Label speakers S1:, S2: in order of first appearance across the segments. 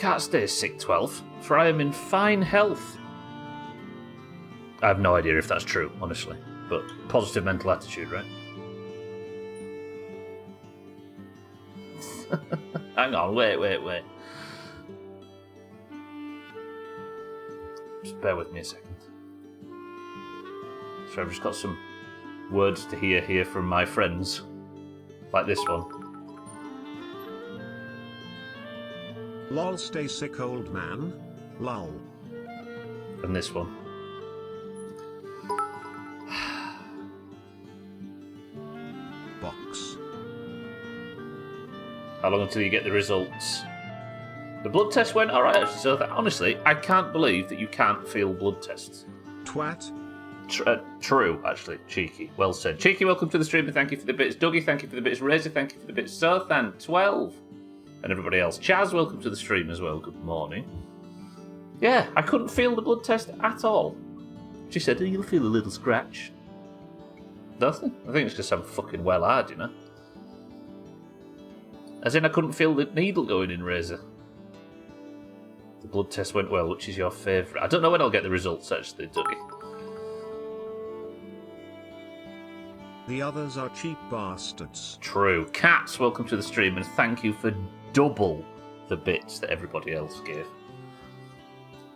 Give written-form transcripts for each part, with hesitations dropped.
S1: Can't stay sick, 12, for I am in fine health. I have no idea if that's true, honestly, but positive mental attitude, right? Hang on, wait. Just bear with me a second. So I've just got some words to hear here from my friends, like this one.
S2: Lol, stay sick, old man. Lol.
S1: And this one.
S2: Box.
S1: How long until you get the results? The blood test went alright, actually. So honestly, I can't believe that you can't feel blood tests.
S2: Twat.
S1: True, actually. Cheeky. Well said. Cheeky, welcome to the stream and thank you for the bits. Dougie, thank you for the bits. Razor, thank you for the bits. Sothan, 12. And everybody else. Chaz, welcome to the stream as well. Good morning. Yeah, I couldn't feel the blood test at all. She said, you'll feel a little scratch. Nothing. I think it's because I'm fucking well hard, you know. As in, I couldn't feel the needle going in, Razor. The blood test went well. Which is your favourite? I don't know when I'll get the results, actually, Dougie.
S2: The others are cheap bastards.
S1: True. Cats, welcome to the stream and thank you for double the bits that everybody else gave.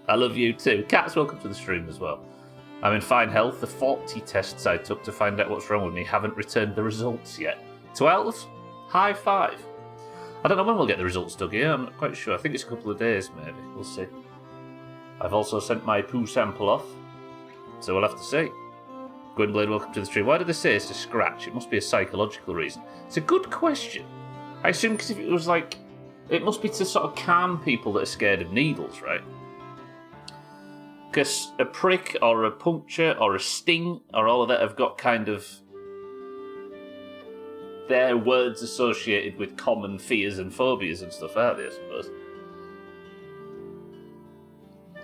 S1: I love you too. Cats, welcome to the stream as well. I'm in fine health. The 40 tests I took to find out what's wrong with me haven't returned the results yet. 12? High five. I don't know when we'll get the results, Dougie. I'm not quite sure. I think it's a couple of days, maybe. We'll see. I've also sent my poo sample off, so we'll have to see. Gwynblade, welcome to the stream. Why did they say it's a scratch? It must be a psychological reason. It's a good question. I assume because if it was like... It must be to sort of calm people that are scared of needles, right? Because a prick or a puncture or a sting or all of that have got kind of... their words associated with common fears and phobias and stuff, aren't they, I suppose?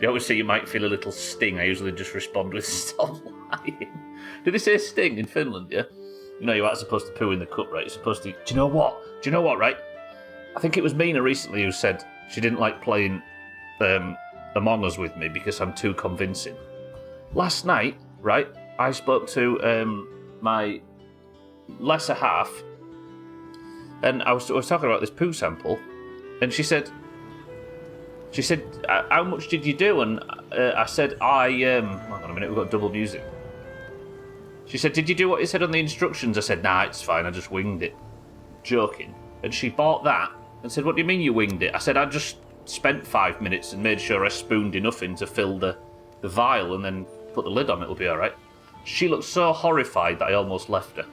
S1: You always say you might feel a little sting. I usually just respond with stop lying. Did they say sting in Finland, yeah? You know, you aren't supposed to poo in the cup, right? You're supposed to... Do you know what, right? I think it was Mina recently who said she didn't like playing Among Us with me because I'm too convincing. Last night, right, I spoke to my lesser half, and I was talking about this poo sample, and she said, how much did you do? And I said, hang on a minute, we've got double music. She said, did you do what it said on the instructions? I said, nah, it's fine, I just winged it. Joking. And she bought that and said, what do you mean you winged it? I said, I just spent 5 minutes and made sure I spooned enough in to fill the vial and then put the lid on, it'll be alright. She looked so horrified that I almost left her.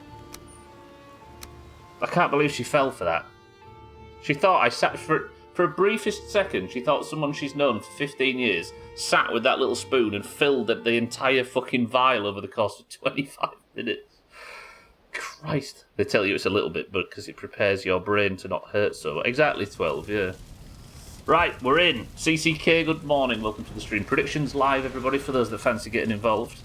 S1: I can't believe she fell for that. She thought I sat for a briefest second, she thought someone she's known for 15 years sat with that little spoon and filled the entire fucking vial over the course of 25 minutes. Christ. They tell you it's a little bit, but because it prepares your brain to not hurt so much. Exactly 12, yeah. Right, we're in. CCK, good morning. Welcome to the stream. Predictions live, everybody, for those that fancy getting involved.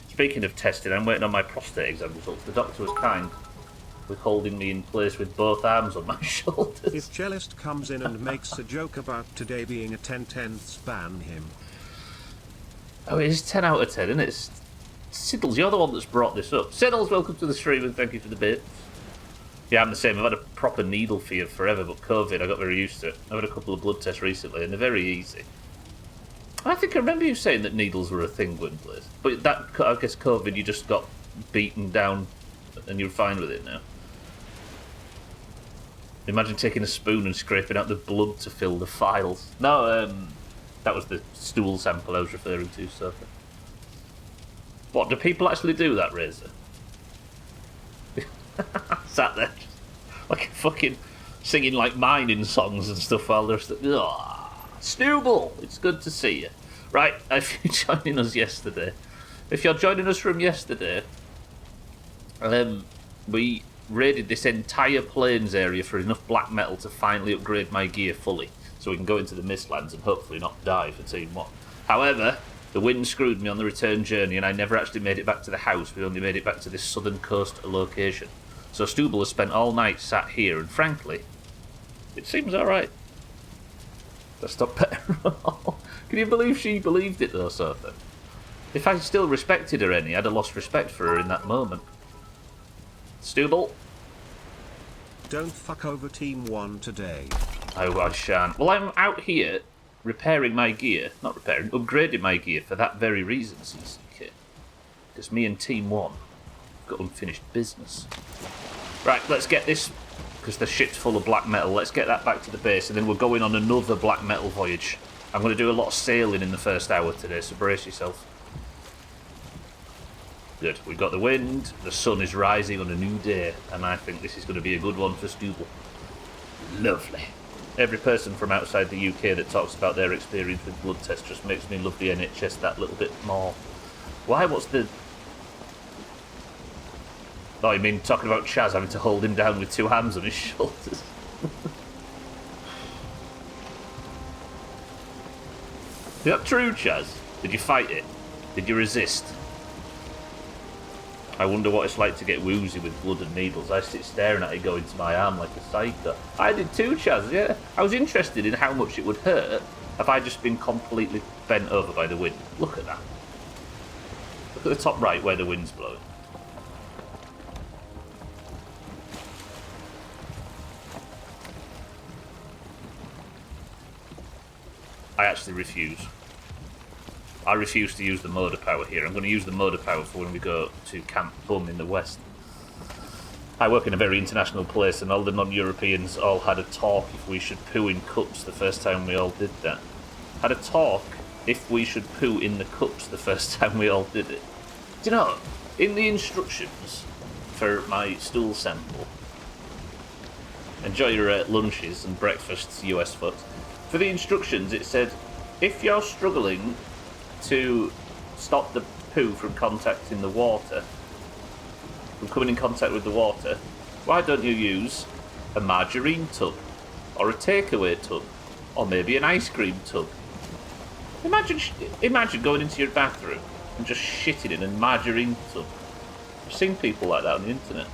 S1: Speaking of testing, I'm waiting on my prostate exam results. The doctor was kind with holding me in place with both arms on my shoulders.
S2: If Cellist comes in and makes a joke about today being a 10/10, ban him.
S1: Oh, it is 10 out of 10, isn't it? Siddles, you're the one that's brought this up. Siddles, welcome to the stream and thank you for the bit. Yeah, I'm the same. I've had a proper needle fear forever, but COVID, I got very used to it. I've had a couple of blood tests recently, and they're very easy. I think I remember you saying that needles were a thing, Gwynplace. But that, I guess COVID, you just got beaten down, and you're fine with it now. Imagine taking a spoon and scraping out the blood to fill the files. No, that was the stool sample I was referring to, so... What, do people actually do that, Razor? Sat there, like fucking singing like mining songs and stuff while they're... Snooble, it's good to see you. Right, if you're joining us yesterday... If you're joining us from yesterday... we raided this entire plains area for enough black metal to finally upgrade my gear fully, so we can go into the Mistlands and hopefully not die for Team 1. However, the wind screwed me on the return journey and I never actually made it back to the house. We only made it back to this southern coast location. So Stubble has spent all night sat here, and frankly, it seems alright. Let's stop petrol. Can you believe she believed it though, Sophie? If I still respected her any, I'd have lost respect for her in that moment. Stubble?
S2: Don't fuck over Team 1 today.
S1: Oh, I shan't. Well, I'm out here repairing my gear. Not repairing, upgrading my gear for that very reason, CCK. Because me and Team 1 got unfinished business. Right, let's get this, because the ship's full of black metal. Let's get that back to the base, and then we're going on another black metal voyage. I'm going to do a lot of sailing in the first hour today, so brace yourself. Good. We've got the wind, the sun is rising on a new day, and I think this is going to be a good one for Stubble. Lovely. Every person from outside the UK that talks about their experience with blood tests just makes me love the NHS that little bit more. Why? What's the... Oh, you mean talking about Chaz having to hold him down with 2 hands on his shoulders? Is that true, Chaz? Did you fight it? Did you resist? I wonder what it's like to get woozy with blood and needles. I sit staring at it go into my arm like a psycho. I did too, Chaz, yeah. I was interested in how much it would hurt if I just been completely bent over by the wind. Look at that. Look at the top right where the wind's blowing. I actually refuse. I refuse to use the motor power here. I'm going to use the motor power for when we go to Camp Bum in the west. I work in a very international place, and all the non-Europeans all had a talk if we should poo in cups the first time we all did that. Had a talk if we should poo in the cups the first time we all did it. Do you know, in the instructions for my stool sample, enjoy your lunches and breakfasts, US folks. For the instructions, it said, if you're struggling to stop the poo from contacting the water, from coming in contact with the water, why don't you use a margarine tub, or a takeaway tub, or maybe an ice cream tub? Imagine going into your bathroom and just shitting in a margarine tub. I've seen people like that on the internet.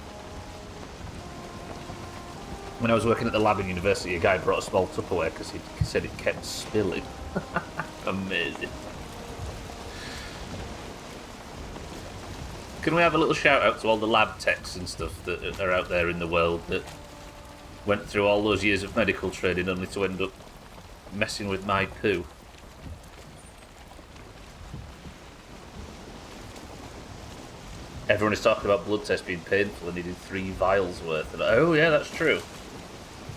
S1: When I was working at the lab in university, a guy brought a small Tupperware because he said it kept spilling. Amazing. Can we have a little shout out to all the lab techs and stuff that are out there in the world that went through all those years of medical training only to end up messing with my poo? Everyone is talking about blood tests being painful and needing 3 vials worth. And, oh yeah, that's true.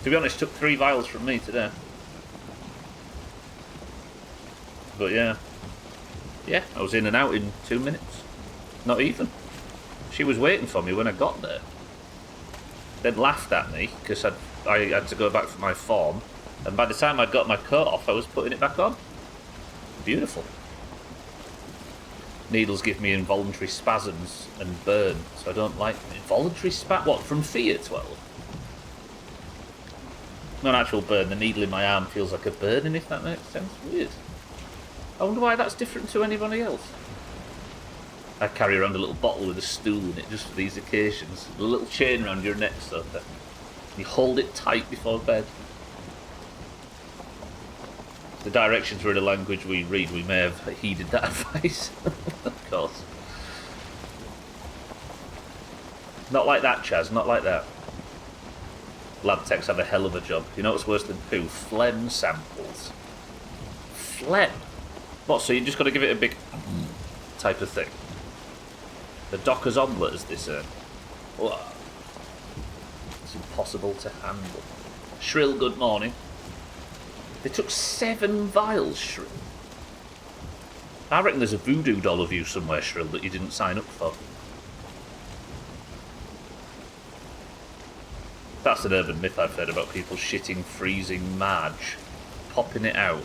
S1: To be honest, took 3 vials from me today. But yeah. Yeah, I was in and out in 2 minutes. Not even. She was waiting for me when I got there. Then laughed at me because I had to go back for my form. And by the time I'd got my coat off, I was putting it back on. Beautiful. Needles give me involuntary spasms and burn, so I don't like involuntary What, from fear, 12? Not an actual burn, the needle in my arm feels like a burning, if that makes sense. Weird. I wonder why that's different to anybody else. I carry around a little bottle with a stool in it just for these occasions. A little chain around your neck so that you hold it tight before bed. The directions were in a language we read, we may have heeded that advice. Of course. Not like that, Chaz, not like that. Lab techs have a hell of a job. You know what's worse than poo? Phlegm samples. Phlegm? What, so you just got to give it a big type of thing? The Docker's omelette, as they say. Whoa. It's impossible to handle. Shrill good morning. They took 7 vials, Shrill. I reckon there's a voodoo doll of you somewhere, Shrill, that you didn't sign up for. That's an urban myth I've heard about people shitting freezing marge, popping it out,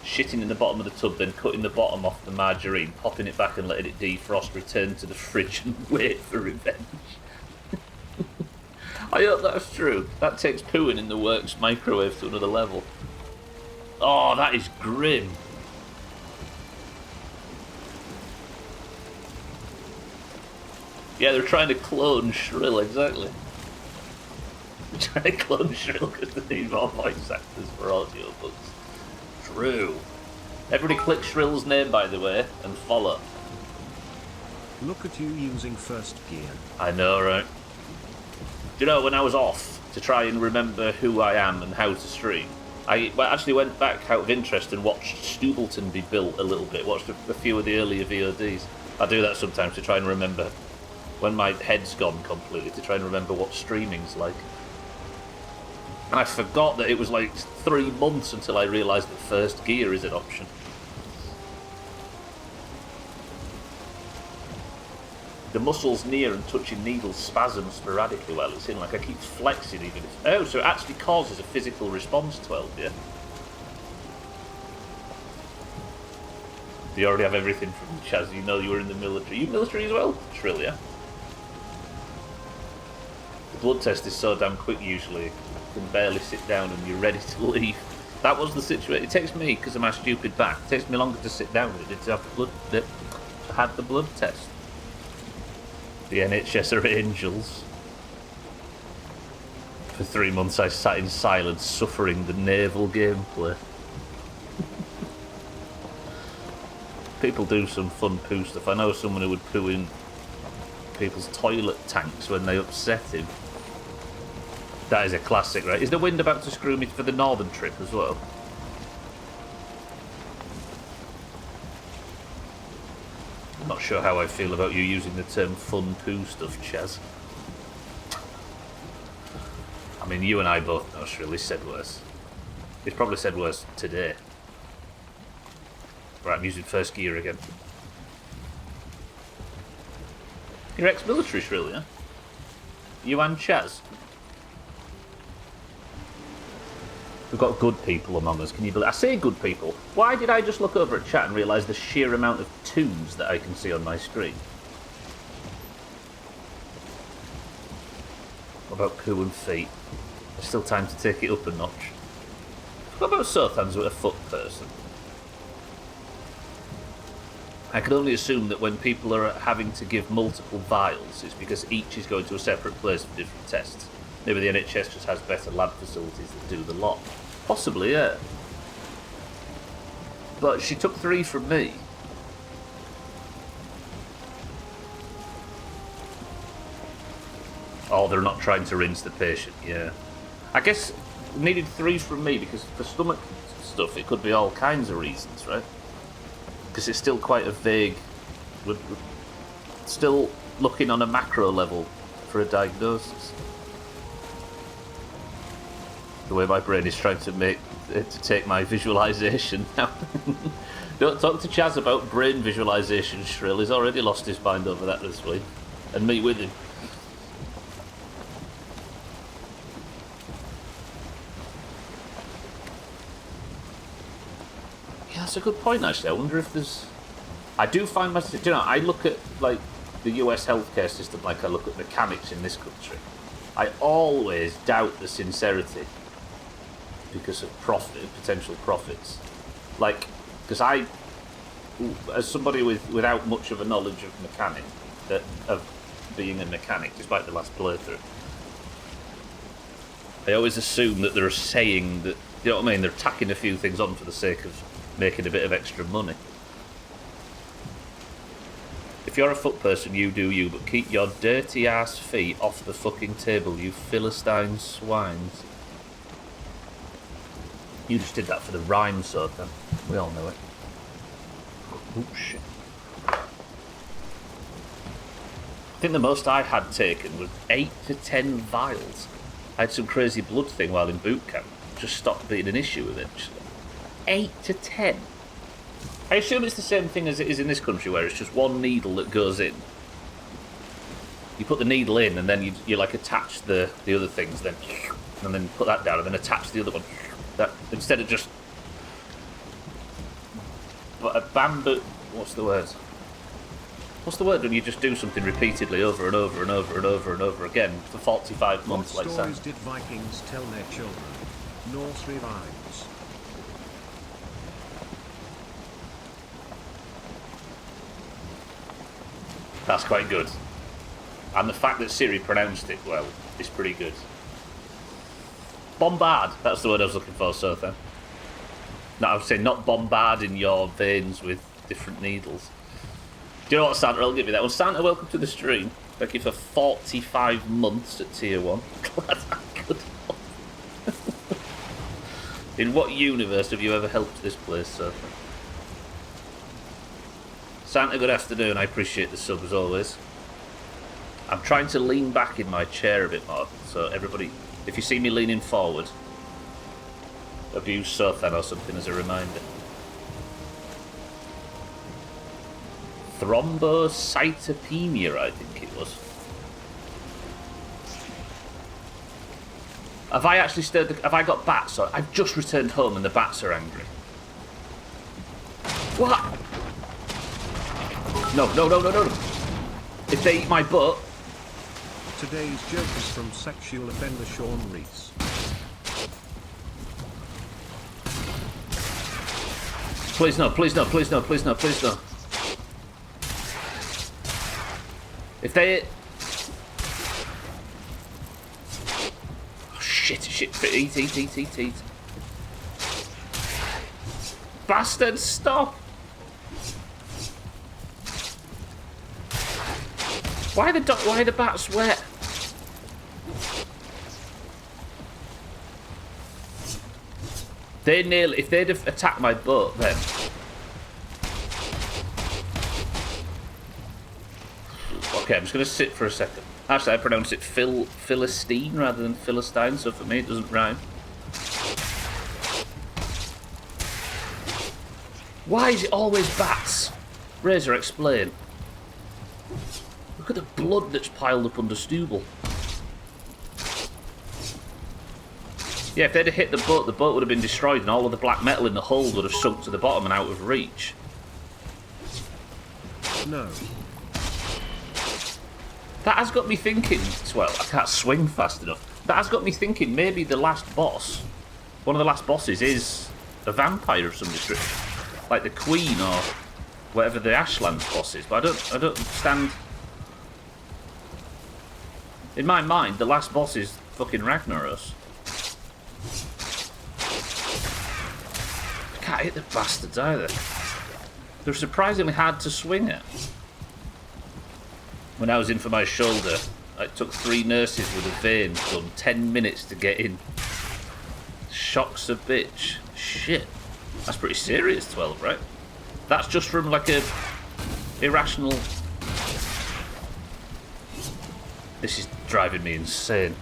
S1: shitting in the bottom of the tub, then cutting the bottom off the margarine, popping it back and letting it defrost, return to the fridge and wait for revenge. I hope that's true. That takes pooing in the works microwave to another level. Oh, that is grim. Yeah, they're trying to clone Shrill, exactly. Trying to clone Shrill because they need more voice actors for audiobooks. True. Everybody click Shrill's name, by the way, and follow.
S2: Look at you using first gear.
S1: I know, right? Do you know, when I was off to try and remember who I am and how to stream, I actually went back out of interest and watched Stubleton be built a little bit, watched a few of the earlier VODs. I do that sometimes to try and remember, when my head's gone completely, to try and remember what streaming's like. And I forgot that it was like 3 months until I realised that first gear is an option. The muscles near and touching needles spasm sporadically while it's in, like I keep flexing even if... Oh, so it actually causes a physical response, 12, yeah? Do you already have everything from Chaz? You know you were in the military. You military as well? Shrill, yeah? The blood test is so damn quick usually. You can barely sit down and you're ready to leave. That was the situation. It takes me, because of my stupid back, it takes me longer to sit down than it did to have the blood... to have the blood test. The NHS are angels. For 3 months I sat in silence, suffering the naval gameplay. People do some fun poo stuff. I know someone who would poo in people's toilet tanks when they upset him. That is a classic, right? Is the wind about to screw me for the northern trip as well? I'm not sure how I feel about you using the term fun poo stuff, Chaz. I mean, you and I both know Shrill, he's said worse. He's probably said worse today. Right, I'm using first gear again. You're ex-military, Shrill, yeah? You and Chaz? We've got good people among us, can you believe? I say good people. Why did I just look over at chat and realise the sheer amount of twos that I can see on my screen? What about poo and feet? There's still time to take it up a notch. What about Sothans with a foot person? I can only assume that when people are having to give multiple vials, it's because each is going to a separate place for different tests. Maybe the NHS just has better lab facilities that do the lot. Possibly, yeah. But she took 3 from me. Oh, they're not trying to rinse the patient, yeah. I guess needed 3 from me because for stomach stuff it could be all kinds of reasons, right? Because it's still quite a vague... We're still looking on a macro level for a diagnosis. The way my brain is trying to take my visualization now. Don't talk to Chaz about brain visualization, Shrill. He's already lost his mind over that this week. And me with him. Yeah, that's a good point, actually. I wonder if there's... I do find myself... You know, I look at, like, the US healthcare system like I look at mechanics in this country. I always doubt the sincerity because of potential profits. Like, because I, as somebody without much of a knowledge of of being a mechanic, despite the last playthrough, I always assume that they're saying that, you know what I mean, they're tacking a few things on for the sake of making a bit of extra money. If you're a foot person, you do you, but keep your dirty ass feet off the fucking table, you Philistine swines. You just did that for the rhyme, so then. We all know it. Oh, shit. I think the most I had taken was 8 to 10 vials. I had some crazy blood thing while in boot camp. Just stopped being an issue eventually. 8 to 10. I assume it's the same thing as it is in this country, where it's just one needle that goes in. You put the needle in, and then you like attach the other things, and then put that down, and then attach the other one. That instead of just a bamboo. What's the word? What's the word when you just do something repeatedly over and over and over and over and over again for 45 months, like that?
S2: What stories did Vikings tell their children? Norse revives.
S1: That's quite good. And the fact that Siri pronounced it well is pretty good. Bombard. That's the word I was looking for, Sothan. No, I was saying not bombarding your veins with different needles. Do you know what, Santa? I'll give you that one. Santa, welcome to the stream. Thank you for 45 months at tier 1. Glad I could help. In what universe have you ever helped this place, Sothan? Santa, good afternoon. I appreciate the sub as always. I'm trying to lean back in my chair a bit more, so everybody, if you see me leaning forward, abuse Sothan or something as a reminder. Thrombocytopenia, I think it was. Have I actually stirred the... Have I got bats? Or I've just returned home and the bats are angry. What? No, no, no, no, no, no. If they eat my butt...
S2: Today's joke is from sexual offender Sean Reese.
S1: Please no, please no, please no, please no, please no. If they... Oh, shit, shit. Eat, eat, eat, eat, eat. Bastard, stop! Why are the bats wet? They nearly... If they'd have attacked my butt, then... Okay, I'm just going to sit for a second. Actually, I pronounce it Philistine rather than Philistine, so for me it doesn't rhyme. Why is it always bats? Razor, explain. Look at the blood that's piled up under Stubble. Yeah, if they'd have hit the boat would have been destroyed and all of the black metal in the hold would have sunk to the bottom and out of reach.
S2: No.
S1: That has got me thinking, well, I can't swing fast enough. That has got me thinking maybe the last boss, one of the last bosses is a vampire of some description. Like the Queen or whatever the Ashlands boss is, but I don't understand. In my mind, the last boss is fucking Ragnaros. I can't hit the bastards either. They're surprisingly hard to swing at. When I was in for my shoulder, it took 3 nurses with a vein done 10 minutes to get in. Shocks a bitch. Shit. That's pretty serious, 12, right? That's just from like a irrational... This is driving me insane.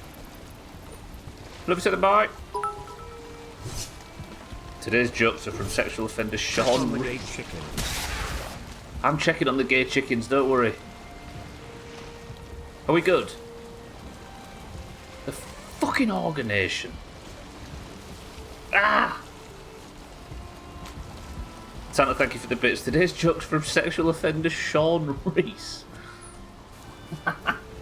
S1: Love you, said bye. Today's jokes are from sexual offender Sean. I'm checking on the gay chickens, don't worry. Are we good? The fucking organisation. Ah! Santa, thank you for the bits. Today's jokes from sexual offender Sean Reese.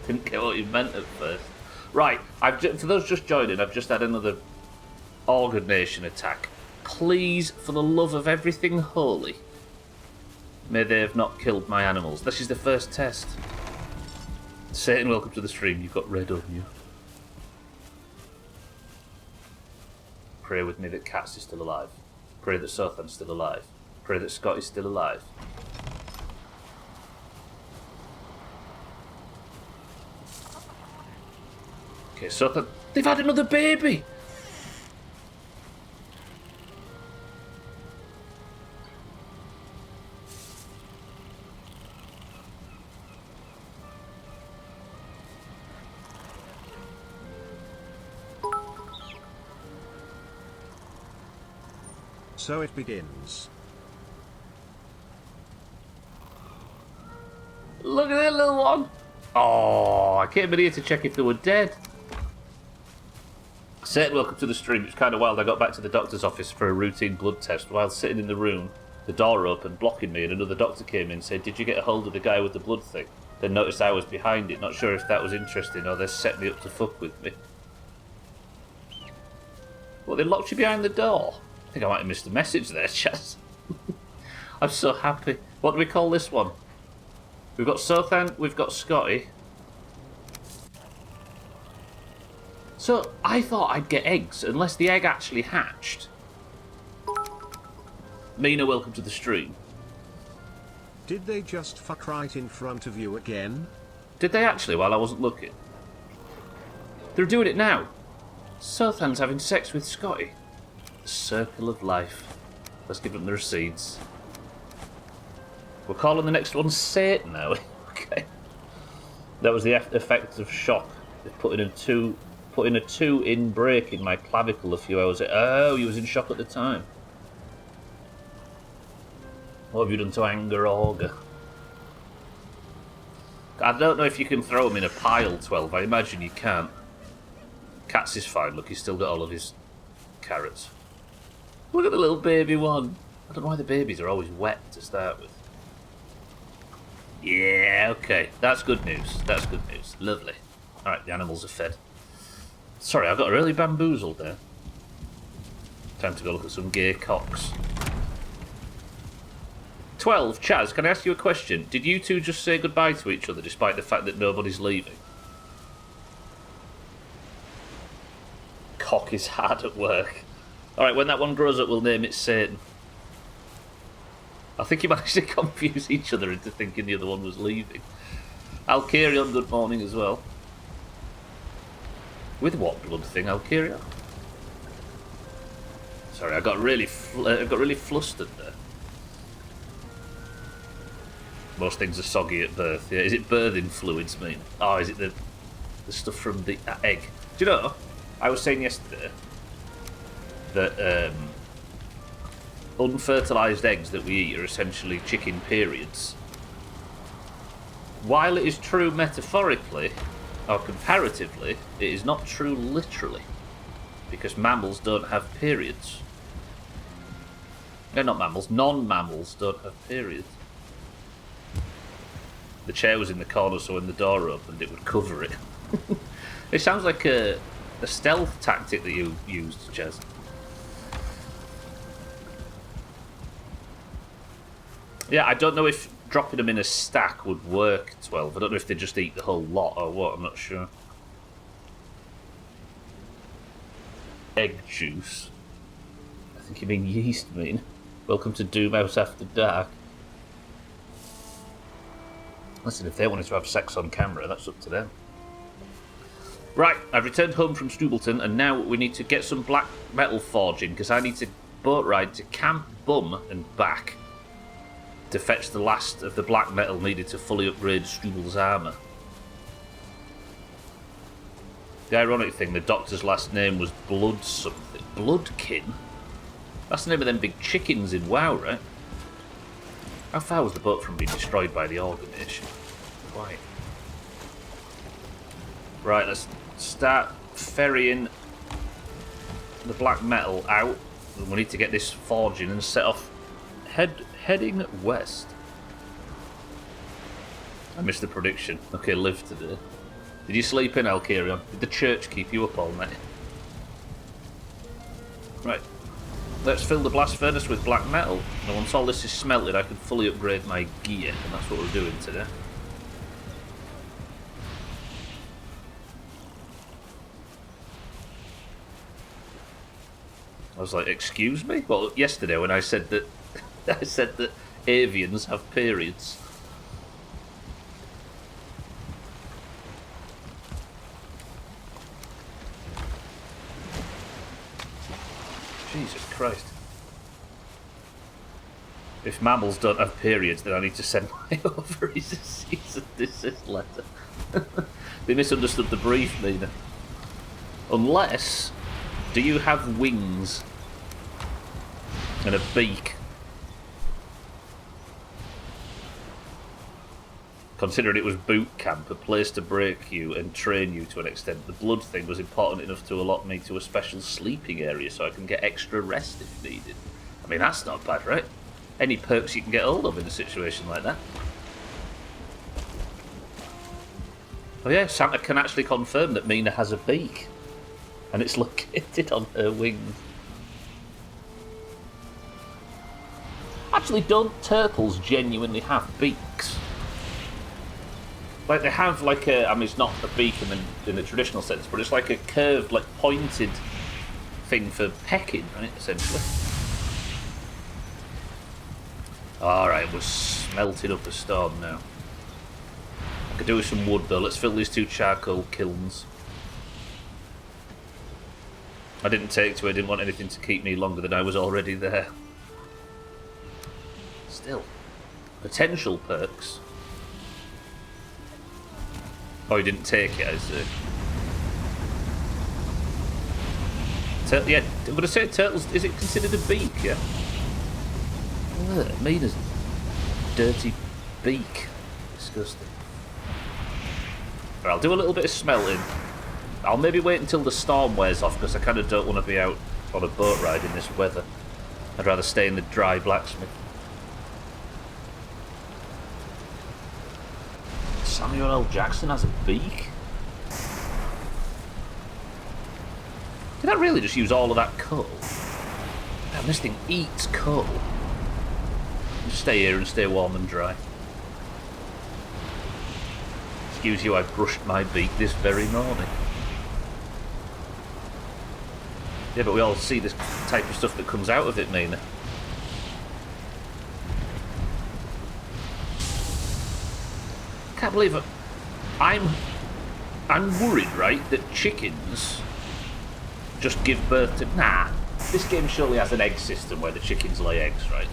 S1: Didn't get what you meant at first. Right, for those just joining, I've just had another organisation attack. Please, for the love of everything holy, may they have not killed my animals. This is the first test. Satan, welcome to the stream. You've got red on you. Pray with me that Katz is still alive. Pray that Sothan's still alive. Pray that Scott is still alive. Okay, Sothan... They've had another baby!
S2: So it begins.
S1: Look at that little one! Oh, I came in here to check if they were dead. Satan, welcome to the stream. It's kind of wild. I got back to the doctor's office for a routine blood test. While sitting in the room, the door opened, blocking me, and another doctor came in and said, "Did you get a hold of the guy with the blood thing?" Then noticed I was behind it. Not sure if that was interesting or they set me up to fuck with me. Well, they locked you behind the door. I think I might have missed a message there, Chaz. I'm so happy. What do we call this one? We've got Sothan, we've got Scotty. So I thought I'd get eggs, unless the egg actually hatched. Mina, welcome to the stream.
S2: Did they just fuck right in front of you again?
S1: Did they actually, while I wasn't looking? They're doing it now. Sothan's having sex with Scotty. The circle of life. Let's give them the receipts. We're calling the next one Satan now. Okay. That was the effect of shock. They've put in a 2 in break in my clavicle a few hours ago. Oh, he was in shock at the time. What have you done to anger Auger? I don't know if you can throw him in a pile, 12. I imagine you can't. Cats is fine. Look, he's still got all of his carrots. Look at the little baby one. I don't know why the babies are always wet to start with. Yeah, okay. That's good news. That's good news. Lovely. Alright, the animals are fed. Sorry, I got really bamboozled there. Time to go look at some gay cocks. 12, Chaz, can I ask you a question? Did you two just say goodbye to each other despite the fact that nobody's leaving? Cock is hard at work. Alright, when that one grows up, we'll name it Satan. I think you managed to confuse each other into thinking the other one was leaving. Alkarion, good morning as well. With what blood thing, Alkarion? Sorry, I got really flustered there. Most things are soggy at birth. Yeah, is it birthing fluids, mean? Oh, is it the stuff from the egg? Do you know? I was saying yesterday that unfertilised eggs that we eat are essentially chicken periods. While it is true metaphorically, or comparatively, it is not true literally. Because mammals don't have periods. No, not mammals. Non-mammals don't have periods. The chair was in the corner, so when the door opened, it would cover it. It sounds like a stealth tactic that you used, Chaz. Yeah, I don't know if dropping them in a stack would work, 12. I don't know if they just eat the whole lot or what, I'm not sure. Egg juice. I think you mean yeast, mean. Welcome to Doomhaus After Dark. Listen, if they wanted to have sex on camera, that's up to them. Right, I've returned home from Stubleton, and now we need to get some black metal forging, because I need to boat ride to Camp Bum and back to fetch the last of the black metal needed to fully upgrade Stubel's armour. The ironic thing, the doctor's last name was Blood something. Bloodkin? That's the name of them big chickens in WoW, right? How far was the boat from being destroyed by the Organization? Quite. Right, let's start ferrying the black metal out. We need to get this forging and set off heading west. I missed the prediction. Okay, live today. Did you sleep in, Alkarion? Did the church keep you up all night? Right. Let's fill the blast furnace with black metal. And once all this is smelted, I can fully upgrade my gear. And that's what we're doing today. I was like, excuse me? Well, yesterday when I said that avians have periods. Jesus Christ. If mammals don't have periods, then I need to send my ovaries a cease and desist letter. They misunderstood the brief, Nina. Unless, do you have wings and a beak? Considering it was boot camp, a place to break you and train you to an extent, the blood thing was important enough to allot me to a special sleeping area so I can get extra rest if needed. I mean, that's not bad, right? Any perks you can get hold of in a situation like that. Oh yeah, Santa can actually confirm that Mina has a beak. And it's located on her wings. Actually, don't turtles genuinely have beaks? Like they have like a, I mean, it's not a beak in the traditional sense, but it's like a curved, like pointed thing for pecking, right? Essentially. All right, we're smelting up a storm now. I could do with some wood though. Let's fill these 2 charcoal kilns. I didn't take to it. I didn't want anything to keep me longer than I was already there. Still, potential perks. Oh, you didn't take it, I see. Yeah, I'm going to say turtles. Is it considered a beak? Yeah. Ugh, mean as dirty beak. Disgusting. Right, I'll do a little bit of smelting. I'll maybe wait until the storm wears off because I kind of don't want to be out on a boat ride in this weather. I'd rather stay in the dry blacksmith. Samuel L. Jackson has a beak? Did I really just use all of that coal? Damn, this thing eats coal. Just stay here and stay warm and dry. Excuse you, I brushed my beak this very morning. Yeah, but we all see this type of stuff that comes out of it, Mina. I can't believe it. I'm worried, right, that chickens just give birth to... Nah, this game surely has an egg system where the chickens lay eggs, right?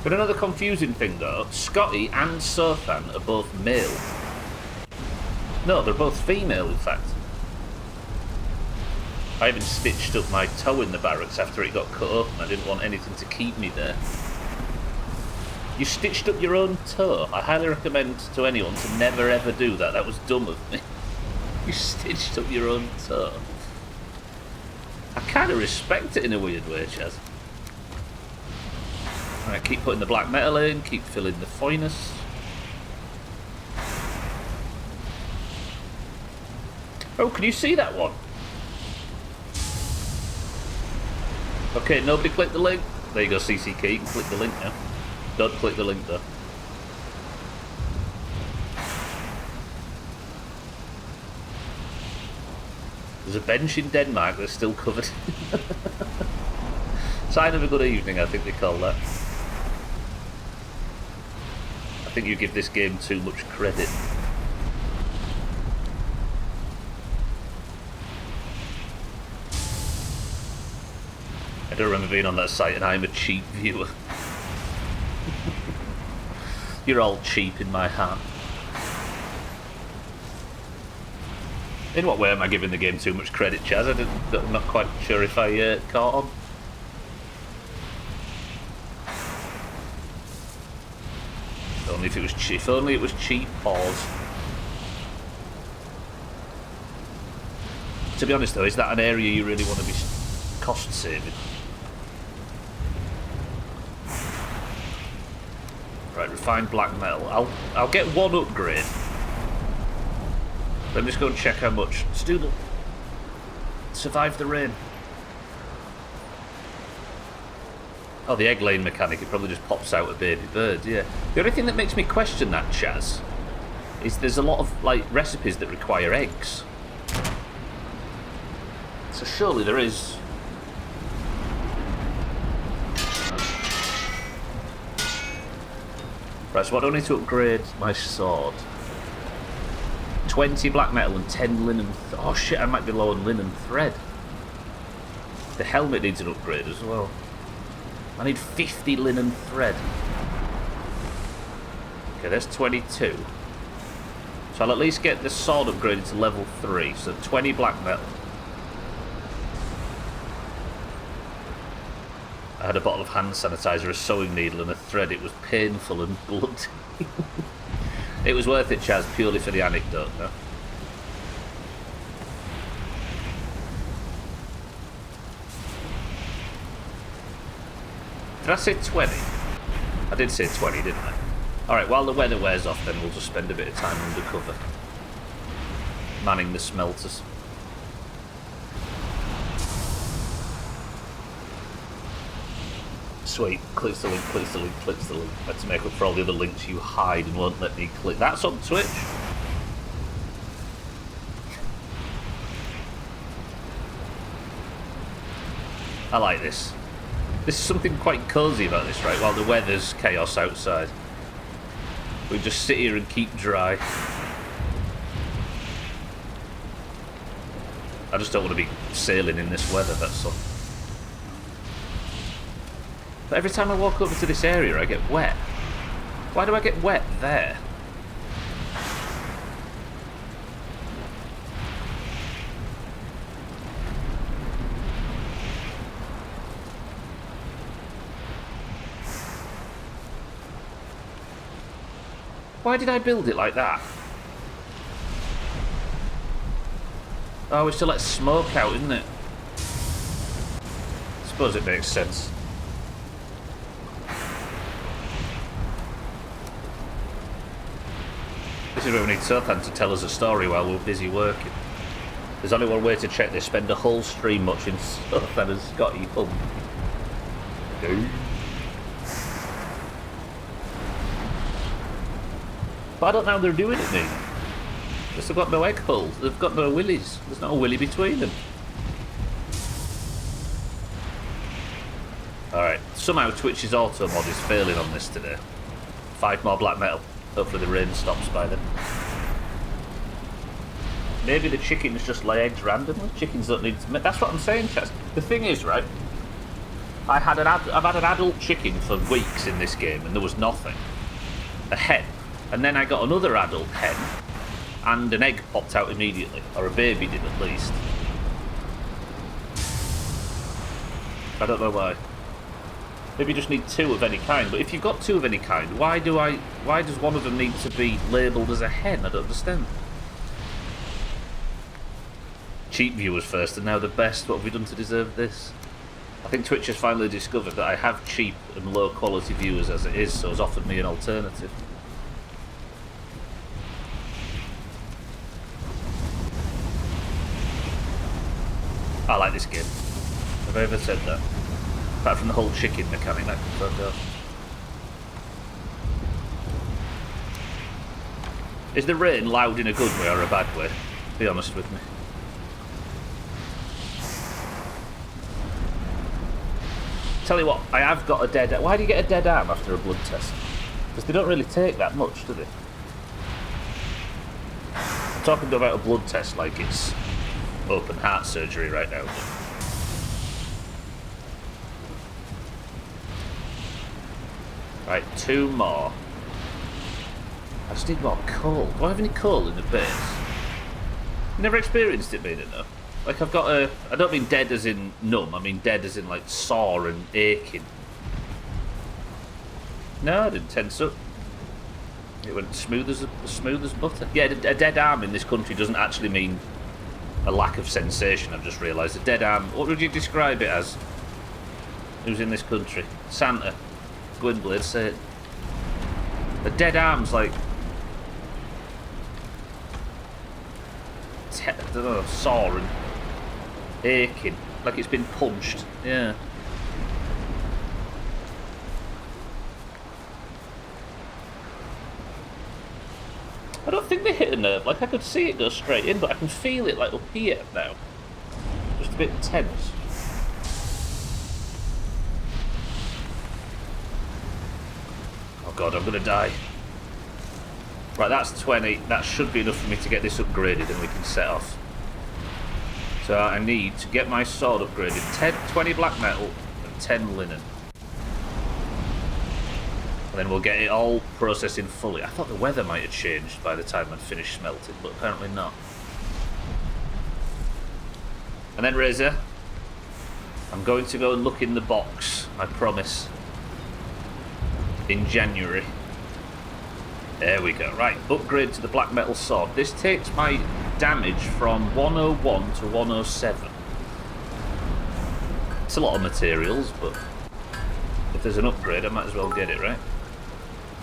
S1: But another confusing thing, though, Scotty and Sothan are both male. No, they're both female, in fact. I even stitched up my toe in the barracks after it got cut open. I didn't want anything to keep me there. You stitched up your own toe? I highly recommend to anyone to never ever do that. That was dumb of me. You stitched up your own toe. I kind of respect it in a weird way, Chaz. Alright, keep putting the black metal in, keep filling the furnace. Oh, can you see that one? Okay, nobody click the link. There you go, CCK, you can click the link now. Don't click the link though. There's a bench in Denmark that's still covered. Sign of a good evening, I think they call that. I think you give this game too much credit. I don't remember being on that site and I'm a cheap viewer. You're all cheap in my heart. In what way am I giving the game too much credit, Chaz? I'm not quite sure if I caught on. Only if it was cheap. If only it was cheap. Pause. To be honest, though, is that an area you really want to be cost saving? Right, refined black metal. I'll get one upgrade. Let me just go and check how much. Student, survive the rain. Oh, the egg laying mechanic. It probably just pops out a baby bird. Yeah. The only thing that makes me question that, Chaz, is there's a lot of like recipes that require eggs. So surely there is. Right, so I don't need to upgrade my sword. 20 black metal and 10 linen... Oh shit, I might be low on linen thread. The helmet needs an upgrade as well. I need 50 linen thread. Okay, there's 22. So I'll at least get the sword upgraded to level 3. So 20 black metal. I had a bottle of hand sanitizer, a sewing needle and a thread. It was painful and bloody. It was worth it, Chaz, purely for the anecdote, though. Did I say 20? I did say 20, didn't I? Alright, while the weather wears off, then we'll just spend a bit of time undercover. Manning the smelters. Sweet. Clicks the link, clicks the link, clicks the link. Had to make up for all the other links you hide and won't let me click. That's on Twitch. I like this. There's something quite cosy about this, right? While the weather's chaos outside. We just sit here and keep dry. I just don't want to be sailing in this weather, that's all. But every time I walk over to this area, I get wet. Why do I get wet there? Why did I build it like that? Oh, it's to let smoke out, isn't it? I suppose it makes sense. This is where we need Sothan to tell us a story while we're busy working. There's only one way to check this. Spend a whole stream watching Sothan and Scotty hum. But I don't know how they're doing it, mate. They've got no egg holes. They've got no willies. There's not a willy between them. Alright, somehow Twitch's auto mod is failing on this today. 5 more black metal. Hopefully the rain stops by then. Maybe the chickens just lay eggs randomly. Chickens don't need to... That's what I'm saying, Chaz. The thing is, right, I've had an adult chicken for weeks in this game and there was nothing. A hen. And then I got another adult hen, and an egg popped out immediately. Or a baby did, at least. I don't know why. Maybe you just need 2 of any kind. But if you've got 2 of any kind, why does one of them need to be labelled as a hen? I don't understand. Cheap viewers first, and now the best. What have we done to deserve this? I think Twitch has finally discovered that I have cheap and low quality viewers as it is, so has offered me an alternative. I like this game. Have I ever said that? Apart from the whole chicken mechanic, that can fuck off. Is the rain loud in a good way or a bad way? Be honest with me. Tell you what, I have got a dead arm. Why do you get a dead arm after a blood test? Because they don't really take that much, do they? I'm talking about a blood test like it's open heart surgery right now. Right, 2 more. I just need more coal. Do I have any coal in the base? Never experienced it being enough. Like I've got a... I don't mean dead as in numb, I mean dead as in like sore and aching. No, I didn't tense up. It went smooth as butter. Yeah, a dead arm in this country doesn't actually mean a lack of sensation, I've just realised. A dead arm, what would you describe it as? Who's in this country? Santa. Gwynblade, say it. A dead arm's like... I don't know, sore and aching. Like it's been punched. Yeah. I don't think they hit a nerve. Like I could see it go straight in, but I can feel it like up here now. Just a bit tense. Oh god, I'm gonna die. Right, that's 20. That should be enough for me to get this upgraded and we can set off. So I need to get my sword upgraded. 20 black metal and 10 linen. And then we'll get it all processing fully. I thought the weather might have changed by the time I'd finished smelting, but apparently not. And then Razor, I'm going to go and look in the box, I promise. In January. There we go. Right, upgrade to the black metal sword. This takes my damage from 101 to 107. It's a lot of materials, but if there's an upgrade, I might as well get it, right?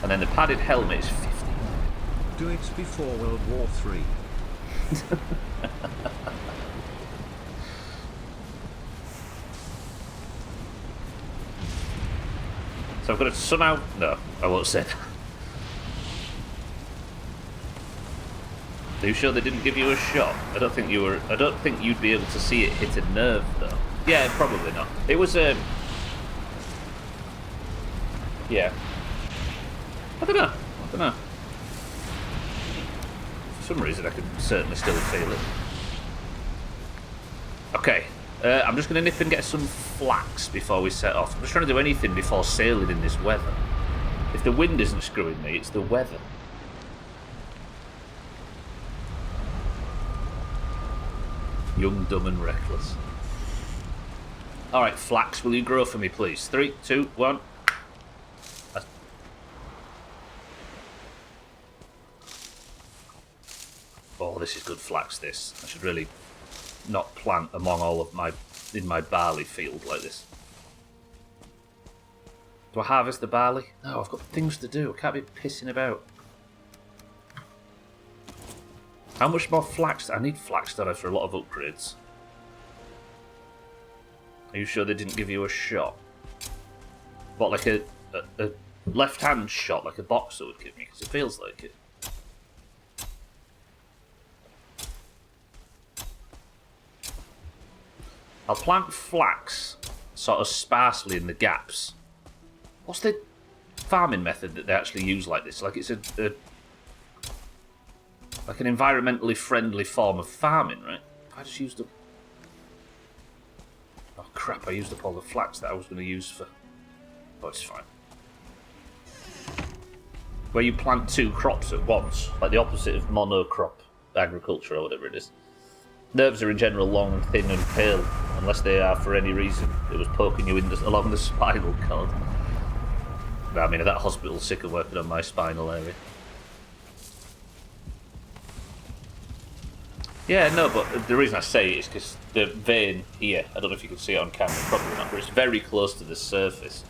S1: And then the padded helmet is 50.
S2: Do it before World War III.
S1: So I've got to somehow... No, I won't say that. Are you sure they didn't give you a shot? I don't think you'd be able to see it hit a nerve, though. Yeah, probably not. It was a... Yeah. I don't know. For some reason, I can certainly still feel it. Okay. I'm just going to nip and get some flax before we set off. I'm just trying to do anything before sailing in this weather. If the wind isn't screwing me, it's the weather. Young, dumb and reckless. Alright, flax, will you grow for me, please? 3, 2, 1. Oh, this is good flax, this. I should really not plant among all of in my barley field like this. Do I harvest the barley? No, I've got things to do. I can't be pissing about. How much more flax? I need flax, don't I, for a lot of upgrades. Are you sure they didn't give you a shot? What, like a left-hand shot, like a boxer would give me? Because it feels like it. I'll plant flax sort of sparsely in the gaps. What's the farming method that they actually use like this? Like it's like an environmentally friendly form of farming, right? I just used up... Oh crap, I used up all the flax that I was going to use for... Oh, it's fine. Where you plant 2 crops at once, like the opposite of monocrop agriculture or whatever it is. Nerves are in general long, thin and pale, unless they are for any reason. It was poking you along the spinal cord. I mean, that hospital's sick of working on my spinal area. Yeah, no, but the reason I say it is because the vein here, I don't know if you can see it on camera, probably not, but it's very close to the surface.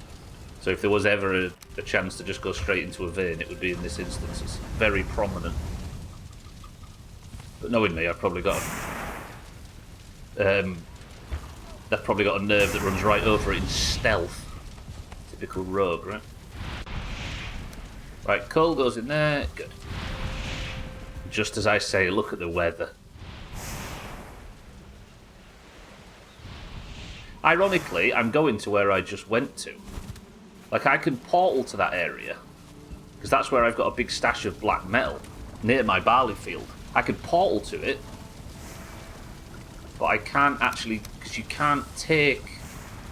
S1: So if there was ever a chance to just go straight into a vein, it would be in this instance. It's very prominent. But knowing me, I've probably got... They've probably got a nerve that runs right over it in stealth. Typical rogue, right? Right, coal goes in there. Good. Just as I say, look at the weather. Ironically, I'm going to where I just went to. Like, I can portal to that area, because that's where I've got a big stash of black metal, near my barley field. I can portal to it, but I can't actually, because you can't take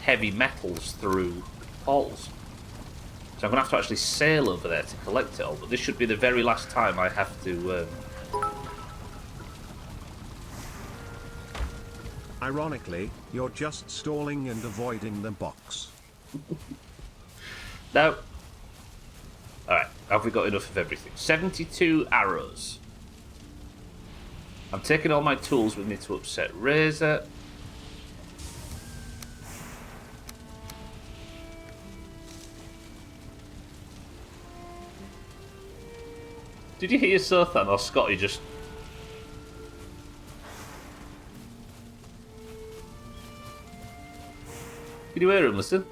S1: heavy metals through portals. So I'm going to have to actually sail over there to collect it all, but this should be the very last time I have to...
S2: Ironically, you're just stalling and avoiding the box.
S1: No. Alright, have we got enough of everything? 72 arrows. I'm taking all my tools with me to upset Razor. Did you hear Sothan or Scotty just... Did you hear him, listen?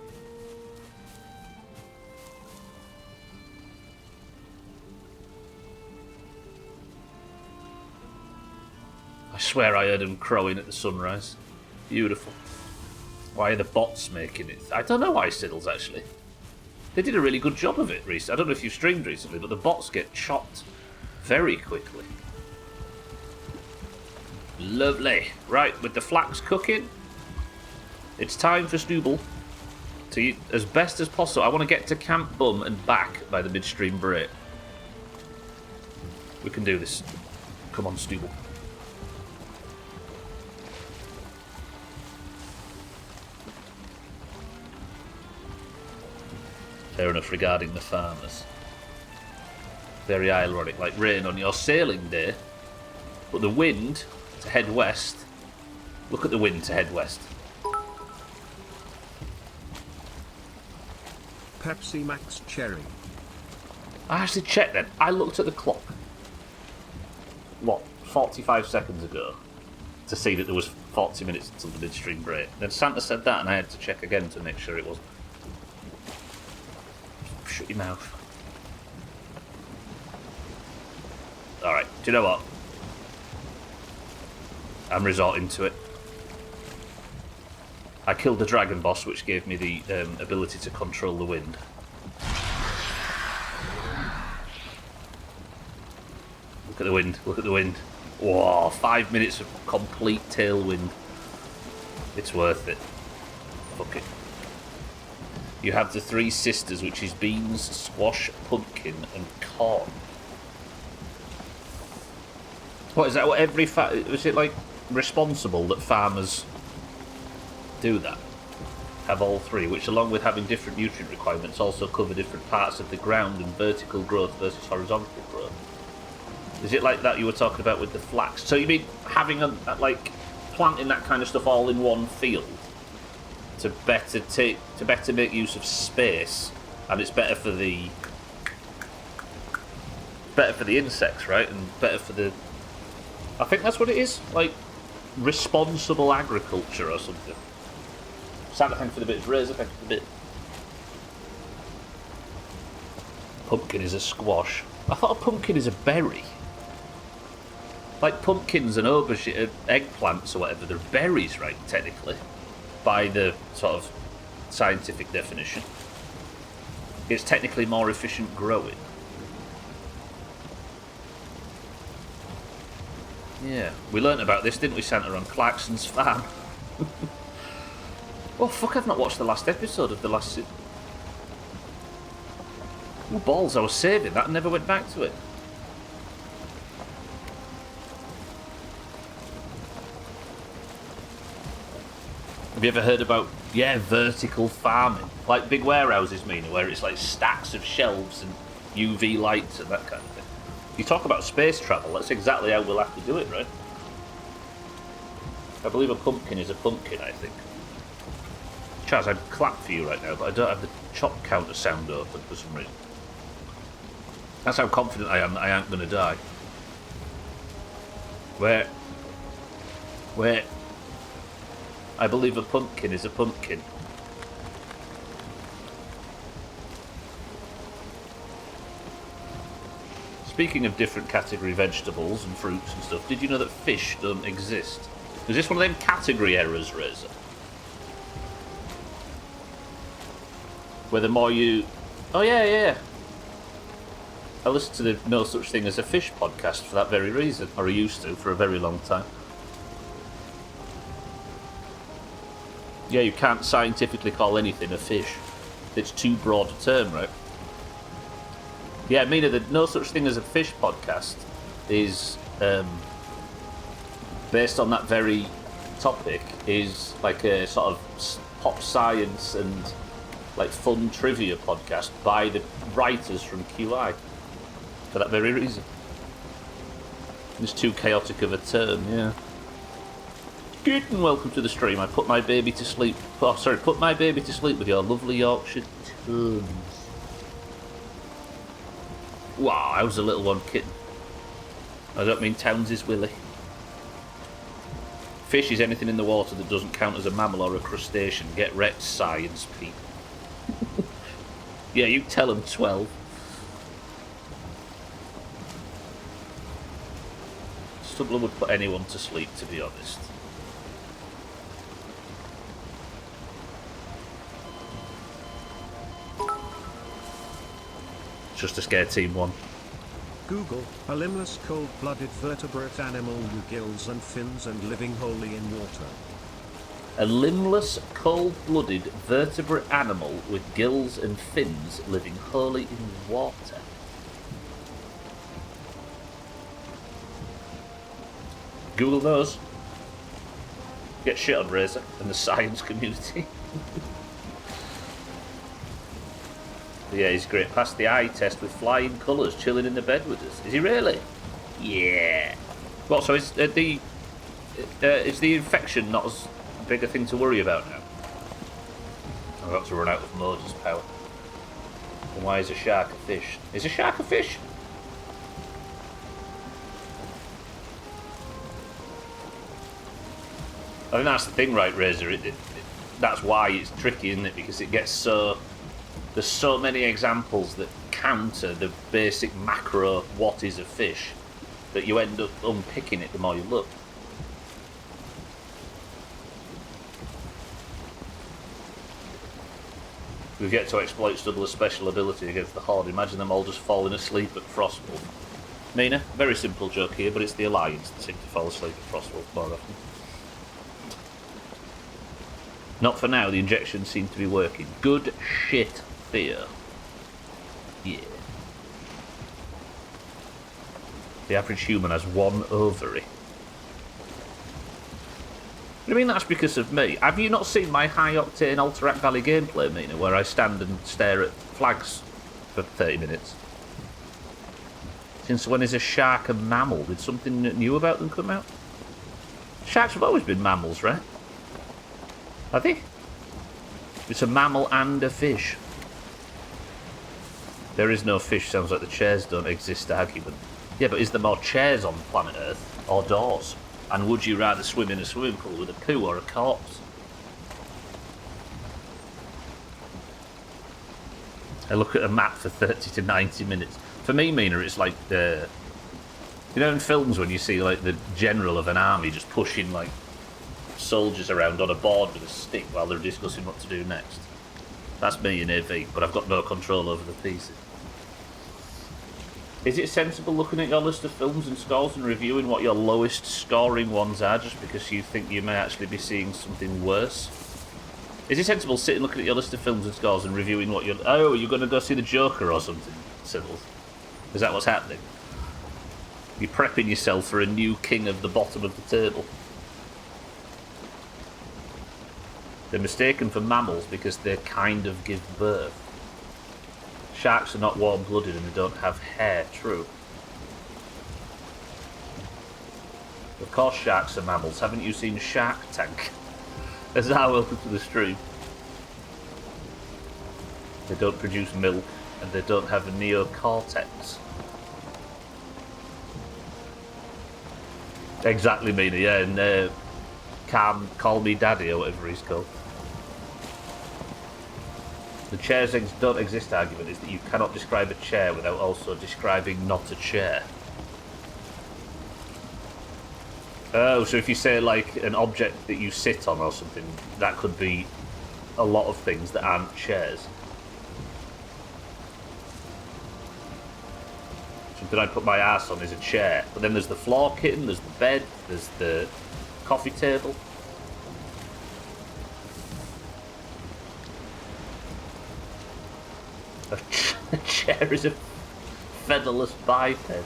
S1: I swear I heard him crowing at the sunrise. Beautiful. Why are the bots making it? I don't know why, Siddles, actually. They did a really good job of it recently. I don't know if you've streamed recently, but the bots get chopped very quickly. Lovely. Right, with the flax cooking, it's time for Stubble to eat as best as possible. I want to get to Camp Bum and back by the midstream break. We can do this. Come on, Stubble. Fair enough regarding the farmers. Very ironic, like rain on your sailing day, but the wind to head west. Look at the wind to head west.
S2: Pepsi Max Cherry.
S1: I actually checked then. I looked at the clock, what, 45 seconds ago, to see that there was 40 minutes until the midstream break. Then Santa said that, and I had to check again to make sure it wasn't. Shut your mouth. Alright, do you know what? I'm resorting to it. I killed the dragon boss, which gave me the ability to control the wind. Look at the wind, look at the wind. Whoa, 5 minutes of complete tailwind. It's worth it. Fuck it. You have the three sisters, which is beans, squash, pumpkin, and corn. What is that? What every is it like responsible that farmers do that? Have all three, which along with having different nutrient requirements also cover different parts of the ground and vertical growth versus horizontal growth. Is it like that you were talking about with the flax? So you mean having like planting that kind of stuff all in one field to better make use of space, and it's better for the insects, right? And better for the, I think that's what it is, like responsible agriculture or something. Santa, thank you for the bit. Razor, thank you for the bit. Pumpkin is a squash. I thought a pumpkin is a berry. Like pumpkins and aubergine, eggplants or whatever, they're berries, right, technically, by the sort of scientific definition. It's technically more efficient growing. Yeah, we learnt about this, didn't we, Santa, on Clarkson's farm? Oh, fuck, I've not watched the last episode of the last... Ooh, balls, I was saving that and never went back to it. Have you ever heard about, vertical farming? Like big warehouses, where it's like stacks of shelves and UV lights and that kind of thing. You talk about space travel, that's exactly how we'll have to do it, right? I believe a pumpkin is a pumpkin, I think. Chaz, I'd clap for you right now, but I don't have the chop counter sound open for some reason. That's how confident I am that I ain't gonna die. Where? I believe a pumpkin is a pumpkin. Speaking of different category vegetables and fruits and stuff, did you know that fish don't exist? Is this one of them category errors, Razor? Where the more you... Oh, yeah. I listened to the No Such Thing as a Fish podcast for that very reason. Or I used to, for a very long time. Yeah, you can't scientifically call anything a fish. It's too broad a term, right? Yeah, Mina, the No Such Thing as a Fish podcast is based on that very topic, is like a sort of pop science and like fun trivia podcast by the writers from QI for that very reason. It's too chaotic of a term, yeah. Good and welcome to the stream. I put my baby to sleep. Oh, sorry, put my baby to sleep with your lovely Yorkshire tones. Wow, I was a little one kitten. I don't mean Towns's Willie. Fish is anything in the water that doesn't count as a mammal or a crustacean. Get wrecked, science people. Yeah, you tell them 12. Stubbler would put anyone to sleep, to be honest. Just to scare Team 1.
S2: Google, a limbless cold-blooded vertebrate animal with gills and fins and living wholly in water.
S1: A limbless, cold-blooded vertebrate animal with gills and fins living wholly in water. Google those. Get shit on Razor and the science community. Yeah, he's great. Passed the eye test with flying colours, chilling in the bed with us. Is he really? Yeah. Well, so is the infection not as big a thing to worry about now? I've got to run out of Moses' power. And why is a shark a fish? Is a shark a fish? I think that's the thing, right, Razor? That's why it's tricky, isn't it? Because it gets so There's so many examples that counter the basic macro what is a fish that you end up unpicking it the more you look. We've yet to exploit Studler's special ability against the Horde. Imagine them all just falling asleep at Frostwolf. Mina, very simple joke here, but it's the Alliance that seem to fall asleep at Frostwolf more often. Not for now, the injections seem to be working. Good shit, Theo. Yeah. The average human has one ovary. I mean, that's because of me. Have you not seen my high-octane Alterac Valley gameplay, Mina, where I stand and stare at flags for 30 minutes? Since when is a shark a mammal? Did something new about them come out? Sharks have always been mammals, right? Have they? It's a mammal and a fish. There is no fish, sounds like the chairs don't exist argument. Yeah, but is there more chairs on planet Earth? Or doors? And would you rather swim in a swimming pool with a poo or a corpse? I look at a map for 30 to 90 minutes. For me, Mina, it's like the... You know in films when you see like the general of an army just pushing like soldiers around on a board with a stick while they're discussing what to do next? That's me in AV, but I've got no control over the pieces. Is it sensible looking at your list of films and scores and reviewing what your lowest scoring ones are just because you think you may actually be seeing something worse? Is it sensible sitting looking at your list of films and scores and reviewing what you're... Oh, you're going to go see the Joker or something, Sybil? Is that what's happening? You're prepping yourself for a new king of the bottom of the table. They're mistaken for mammals because they kind of give birth. Sharks are not warm-blooded and they don't have hair, true. Of course sharks are mammals. Haven't you seen Shark Tank? Azar, welcome to the stream. They don't produce milk and they don't have a neocortex. Exactly, Mina, yeah, and Call Me Daddy or whatever he's called. The chairs don't exist argument is that you cannot describe a chair without also describing not a chair. Oh, so if you say like an object that you sit on or something, that could be a lot of things that aren't chairs. Something I put my ass on is a chair. But then there's the floor kitten, there's the bed, there's the coffee table. A chair is a featherless biped. I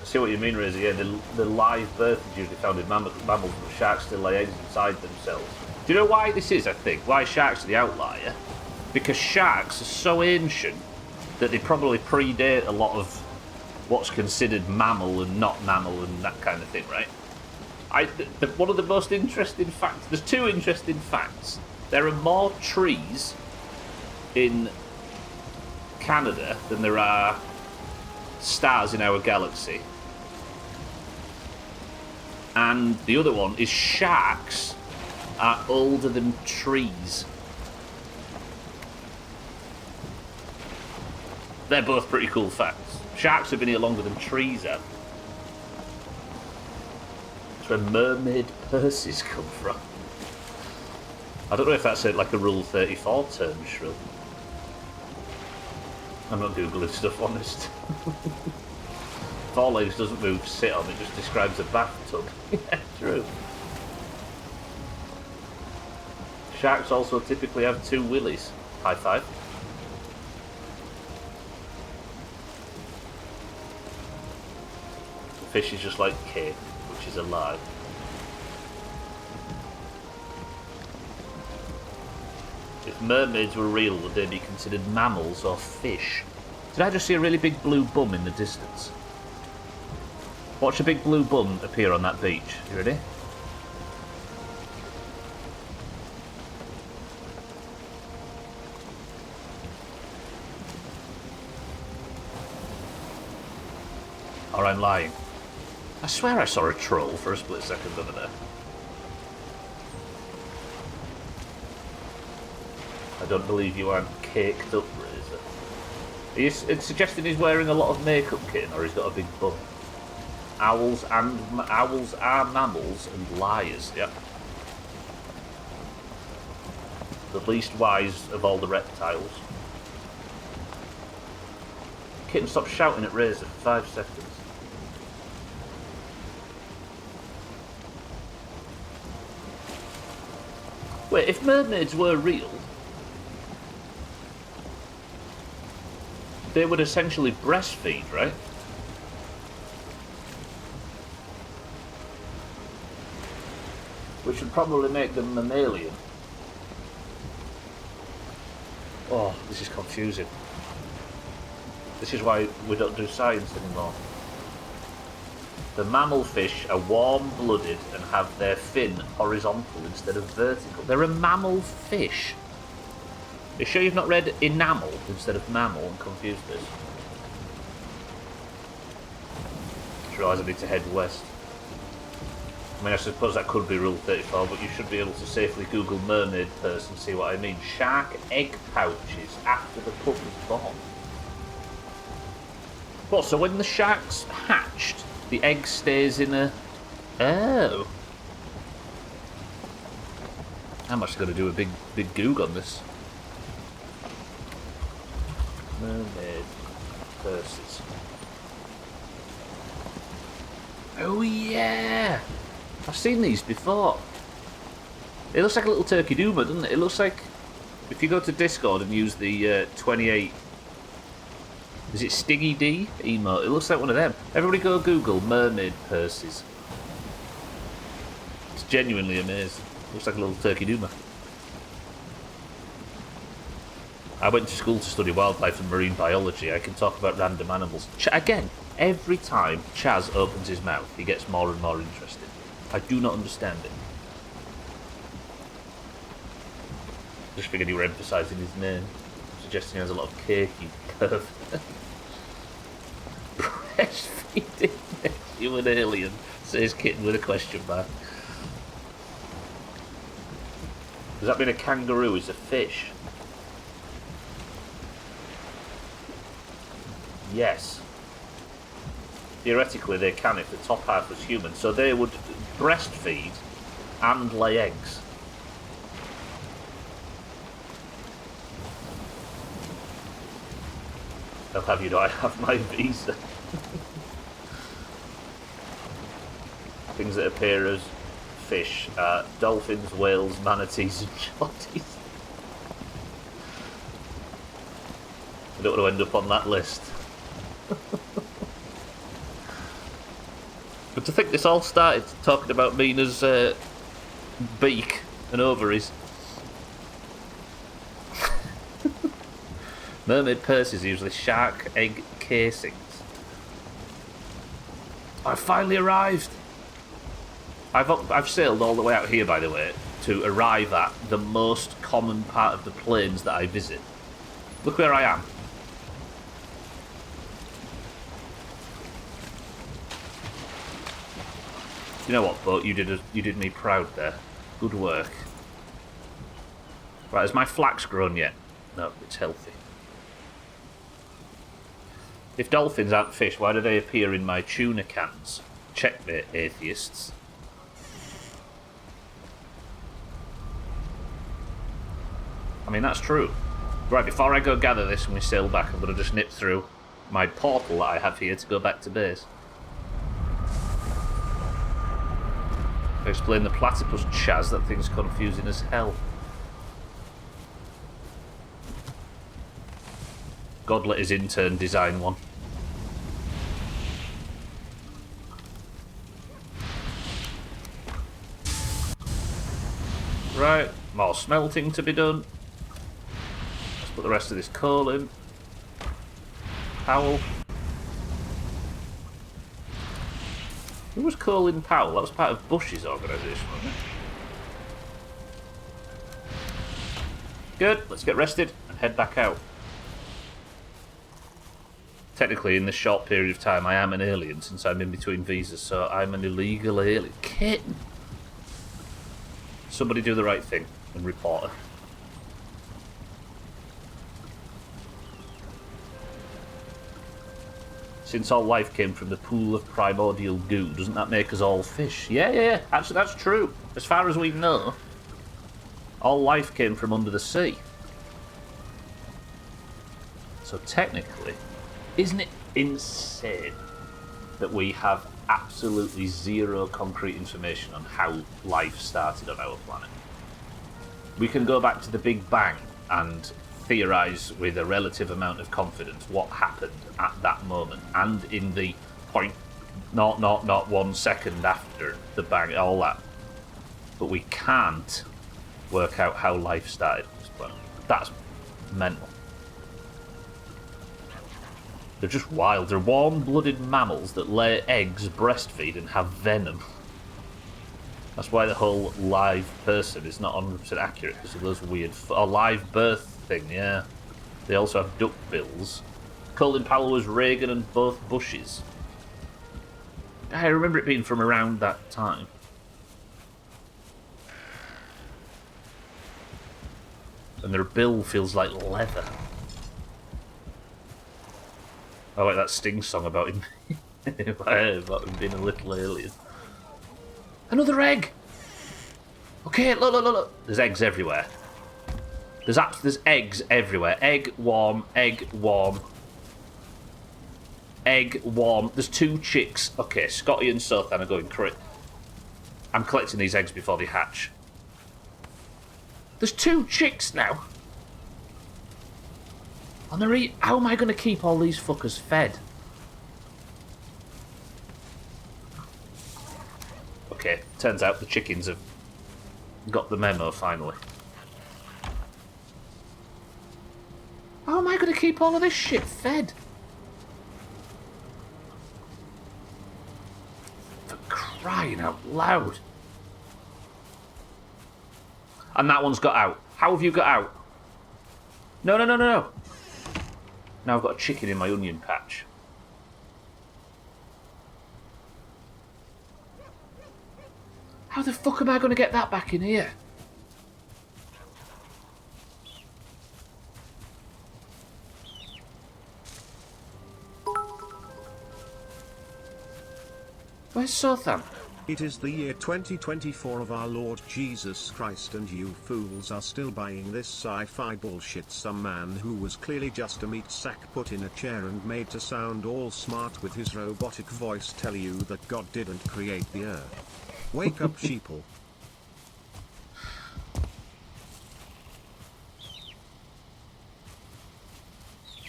S1: see what you mean, Razor. Yeah, the live birth is usually found in mammals, but sharks still lay eggs inside themselves. Do you know why this is, I think? Why sharks are the outlier? Because sharks are so ancient that they probably predate a lot of what's considered mammal and not mammal and that kind of thing, right? One of the most interesting facts... There's two interesting facts. There are more trees in Canada than there are stars in our galaxy. And the other one is sharks are older than trees. They're both pretty cool facts. Sharks have been here longer than trees have. That's where mermaid purses come from. I don't know if that's like a Rule 34 term, Shrill. I'm not googling stuff, honest. Four legs doesn't move, sit on, it just describes a bathtub. Yeah, true. Sharks also typically have two willies. High five. The fish is just like cake, which is a lie. If mermaids were real, would they be considered mammals or fish? Did I just see a really big blue bum in the distance? Watch a big blue bum appear on that beach. You ready? Or I'm lying. I swear I saw a troll for a split second over there. I don't believe you aren't caked up, Razor. It's suggesting he's wearing a lot of makeup, Kitten, or he's got a big bum. Owls are mammals and liars. Yep. The least wise of all the reptiles. Kitten, stop shouting at Razor for 5 seconds. Wait, if mermaids were real, they would essentially breastfeed, right? Which would probably make them mammalian. Oh, this is confusing. This is why we don't do science anymore. The mammal fish are warm-blooded and have their fin horizontal instead of vertical. They're a mammal fish. Are you sure you've not read enamel instead of mammal and confused this? I just realised I need to head west. I mean, I suppose that could be Rule 34, but you should be able to safely Google mermaid purse and see what I mean. Shark egg pouches after the pup is born. What, so when the shark's hatched, the egg stays in a... Oh. I'm actually going to do a big goog on this. Mermaid purses. Oh yeah! I've seen these before. It looks like a little turkey doomer, doesn't it? It looks like... If you go to Discord and use the 28... Is it Stiggy D emote? It looks like one of them. Everybody go Google mermaid purses. It's genuinely amazing. Looks like a little turkey doomer. I went to school to study wildlife and marine biology. I can talk about random animals. Again, every time Chaz opens his mouth, he gets more and more interested. I do not understand it. Just figured you were emphasising his name, suggesting he has a lot of cakey curve. Breastfeeding you an alien, says Kitten with a question mark. Does that mean a kangaroo is a fish? Yes. Theoretically they can if the top half was human, so they would breastfeed and lay eggs. They'll have you know I have my visa. Things that appear as fish are dolphins, whales, manatees and jollies. I don't want to end up on that list. But to think this all started talking about Mina's beak and ovaries. Mermaid purses are usually shark egg casings. I've finally arrived! I've sailed all the way out here, by the way, to arrive at the most common part of the plains that I visit. Look where I am. You know what, boat? You did me proud there. Good work. Right, has my flax grown yet? No, it's healthy. If dolphins aren't fish, why do they appear in my tuna cans? Checkmate, atheists. I mean, that's true. Right, before I go gather this and we sail back, I'm going to just nip through my portal that I have here to go back to base. Explain the platypus, Chaz. That thing's confusing as hell. God let his intern design one. Right, more smelting to be done. Let's put the rest of this coal in. Powell. Who was Colin Powell? That was part of Bush's organisation, wasn't it? Good, let's get rested and head back out. Technically, in this short period of time, I am an alien since I'm in between visas, so I'm an illegal alien. Kitten! Somebody do the right thing and report her. Since all life came from the pool of primordial goo, doesn't that make us all fish? Yeah. Actually, that's true. As far as we know, all life came from under the sea. So technically, isn't it insane that we have absolutely zero concrete information on how life started on our planet? We can go back to the Big Bang and theorise with a relative amount of confidence what happened at that moment and in the point not 1 second after the bang, all that. But we can't work out how life started on this planet. That's mental. They're just wild. They're warm-blooded mammals that lay eggs, breastfeed, and have venom. That's why the whole live person is not 100% accurate, because of those weird... live birth thing, yeah. They also have duck bills. Colin Powell was Reagan and both Bushes. I remember it being from around that time. And their bill feels like leather. I like that Sting song about him. About him being a little alien. Another egg! Okay, look. There's eggs everywhere. There's eggs everywhere. Egg warm. Egg warm. Egg warm. There's 2 chicks. Okay, Scotty and Sothan are going crit. I'm collecting these eggs before they hatch. There's 2 chicks now. And they're how am I going to keep all these fuckers fed? Okay, turns out the chickens have got the memo finally. How am I going to keep all of this shit fed? For crying out loud. And that one's got out. How have you got out? No. Now I've got a chicken in my onion patch. How the fuck am I going to get that back in here? Where's Sothan?
S2: It is the year 2024 of our Lord Jesus Christ, and you fools are still buying this sci-fi bullshit. Some man who was clearly just a meat sack put in a chair and made to sound all smart with his robotic voice tell you that God didn't create the earth. Wake up, sheeple.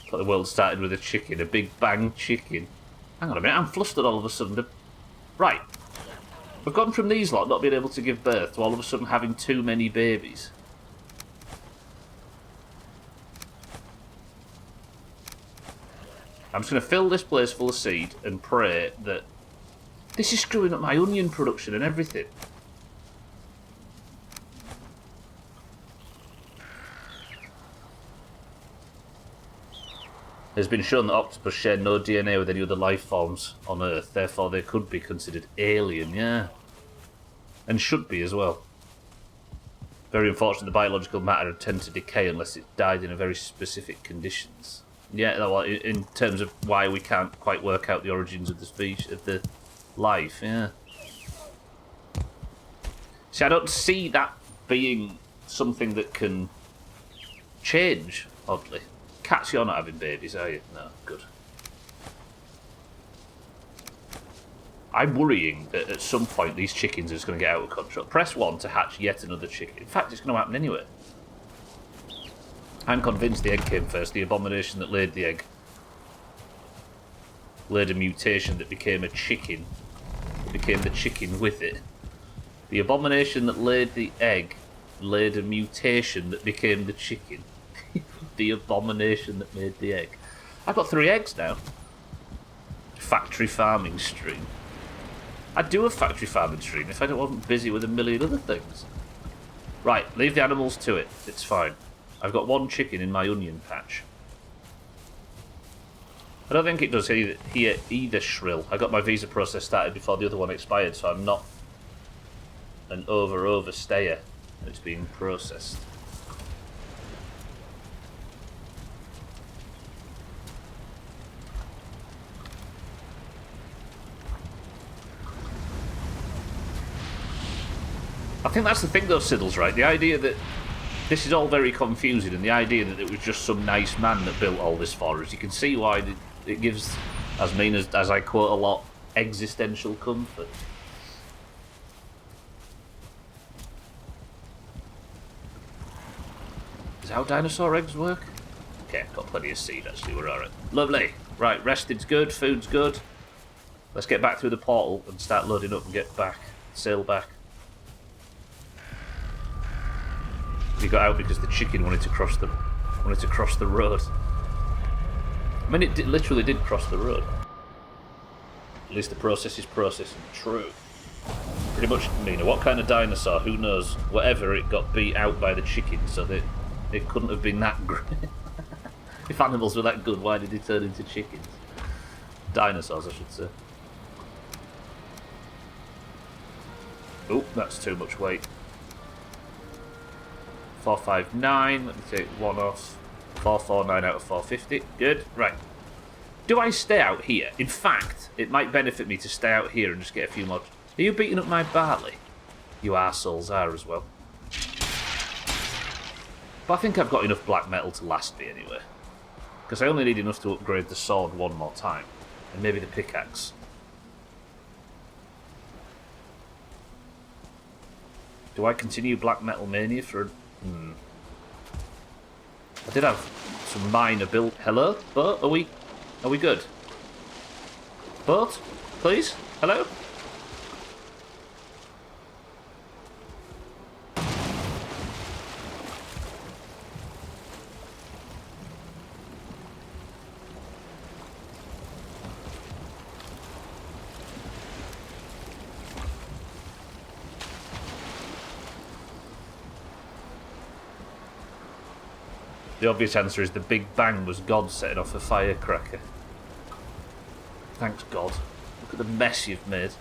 S1: Thought the world started with a chicken, a big bang chicken. Hang on a minute, I'm flustered all of a sudden. Right. We've gone from these lot not being able to give birth to all of a sudden having too many babies. I'm just going to fill this place full of seed and pray that... This is screwing up my onion production and everything. It's been shown that octopus share no DNA with any other life forms on Earth, therefore they could be considered alien, yeah. And should be as well. Very unfortunate the biological matter tend to decay unless it died in very specific conditions. Yeah, well, in terms of why we can't quite work out the origins of the species, of the life, yeah. See, I don't see that being something that can change, oddly. Cats, you're not having babies, are you? No, good. I'm worrying that at some point these chickens are just going to get out of control. Press 1 to hatch yet another chicken. In fact, it's going to happen anyway. I'm convinced the egg came first. The abomination that laid the egg laid a mutation that became a chicken. It became the chicken with it. The abomination that laid the egg laid a mutation that became the chicken. The abomination that made the egg. I've got 3 eggs now. Factory farming stream. I'd do a factory farming stream if I wasn't busy with a million other things. Right, leave the animals to it. It's fine. I've got 1 chicken in my onion patch. I don't think it does here either, Shrill. I got my visa process started before the other one expired, so I'm not an overstayer. It's being processed. I think that's the thing though, Siddles, right? The idea that this is all very confusing, and the idea that it was just some nice man that built all this for us, you can see why it gives, as I quote a lot, existential comfort. Is that how dinosaur eggs work? Okay, got plenty of seed actually, we're alright. Lovely. Right, resting's good, food's good. Let's get back through the portal and start loading up and get back. Sail back. We got out because the chicken wanted to cross the road. I mean, it literally did cross the road. At least the process is processing. True. Pretty much, Nina. What kind of dinosaur? Who knows? Whatever, it got beat out by the chicken, so that it couldn't have been that great. If animals were that good, why did they turn into chickens? Dinosaurs, I should say. Oh, that's too much weight. 459, let me take one off. 449 out of 450. Good, right. Do I stay out here? In fact, it might benefit me to stay out here and just get a few more. Are you beating up my barley? You arseholes are as well. But I think I've got enough black metal to last me anyway. Because I only need enough to upgrade the sword one more time. And maybe the pickaxe. Do I continue black metal mania for... I did have some minor build... Hello? Boat? Are we good? Boat? Please? Hello? The obvious answer is the Big Bang was God setting off a firecracker. Thanks, God. Look at the mess you've made.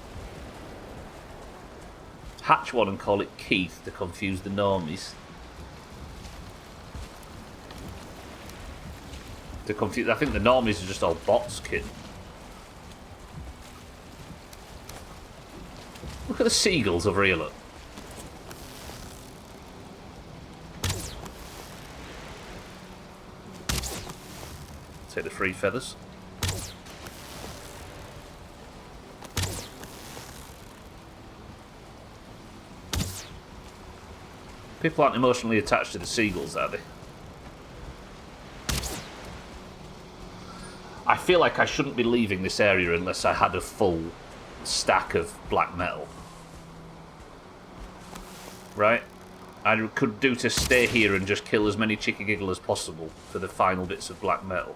S1: Hatch one and call it Keith to confuse the normies. I think the normies are just all bots, kid. Look at the seagulls over here, look. Take the free feathers. People aren't emotionally attached to the seagulls, are they? I feel like I shouldn't be leaving this area unless I had a full stack of black metal. Right? I could do to stay here and just kill as many chicken giggle as possible for the final bits of black metal.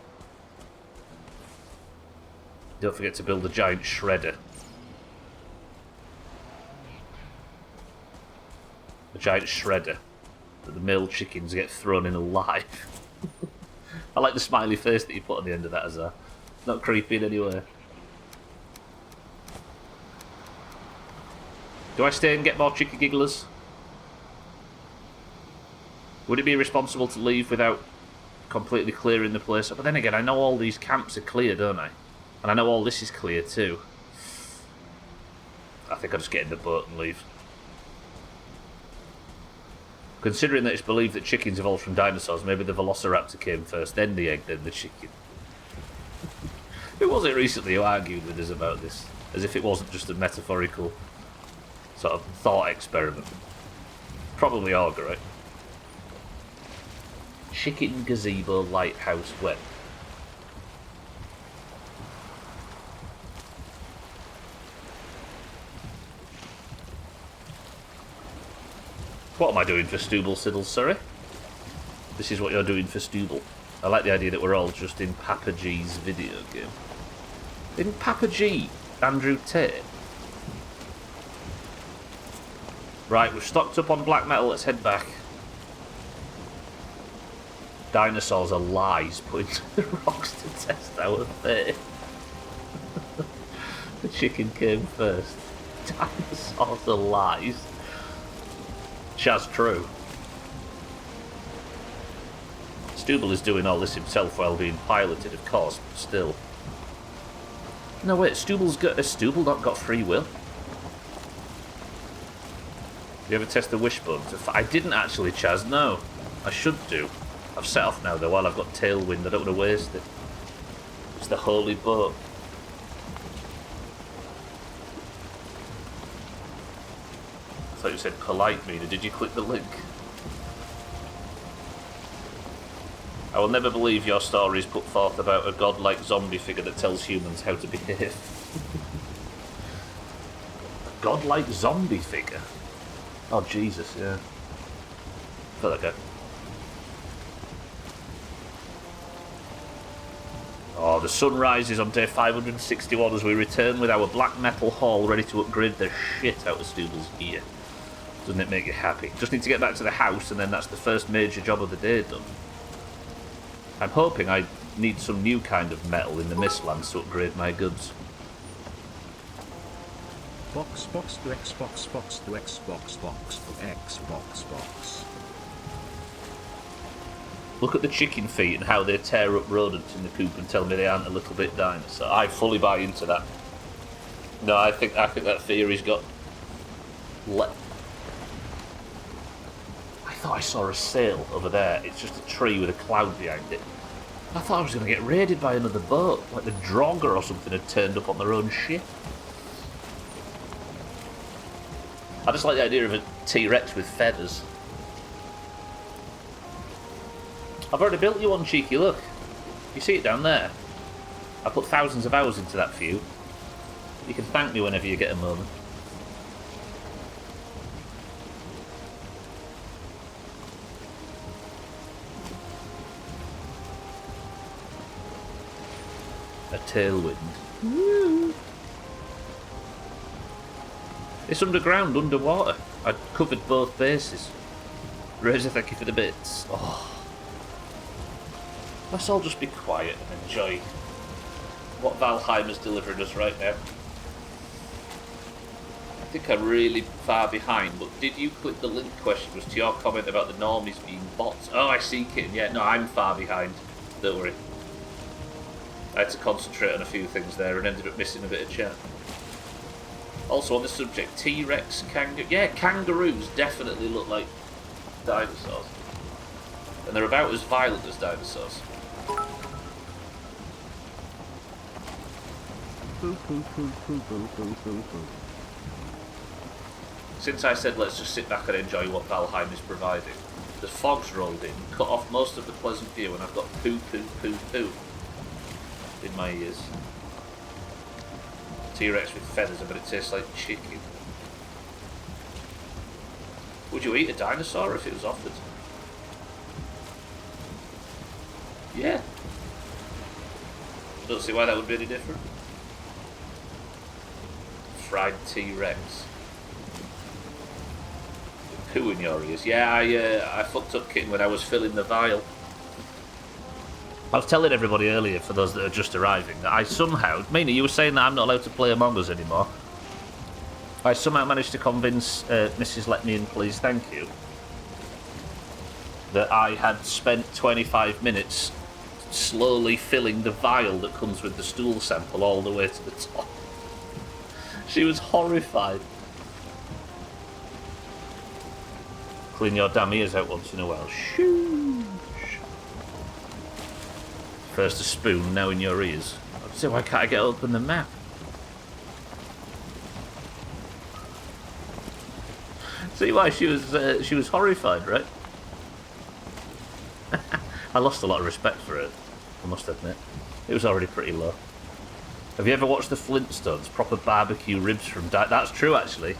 S1: Don't forget to build a giant shredder. A giant shredder that the male chickens get thrown in alive. I like the smiley face that you put on the end of that as a... Not creepy in any way. Do I stay and get more chicken gigglers? Would it be irresponsible to leave without completely clearing the place? But then again, I know all these camps are clear, don't I? And I know all this is clear too. I think I'll just get in the boat and leave. Considering that it's believed that chickens evolved from dinosaurs, maybe the velociraptor came first, then the egg, then the chicken. Who was it recently who argued with us about this? As if it wasn't just a metaphorical sort of thought experiment. Probably Augur, right? Chicken gazebo lighthouse web. What am I doing for Stubble, Siddle, sorry? This is what you're doing for Stubble. I like the idea that we're all just in Papa G's video game. Isn't Papa G Andrew Tate? Right, we've stocked up on black metal, let's head back. Dinosaurs are lies, putting the rocks to test our faith. The chicken came first. Dinosaurs are lies. Chaz true. Stubble is doing all this himself while being piloted, of course, but still. No wait, has Stubble not got free will? You ever test the wishbone? I didn't actually, Chaz, no. I should do. I've set off now, though, while I've got tailwind. I don't want to waste it. It's the holy boat. I thought you said polite, Mina. Did you click the link? I will never believe your stories put forth about a godlike zombie figure that tells humans how to behave. A godlike zombie figure? Oh, Jesus, yeah. Feel like Oh, the sun rises on day 561 as we return with our black metal haul ready to upgrade the shit out of Stooble's gear. Doesn't it make you happy? Just need to get back to the house and then that's the first major job of the day done. I'm hoping I need some new kind of metal in the Mistlands to upgrade my goods.
S2: Box to Xbox box to Xbox box to Xbox box.
S1: Look at the chicken feet and how they tear up rodents in the coop and tell me they aren't a little bit dinosaur. I fully buy into that. No, I think that theory's got... I thought I saw a sail over there. It's just a tree with a cloud behind it. I thought I was going to get raided by another boat, like the Draugr or something had turned up on their own ship. I just like the idea of a T-Rex with feathers. I've already built you one, cheeky, look. You see it down there? I put thousands of hours into that for you. You can thank me whenever you get a moment. A tailwind. Woo. It's underground, underwater. I'd covered both bases. Razor, thank you for the bits. Oh. Let's all just be quiet and enjoy what Valheim is delivering us right now. I think I'm really far behind, but did you click the link question? Was to your comment about the normies being bots? Oh, I see, Kitten. Yeah, no, I'm far behind. Don't worry. I had to concentrate on a few things there and ended up missing a bit of chat. Also on the subject, T-Rex, kangaroo... Yeah, kangaroos definitely look like dinosaurs. And they're about as violent as dinosaurs. Since I said let's just sit back and enjoy what Valheim is providing, the fog's rolled in, cut off most of the pleasant view, and I've got poo in my ears. T-Rex with feathers, but it tastes like chicken. Would you eat a dinosaur if it was offered? Yeah. I don't see why that would be any different. Fried T-Rex. Poo in your ears. Yeah, I fucked up, Kitten, when I was filling the vial. I was telling everybody earlier, for those that are just arriving, that I somehow... Mina, you were saying that I'm not allowed to play Among Us anymore. I somehow managed to convince Mrs. Let Me In Please, thank you, that I had spent 25 minutes slowly filling the vial that comes with the stool sample all the way to the top. She was horrified. Clean your damn ears out once in a while. Shoo! First a spoon, now in your ears. So why can't I get open the map? See why she was horrified, right? I lost a lot of respect for it, I must admit. It was already pretty low. Have you ever watched the Flintstones? Proper barbecue ribs from... That's true, actually.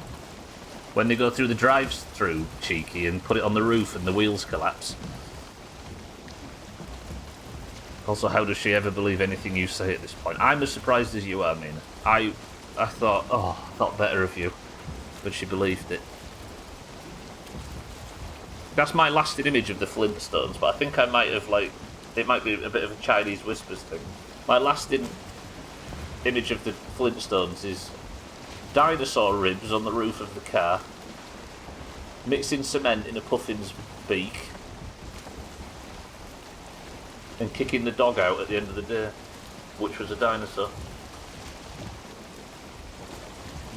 S1: When they go through the drive-through, cheeky, and put it on the roof and the wheels collapse. Also, how does she ever believe anything you say at this point? I'm as surprised as you are, Mina. I thought better of you, but she believed it. That's my lasting image of the Flintstones, but I think I might have, like... It might be a bit of a Chinese whispers thing. My lasting image of the Flintstones is dinosaur ribs on the roof of the car, mixing cement in a puffin's beak, and kicking the dog out at the end of the day, which was a dinosaur.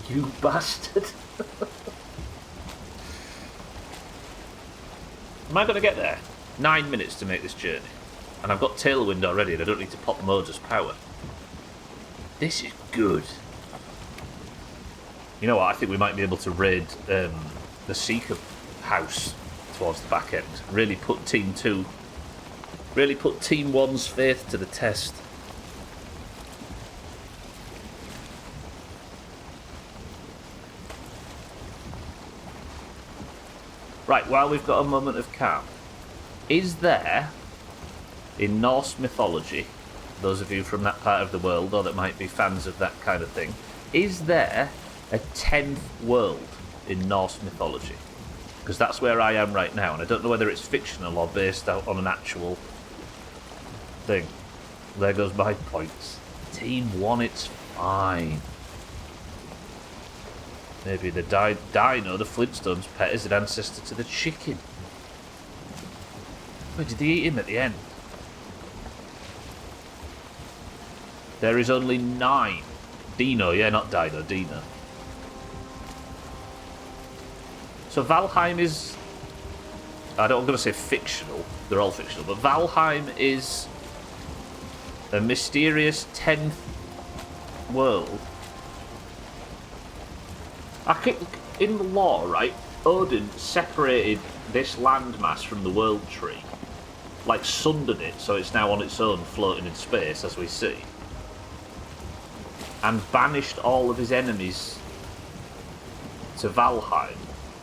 S1: You bastard! Am I going to get there? 9 minutes to make this journey. And I've got Tailwind already and I don't need to pop Modus power. This is good. You know what? I think we might be able to raid the Seeker house towards the back end. Really put Team 2... Really put Team 1's faith to the test. Right, while we've got a moment of calm, is there, in Norse mythology, those of you from that part of the world, or that might be fans of that kind of thing, is there a 10th world in Norse mythology? Because that's where I am right now, and I don't know whether it's fictional or based out on an actual thing. There goes my points. Team 1, it's fine. Maybe the dino, the Flintstones pet, is an ancestor to the chicken. Wait, did they eat him at the end? There is only 9. Dino, yeah, not Dino, Dino. So Valheim is... I'm going to say fictional. They're all fictional. But Valheim is a mysterious 10th world. I think in the lore, right, Odin separated this landmass from the world tree. Like, sundered it, so it's now on its own, floating in space, as we see. And banished all of his enemies to Valheim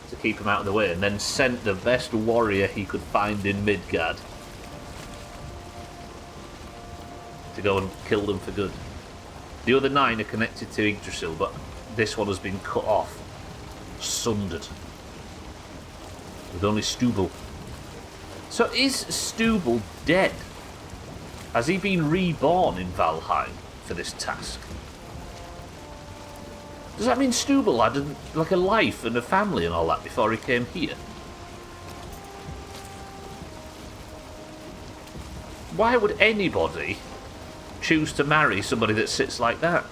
S1: to keep him out of the way, and then sent the best warrior he could find in Midgard to go and kill them for good. The other 9 are connected to Yggdrasil, but this one has been cut off, sundered, with only Stubble. So is Stubble dead? Has he been reborn in Valheim for this task? Does that mean Stubble had like a life and a family and all that before he came here? Why would anybody choose to marry somebody that sits like that?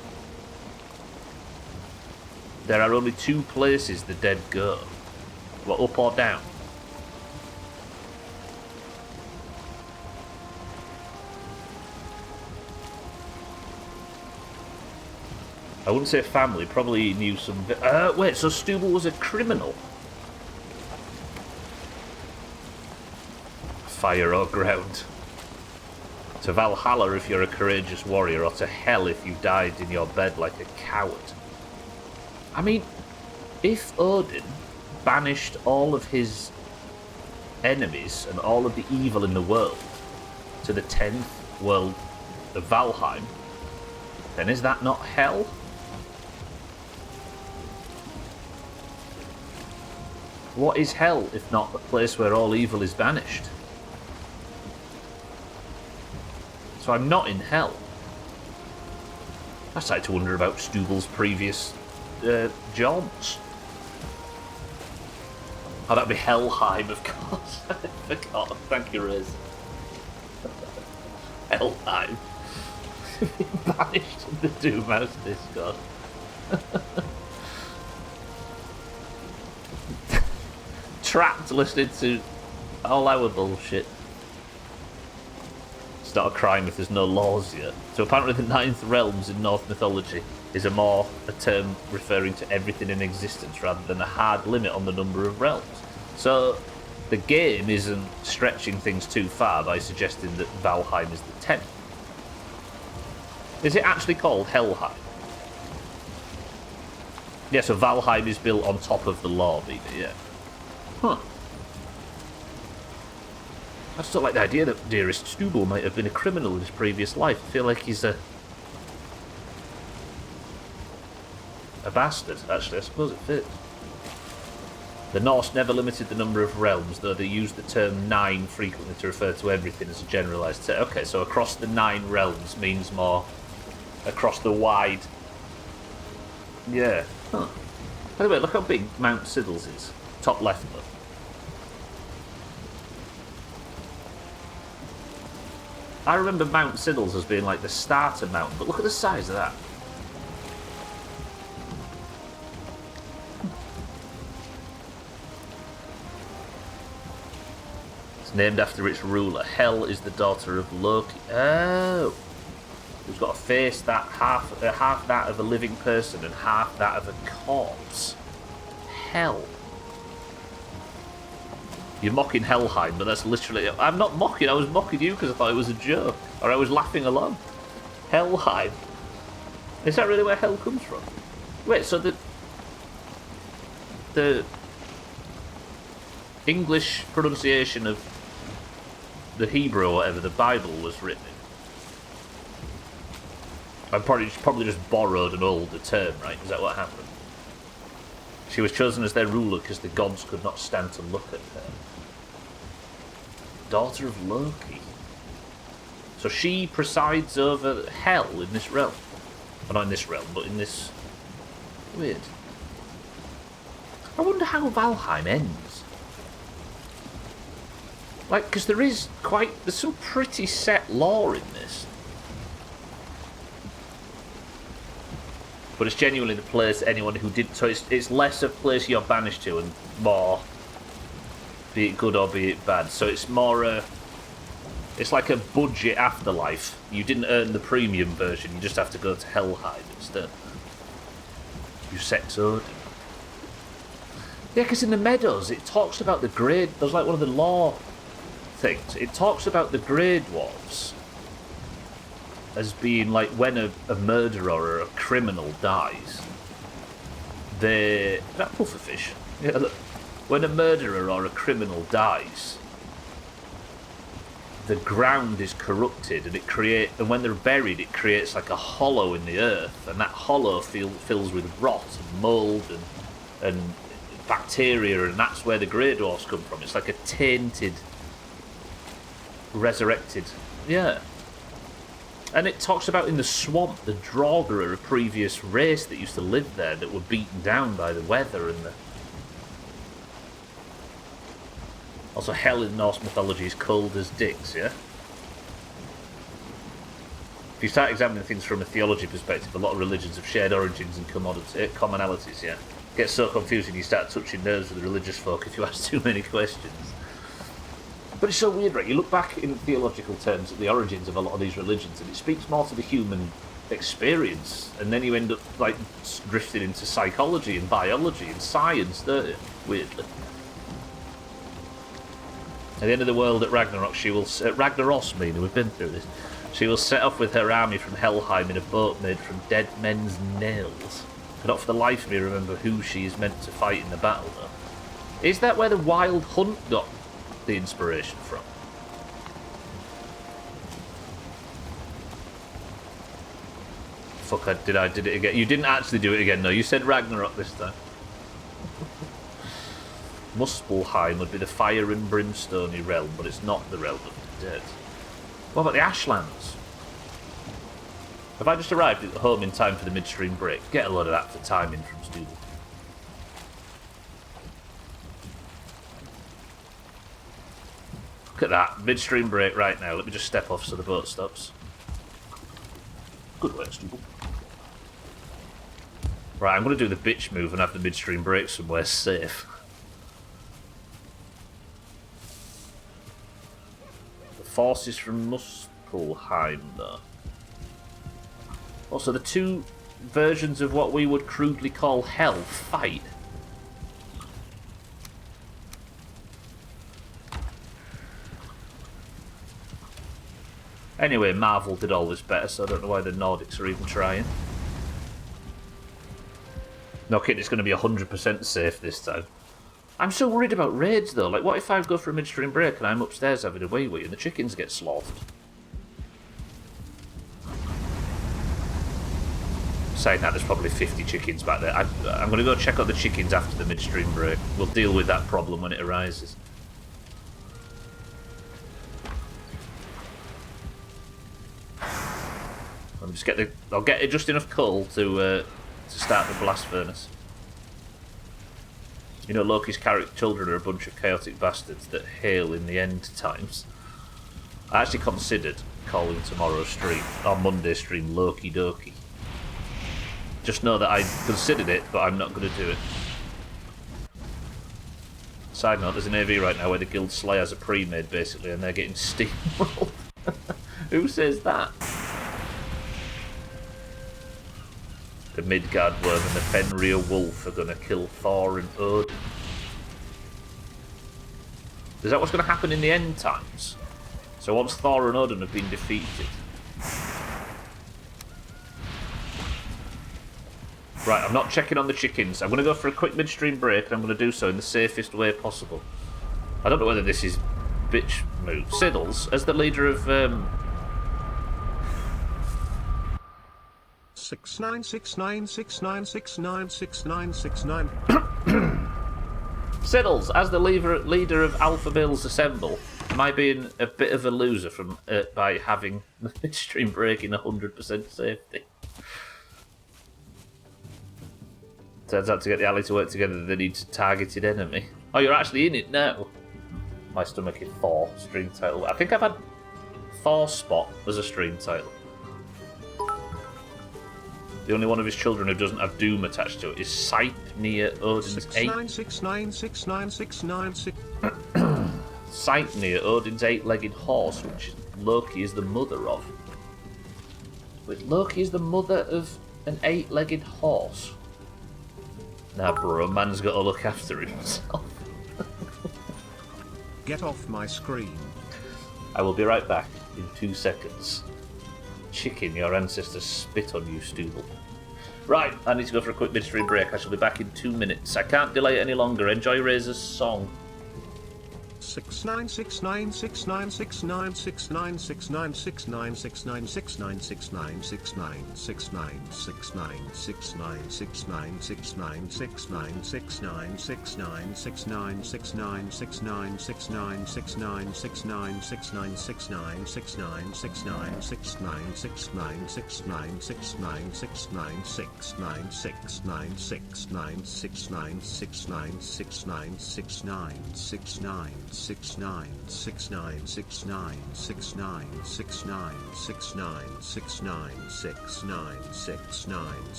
S1: There are only 2 places the dead go. What, up or down? I wouldn't say family, probably knew some... wait, so Stubble was a criminal? Fire or ground. To Valhalla if you're a courageous warrior, or to hell if you died in your bed like a coward. I mean, if Odin banished all of his enemies and all of the evil in the world to the 10th world of Valheim, then is that not hell? What is hell if not a place where all evil is banished? So I'm not in hell. I started to wonder about Stubble's previous jobs. Oh, that'd be Helheim, of course. I forgot. Thank you, Riz. Helheim. Banished in the Doomhaus Discord. Trapped listening to all our bullshit. It's not a crime if there's no laws yet. So apparently the 9th realms in Norse mythology is a term referring to everything in existence rather than a hard limit on the number of realms. So the game isn't stretching things too far by suggesting that Valheim is the 10th. Is it actually called Helheim? Yeah, so Valheim is built on top of the lore, maybe, yeah. Huh. I just don't like the idea that dearest Stubble might have been a criminal in his previous life. I feel like he's a bastard, actually. I suppose it fits. The Norse never limited the number of realms, though they used the term 9 frequently to refer to everything as a generalised term. Okay, so across the 9 realms means more across the wide... Yeah. Huh. By the way, look how big Mount Siddles is. Top left, though. I remember Mount Siddles as being like the starter mountain, but look at the size of that. named after its ruler. Hel is the daughter of Loki. Oh. Who's got a face that half that of a living person and half that of a corpse. Hel. You're mocking Helheim, but that's literally... I'm not mocking, I was mocking you because I thought it was a joke. Or I was laughing along. Helheim. Is that really where hell comes from? Wait, so the English pronunciation of the Hebrew or whatever the Bible was written in. I probably just borrowed an older term, right? Is that what happened? She was chosen as their ruler because the gods could not stand to look at her. Daughter of Loki. So she presides over hell in this realm. Well, not in this realm, but in this... Weird. I wonder how Valheim ends. Like, because there's some pretty set lore in this. But it's genuinely the place anyone who did... So it's less a place you're banished to and more, be it good or be it bad. So it's more it's like a budget afterlife. You didn't earn the premium version, you just have to go to Helheim instead. You sex Odin. Yeah, because in the Meadows it talks about the Grey... There's like one of the lore things. It talks about the Grey Dwarves as being like when a murderer or a criminal dies. Is that pufferfish? Yeah, look. When a murderer or a criminal dies, the ground is corrupted and when they're buried it creates like a hollow in the earth, and that hollow fills with rot and mould and bacteria, and that's where the Grey Dwarfs come from. It's like a tainted, resurrected... Yeah. And it talks about in the swamp, the Draugr are a previous race that used to live there that were beaten down by the weather and the... Also, hell in Norse mythology is cold as dicks, yeah? If you start examining things from a theology perspective, a lot of religions have shared origins and commonalities, yeah? It gets so confusing you start touching nerves with religious folk if you ask too many questions. But it's so weird, right? You look back in theological terms at the origins of a lot of these religions, and it speaks more to the human experience, and then you end up, like, drifting into psychology and biology and science, don't you? Weirdly. At the end of the world at Ragnarok, she will... At Ragnaros, meaning, we've been through this. She will set off with her army from Helheim in a boat made from dead men's nails. I cannot for the life of me remember who she is meant to fight in the battle, though. Is that where the Wild Hunt got the inspiration from? Fuck, I did it again. You didn't actually do it again, no. You said Ragnarok this time. Muspelheim would be the fire and brimstony realm, but it's not the realm of the dead. What about the Ashlands? Have I just arrived at home in time for the midstream break? Get a load of that for timing from Stubble. Look at that. Midstream break right now. Let me just step off so the boat stops. Good work, Stubble. Right, I'm going to do the bitch move and have the midstream break somewhere safe. Forces from Muspelheim, though. Also, the two versions of what we would crudely call hell fight. Anyway, Marvel did all this better, so I don't know why the Nordics are even trying. No kidding, it's going to be 100% safe this time. I'm so worried about raids, though. Like, what if I go for a midstream break and I'm upstairs having a wee-wee and the chickens get slaughtered? Saying that, there's probably 50 chickens back there. I'm going to go check out the chickens after the midstream break. We'll deal with that problem when it arises. I'll get it just enough coal to start the blast furnace. You know, Loki's children are a bunch of chaotic bastards that hail in the end times. I actually considered calling tomorrow's stream, or Monday's stream, Loki Doki. Just know that I considered it, but I'm not going to do it. Side note, there's an AV right now where the Guild Slayers are pre-made, basically, and they're getting steamrolled. Who says that? The Midgard worm and the Fenrir wolf are going to kill Thor and Odin. Is that what's going to happen in the end times? So once Thor and Odin have been defeated... Right, I'm not checking on the chickens. I'm going to go for a quick midstream break, and I'm going to do so in the safest way possible. I don't know whether this is bitch move. Siddles, as the leader of...
S2: 696969696969.
S1: Siddles, as the leader of Alpha Bills Assemble, am I being a bit of a loser from by having the midstream break in 100% safety? Turns out to get the alley to work together, they need a targeted enemy. Oh, you're actually in it now. My stomach is Thor, stream title. I think I've had Thor Spot as a stream title. The only one of his children who doesn't have Doom attached to it is Sipe near Odin's 8.
S2: 6969696969.
S1: Sipe near Odin's 8-legged horse, which Loki is the mother of. Wait, Loki is the mother of an 8-legged horse? Nah, bro, man's got to look after himself.
S2: Get off my screen.
S1: I will be right back in 2 seconds. Chicken, your ancestors spit on you, Stooble. Right, I need to go for a quick midstream break. I shall be back in 2 minutes. I can't delay it any longer. Enjoy Razor's song.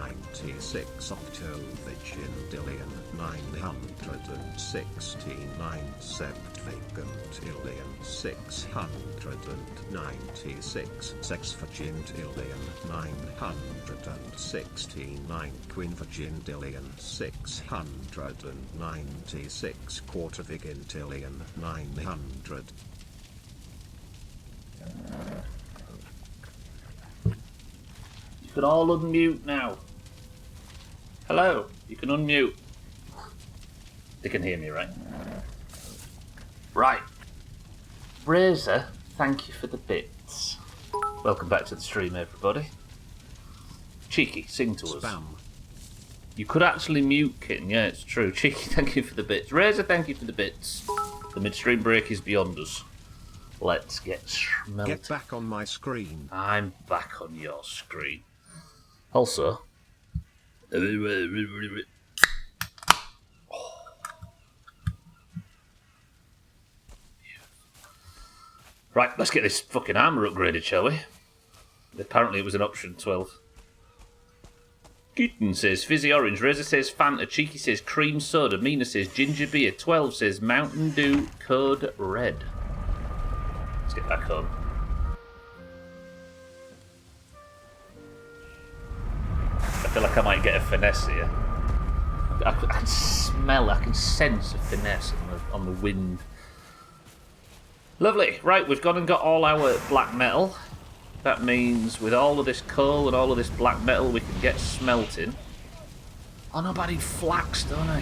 S2: 696 Octovigintillion 969 Septvagantillion 696 Sexvagintillion 969 Quinvagintillion 696 Quartervigintillion 900.
S1: You can all unmute now. Hello, you can unmute. They can hear me, right? Right. Razor, thank you for the bits. Welcome back to the stream, everybody. Cheeky, sing to us.
S2: Spam.
S1: You could actually mute Kitten, yeah, it's true. Cheeky, thank you for the bits. Razor, thank you for the bits. The midstream break is beyond us. Let's get smelted.
S2: Get back on my screen.
S1: I'm back on your screen. Also... Right, let's get this fucking armour upgraded, shall we? Apparently it was an option, 12. Kitten says fizzy orange, Reza says Fanta, Cheeky says cream soda, Mina says ginger beer, 12 says Mountain Dew code red. Let's get back home. I feel like I might get a finesse here. I can smell, I can sense a finesse on the wind. Lovely. Right, we've gone and got all our black metal. That means with all of this coal and all of this black metal, we can get smelting. Oh no, but I need flax, don't I?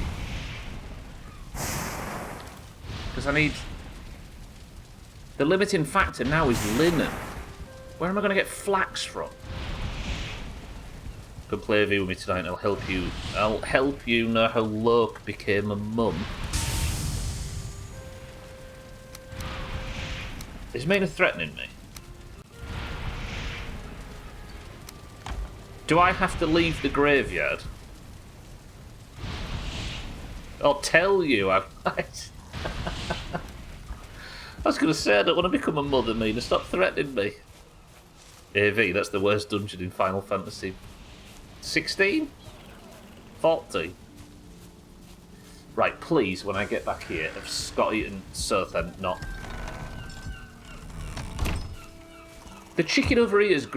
S1: Because I need... The limiting factor now is linen. Where am I going to get flax from? Come play a V with me tonight and I'll help you. I'll help you know how Loke became a mum. Is Mina threatening me? Do I have to leave the graveyard? I'll tell you. I was going to say I don't want to become a mother, Mina. Stop threatening me. AV, that's the worst dungeon in Final Fantasy. 16? 14? Right, please, when I get back here, have Scotty and Sothan not... The chicken over here is...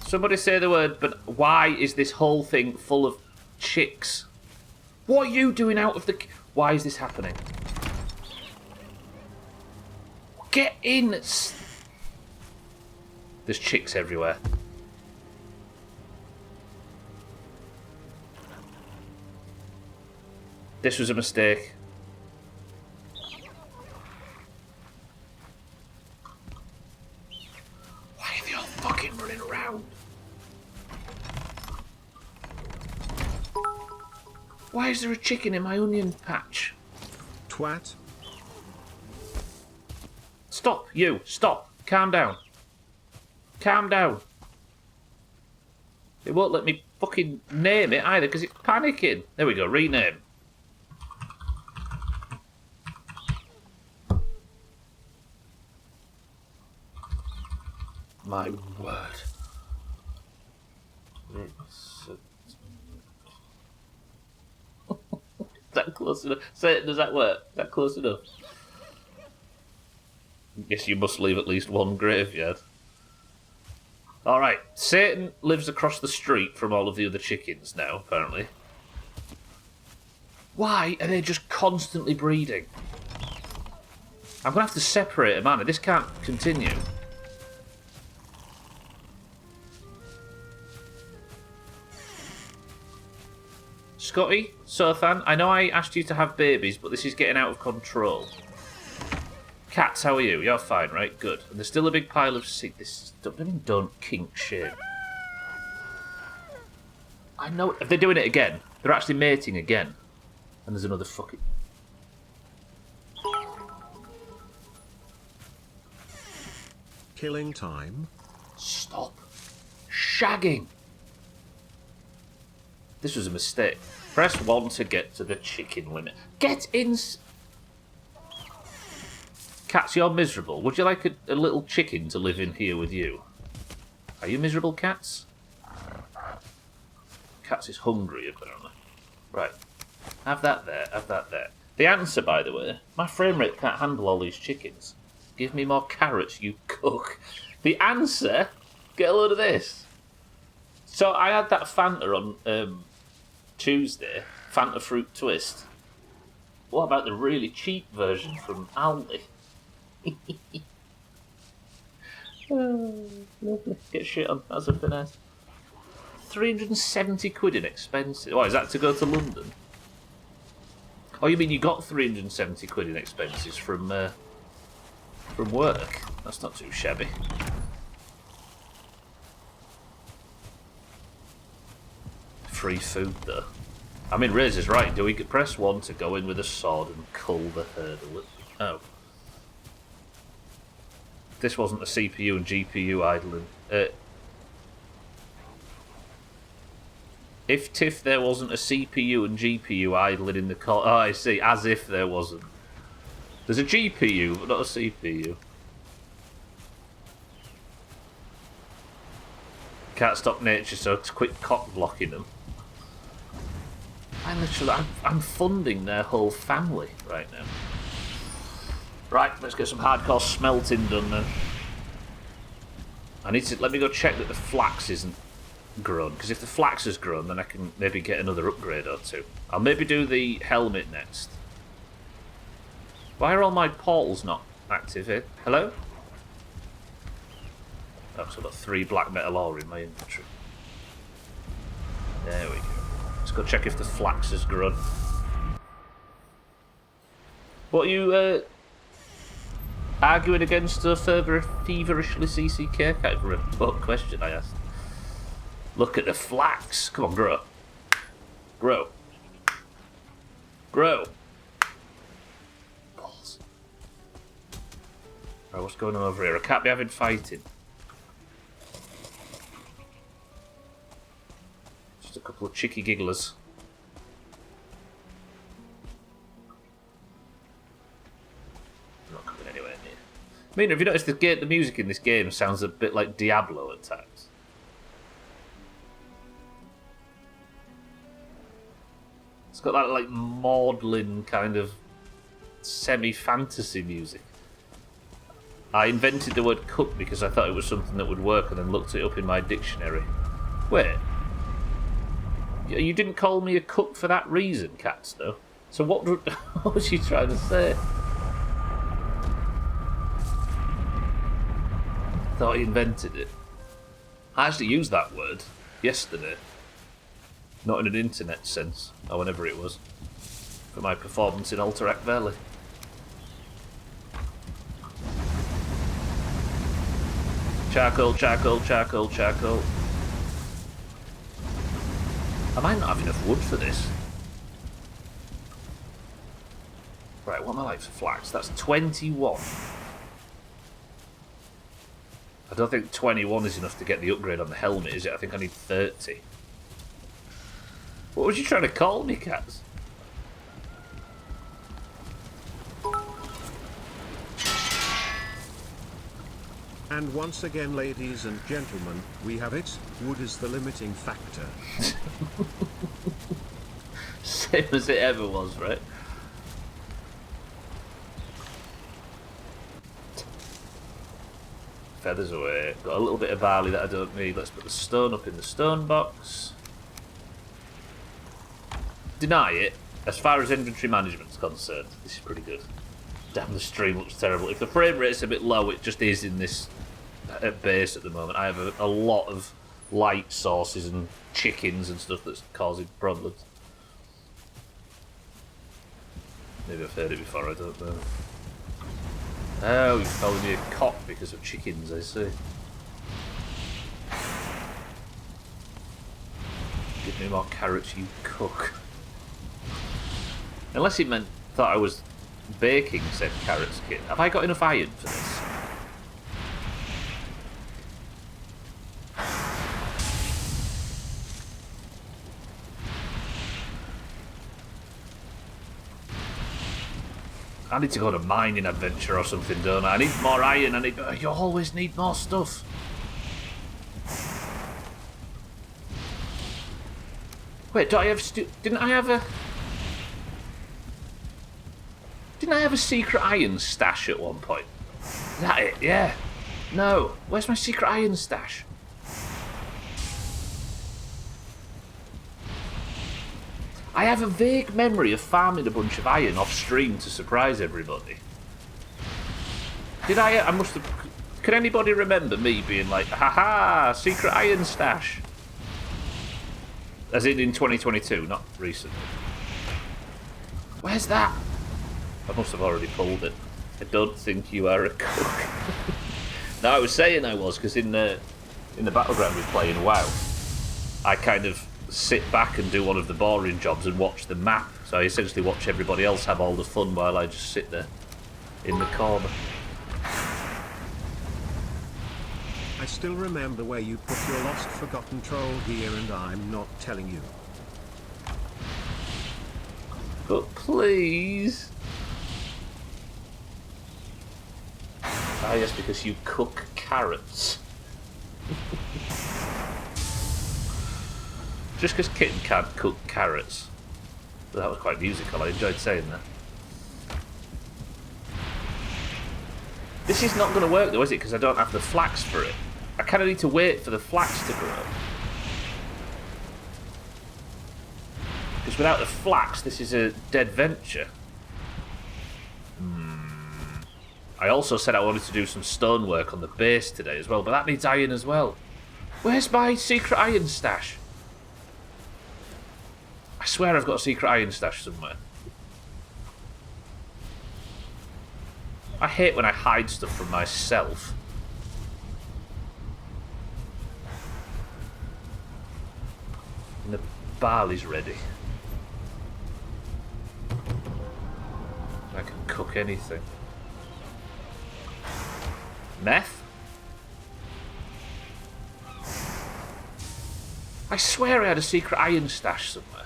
S1: Somebody say the word, but why is this whole thing full of chicks? What are you doing out of the... Why is this happening? Get in! There's chicks everywhere. This was a mistake. Why are they all fucking running around? Why is there a chicken in my onion patch?
S2: Twat.
S1: Stop, you. Stop. Calm down. Calm down. It won't let me fucking name it either because it's panicking. There we go. Rename. My word. Is that close enough? Say, does that work? Is that close enough? Guess you must leave at least one graveyard. Alright, Satan lives across the street from all of the other chickens now, apparently. Why are they just constantly breeding? I'm going to have to separate them, man. This can't continue. Scotty, Sothan, I know I asked you to have babies, but this is getting out of control. Cats, how are you? You're fine, right? Good. And there's still a big pile of this don't kink shame. I know. If they're doing it again, they're actually mating again. And there's another fucking...
S2: Killing time.
S1: Stop. Shagging. This was a mistake. Press 1 to get to the chicken limit. Get in... Cats, you're miserable. Would you like a little chicken to live in here with you? Are you miserable, Cats? Cats is hungry, apparently. Right. Have that there, have that there. The answer, by the way, my frame rate can't handle all these chickens. Give me more carrots, you cook. The answer? Get a load of this. So I had that Fanta on Tuesday. Fanta Fruit Twist. What about the really cheap version from Aldi? Oh, lovely. Get shit on. That's a finesse. 370 quid in expenses. Why, is that to go to London? Oh, you mean you got 370 quid in expenses from work? That's not too shabby. Free food, though. I mean, Razor's right. Do we press 1 to go in with a sword and cull the hurdle? Oh. This wasn't a CPU and GPU idling. If Tiff there wasn't a CPU and GPU idling in the corner. Oh, I see. As if there wasn't. There's a GPU, but not a CPU. Can't stop nature, so to quit cock blocking them. I'm funding their whole family right now. Right, let's get some hardcore smelting done then. I need to let me go check that the flax isn't grown, because if the flax has grown, then I can maybe get another upgrade or two. I'll maybe do the helmet next. Why are all my portals not active here? Hello? Oh, so I've got 3 black metal ore in my inventory. There we go. Let's go check if the flax has grown. What are you arguing against a further feverishly CCK? Can't remember what question I asked. Look at the flax. Come on, grow. Grow. Grow. Balls. Right, what's going on over here? I can't be having fighting. Just a couple of chicky gigglers. I'm not coming anywhere near. I mean, have you noticed the music in this game sounds a bit like Diablo at times? It's got that like maudlin kind of semi-fantasy music. I invented the word cook because I thought it was something that would work, and then looked it up in my dictionary. Wait. You didn't call me a cook for that reason, Cats, though. So what was you trying to say? Thought he invented it. I actually used that word yesterday. Not in an internet sense, or whenever it was, for my performance in Alterac Valley. Charcoal, charcoal, charcoal, charcoal. I might not have enough wood for this. Right, what am I like for flax? That's 21. I don't think 21 is enough to get the upgrade on the helmet, is it? I think I need 30. What was you trying to call me, Cats?
S2: And once again, ladies and gentlemen, we have it. Wood is the limiting factor.
S1: Same as it ever was, right? Feathers away. Got a little bit of barley that I don't need. Let's put the stone up in the stone box. Deny it. As far as inventory management is concerned, this is pretty good. Damn, the stream looks terrible. If the frame rate's a bit low, it just is in this base at the moment. I have a lot of light sources and chickens and stuff that's causing problems. Maybe I've heard it before, I don't know. Oh, you're calling me a cock because of chickens, I see. Give me more carrots, you cook. Unless it thought I was baking said carrots kit. Have I got enough iron for this? I need to go on a mining adventure or something, don't I? I need more iron. You always need more stuff. Wait, didn't I have a secret iron stash at one point? Is that it? Yeah. No. Where's my secret iron stash? I have a vague memory of farming a bunch of iron off stream to surprise everybody. Did I must have... Can anybody remember me being like, haha, secret iron stash? As in 2022, not recently. Where's that? I must have already pulled it. I don't think you are a cook. No, I was saying I was, because in the battleground we're playing WoW, I kind of sit back and do one of the boring jobs and watch the map. So I essentially watch everybody else have all the fun while I just sit there in the corner.
S2: I still remember where you put your lost forgotten troll gear, and I'm not telling you.
S1: But please. Ah, yes, because you cook carrots. Just because Kitten can't cook carrots. But that was quite musical, I enjoyed saying that. This is not going to work though, is it? Because I don't have the flax for it. I kind of need to wait for the flax to grow. Because without the flax, this is a dead venture. I also said I wanted to do some stonework on the base today as well, but that needs iron as well. Where's my secret iron stash? I swear I've got a secret iron stash somewhere. I hate when I hide stuff from myself. And the barley's ready. I can cook anything. Meth? I swear I had a secret iron stash somewhere.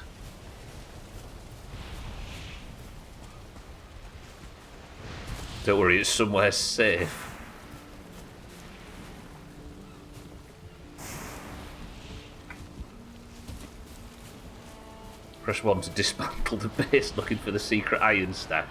S1: Don't worry, it's somewhere safe. Press 1 to dismantle the base looking for the secret iron stash.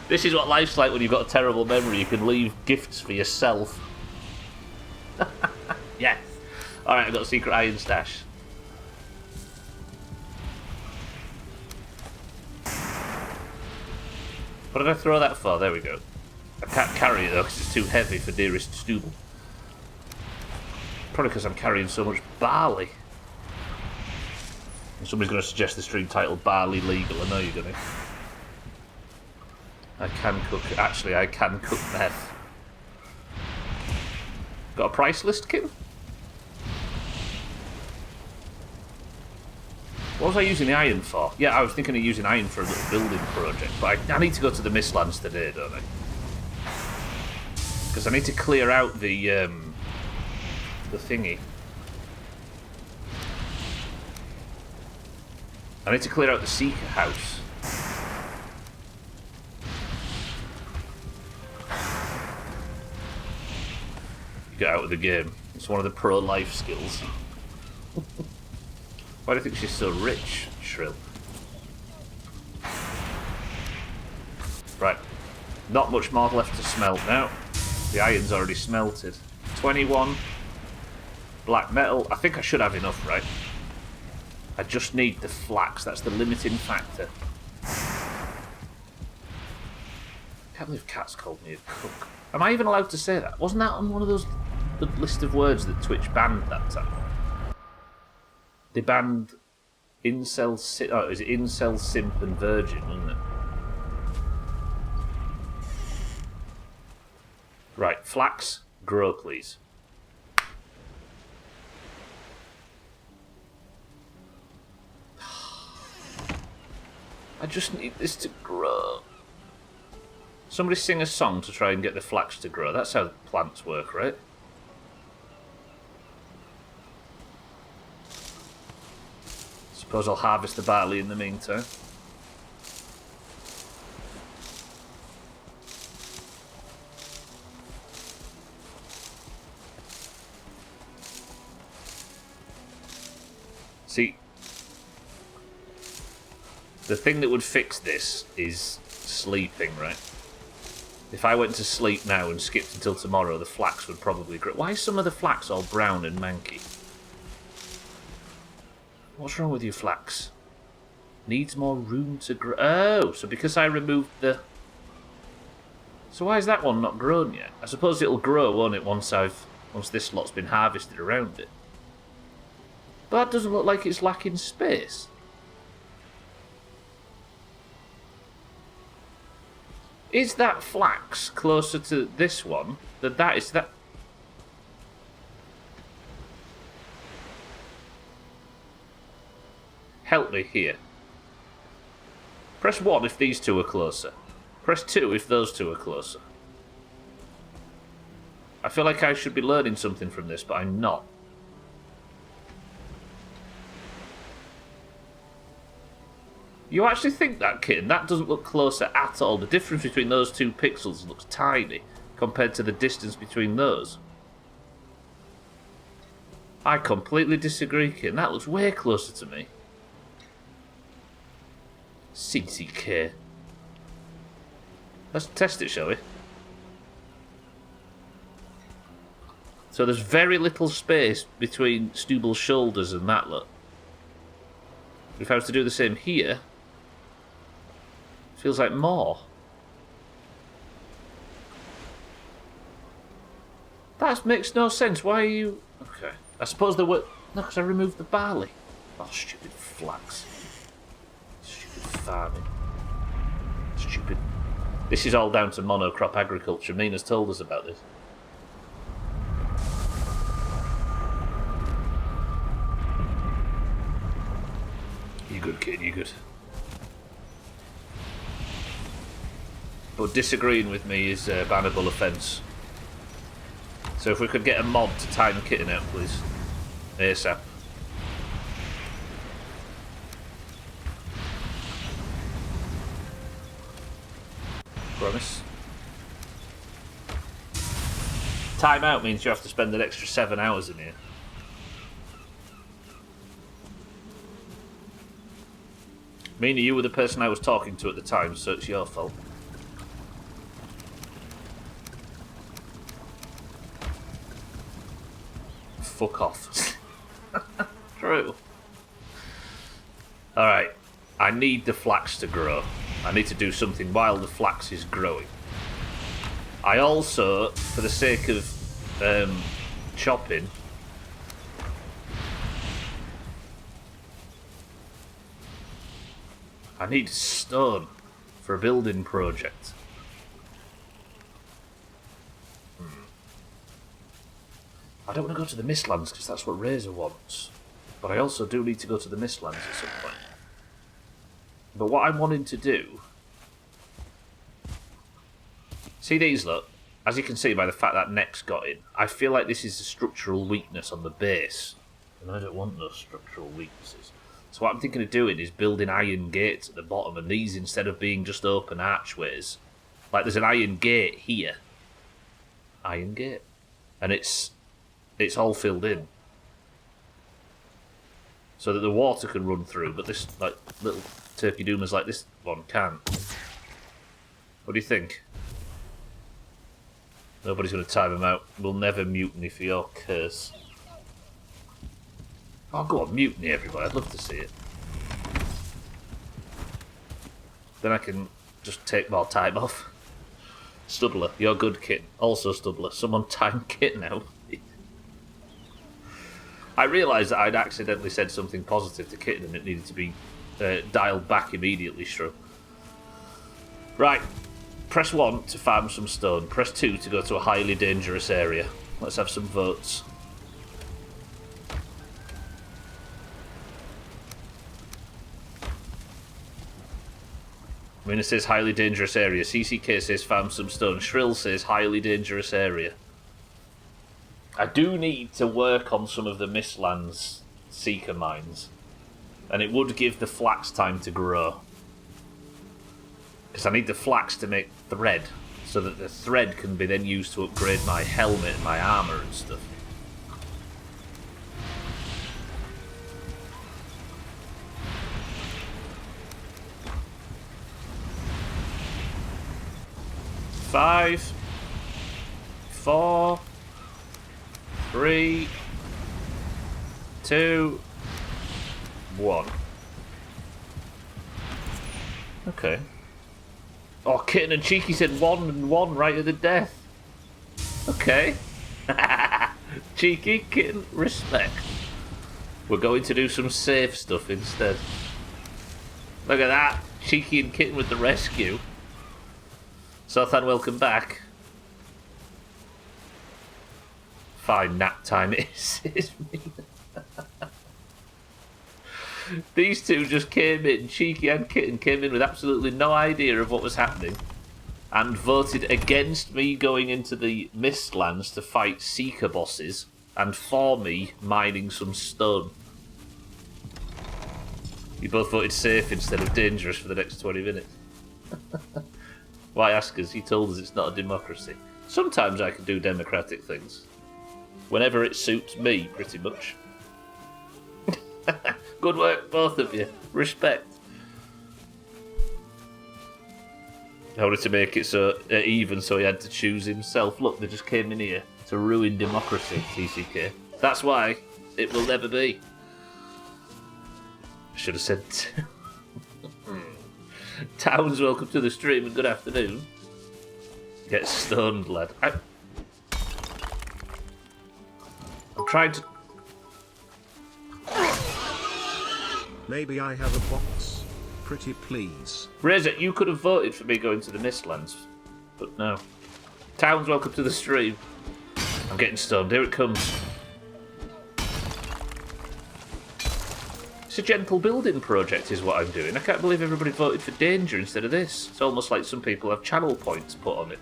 S1: This is what life's like when you've got a terrible memory. You can leave gifts for yourself. Yes. Alright, I've got a secret iron stash. What did I throw that for? There we go. I can't carry it though because it's too heavy for dearest Stubble. Probably because I'm carrying so much barley. And somebody's going to suggest the stream title Barley Legal. I know you're going to. I can cook. Actually, I can cook meth. Got a price list, Kim? What was I using the iron for? Yeah, I was thinking of using iron for a little building project, but I need to go to the Mistlands today, don't I? Because I need to clear out the thingy. I need to clear out the Seeker house. Get out of the game. It's one of the pro-life skills. Why do you think she's so rich, Shrill? Right. Not much more left to smelt now. The iron's already smelted. 21. Black metal. I think I should have enough, right? I just need the flax. That's the limiting factor. I can't believe Cat's called me a cook. Am I even allowed to say that? Wasn't that on one of those the list of words that Twitch banned that time? They banned incel, oh, is it incel, simp, and virgin, wasn't it? Right, flax, grow, please. I just need this to grow. Somebody sing a song to try and get the flax to grow. That's how plants work, right? Suppose I'll harvest the barley in the meantime. See, the thing that would fix this is sleeping, right? If I went to sleep now and skipped until tomorrow, the flax would probably grow. Why is some of the flax all brown and manky? What's wrong with you, flax? Needs more room to grow. Oh, so because I removed the... So why is that one not grown yet? I suppose it'll grow, won't it, once this lot's been harvested around it. But that doesn't look like it's lacking space. Is that flax closer to this one than that? Is that... Help me here. Press 1 if these two are closer. Press 2 if those two are closer. I feel like I should be learning something from this, but I'm not. You actually think that, kitten? That doesn't look closer at all. The difference between those two pixels looks tiny compared to the distance between those. I completely disagree, kitten. That looks way closer to me. CCK. Let's test it, shall we? So there's very little space between Stubel's shoulders and that look. If I was to do the same here, feels like more. That makes no sense. Why are you... Okay. I suppose there were... No, because I removed the barley. Oh, stupid flax. Stupid farming. Stupid... This is all down to monocrop agriculture. Mina's told us about this. You good, kid, you good. But disagreeing with me is a bannable offence. So if we could get a mod to time kitten out, please. ASAP. Promise. Time out means you have to spend an extra 7 hours in here. Mina, you were the person I was talking to at the time, so it's your fault. Fuck off. True. Alright. I need the flax to grow. I need to do something while the flax is growing. I also, for the sake of chopping, I need stone for a building project. I don't want to go to the Mistlands because that's what Razor wants. But I also do need to go to the Mistlands at some point. But what I'm wanting to do... See these, look? As you can see by the fact that neck's got in, I feel like this is a structural weakness on the base. And I don't want those structural weaknesses. So what I'm thinking of doing is building iron gates at the bottom, and these, instead of being just open archways, like there's an iron gate here. Iron gate. And it's all filled in. So that the water can run through, but this like little turkey doomers like this one can't. What do you think? Nobody's going to time him out. We'll never mutiny for your curse. Oh, go on, mutiny everybody. I'd love to see it. Then I can just take more time off. Stubbler, you're good, kitten. Also Stubbler, someone time kitten out. I realised that I'd accidentally said something positive to Kitten and it needed to be dialed back immediately, Shrew. Right, press 1 to farm some stone, press 2 to go to a highly dangerous area. Let's have some votes. Mina says highly dangerous area, CCK says farm some stone, Shrill says highly dangerous area. I do need to work on some of the Mistlands Seeker mines. And it would give the flax time to grow. Because I need the flax to make thread. So that the thread can be then used to upgrade my helmet and my armour and stuff. Five. 4. 3, 2, 1. Okay. Oh, Kitten and Cheeky said 1 and 1 right at the death. Okay. Cheeky, Kitten, respect. We're going to do some safe stuff instead. Look at that. Cheeky and Kitten with the rescue. Sothan, welcome back. Fine, nap time it is. It's me. These two just came in, Cheeky and Kitten came in with absolutely no idea of what was happening and voted against me going into the Mistlands to fight Seeker bosses and for me mining some stone. You both voted safe instead of dangerous for the next 20 minutes. Why ask us? He told us it's not a democracy. Sometimes I can do democratic things. Whenever it suits me, pretty much. Good work, both of you. Respect. I wanted to make it so even, so he had to choose himself. Look, they just came in here to ruin democracy, TCK. That's why it will never be. I should have said... Towns, welcome to the stream and good afternoon. Get stoned, lad. I'm trying to...
S2: Maybe I have a box. Pretty please.
S1: Razor, you could have voted for me going to the Mistlands, but no. Towns, welcome to the stream. I'm getting stoned. Here it comes. It's a gentle building project is what I'm doing. I can't believe everybody voted for danger instead of this. It's almost like some people have channel points put on it.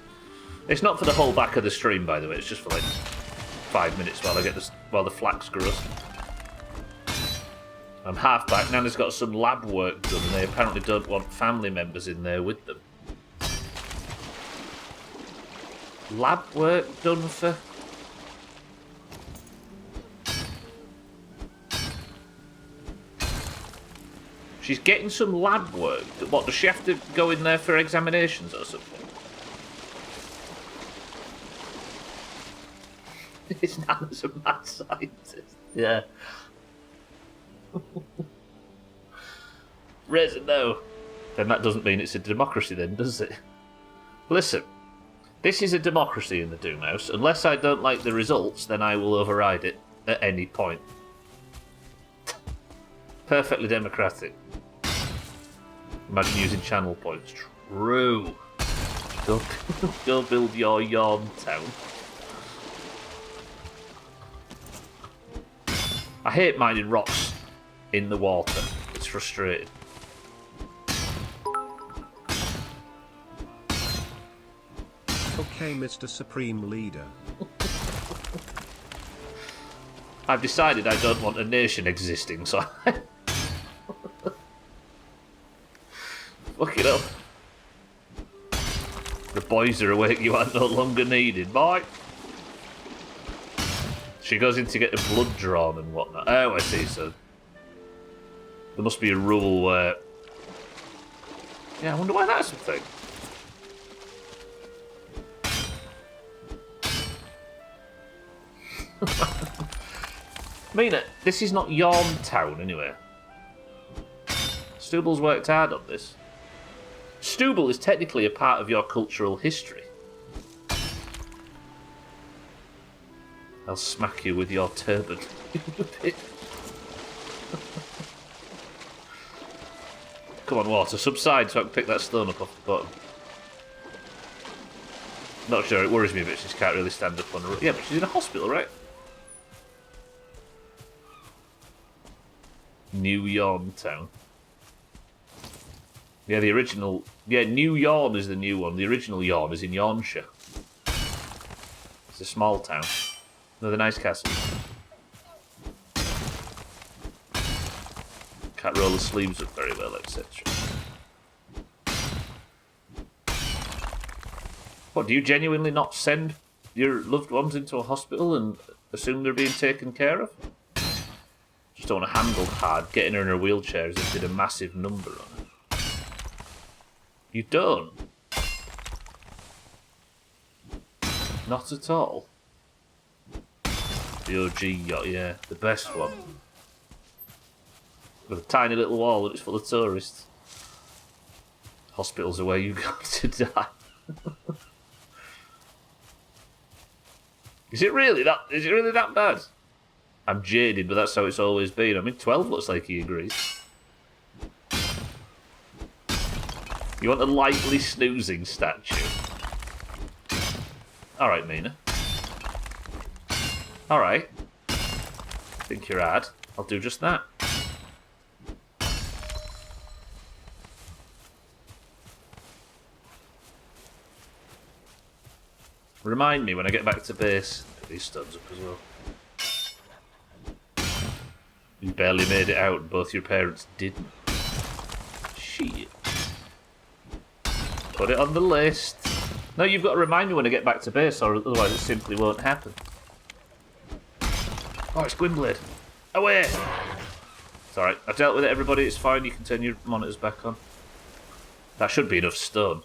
S1: It's not for the whole back of the stream, by the way. It's just for like 5 minutes while the flax grows. I'm half back. Nana's got some lab work done, and they apparently don't want family members in there with them. Lab work done for... She's getting some lab work. What, does she have to go in there for examinations or something? It's Nana's a mad scientist. Yeah. Razor, no. Then that doesn't mean it's a democracy then, does it? Listen, this is a democracy in the Doomhaus. Unless I don't like the results, then I will override it at any point. Perfectly democratic. Imagine using channel points. True. Go build your yarn town. I hate mining rocks in the water. It's frustrating.
S2: Okay, Mr. Supreme Leader.
S1: I've decided I don't want a nation existing, so fuck it up. The boys are awake, you are no longer needed. Bye. She goes in to get the blood drawn and whatnot. Oh, I see, so... There must be a rule where... Yeah, I wonder why that's a thing. Mina, this is not Yarn Town, anyway. Stuble's worked hard on this. Stubble is technically a part of your cultural history. I'll smack you with your turban. Come on, water, subside so I can pick that stone up off the bottom. Not sure, it worries me a bit, she just can't really stand up on her... Yeah, but she's in a hospital, right? New Yarn Town. Yeah, the original... Yeah, New Yarn is the new one. The original Yarn is in Yarnshire. It's a small town. Another nice castle. Can't roll the sleeves up very well, etc. What, do you genuinely not send your loved ones into a hospital and assume they're being taken care of? Just don't want to handle hard, getting her in her wheelchair as if did a massive number on her. You don't? Not at all. The OG yacht, yeah, the best one. With a tiny little wall and it's full of tourists. Hospitals are where you go to die. Is it really that bad? I'm jaded, but that's how it's always been. I mean, 12 looks like he agrees. You want a lightly snoozing statue? Alright, Mina. Alright. Think you're hard. I'll do just that. Remind me when I get back to base. Put these studs up as well. You barely made it out and both your parents didn't. Shit. Put it on the list. No, you've got to remind me when I get back to base, or otherwise it simply won't happen. Oh, it's Gwynblade. Away! It's alright. I dealt with it, everybody. It's fine. You can turn your monitors back on. That should be enough stone.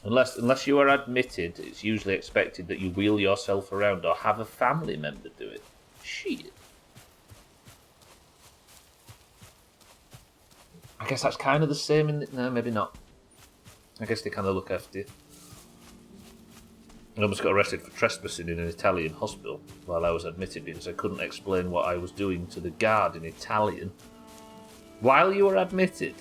S1: Unless you are admitted, it's usually expected that you wheel yourself around or have a family member do it. Shit. I guess that's kind of the same in... No, maybe not. I guess they kind of look after you. I almost got arrested for trespassing in an Italian hospital while I was admitted because I couldn't explain what I was doing to the guard in Italian. While you were admitted?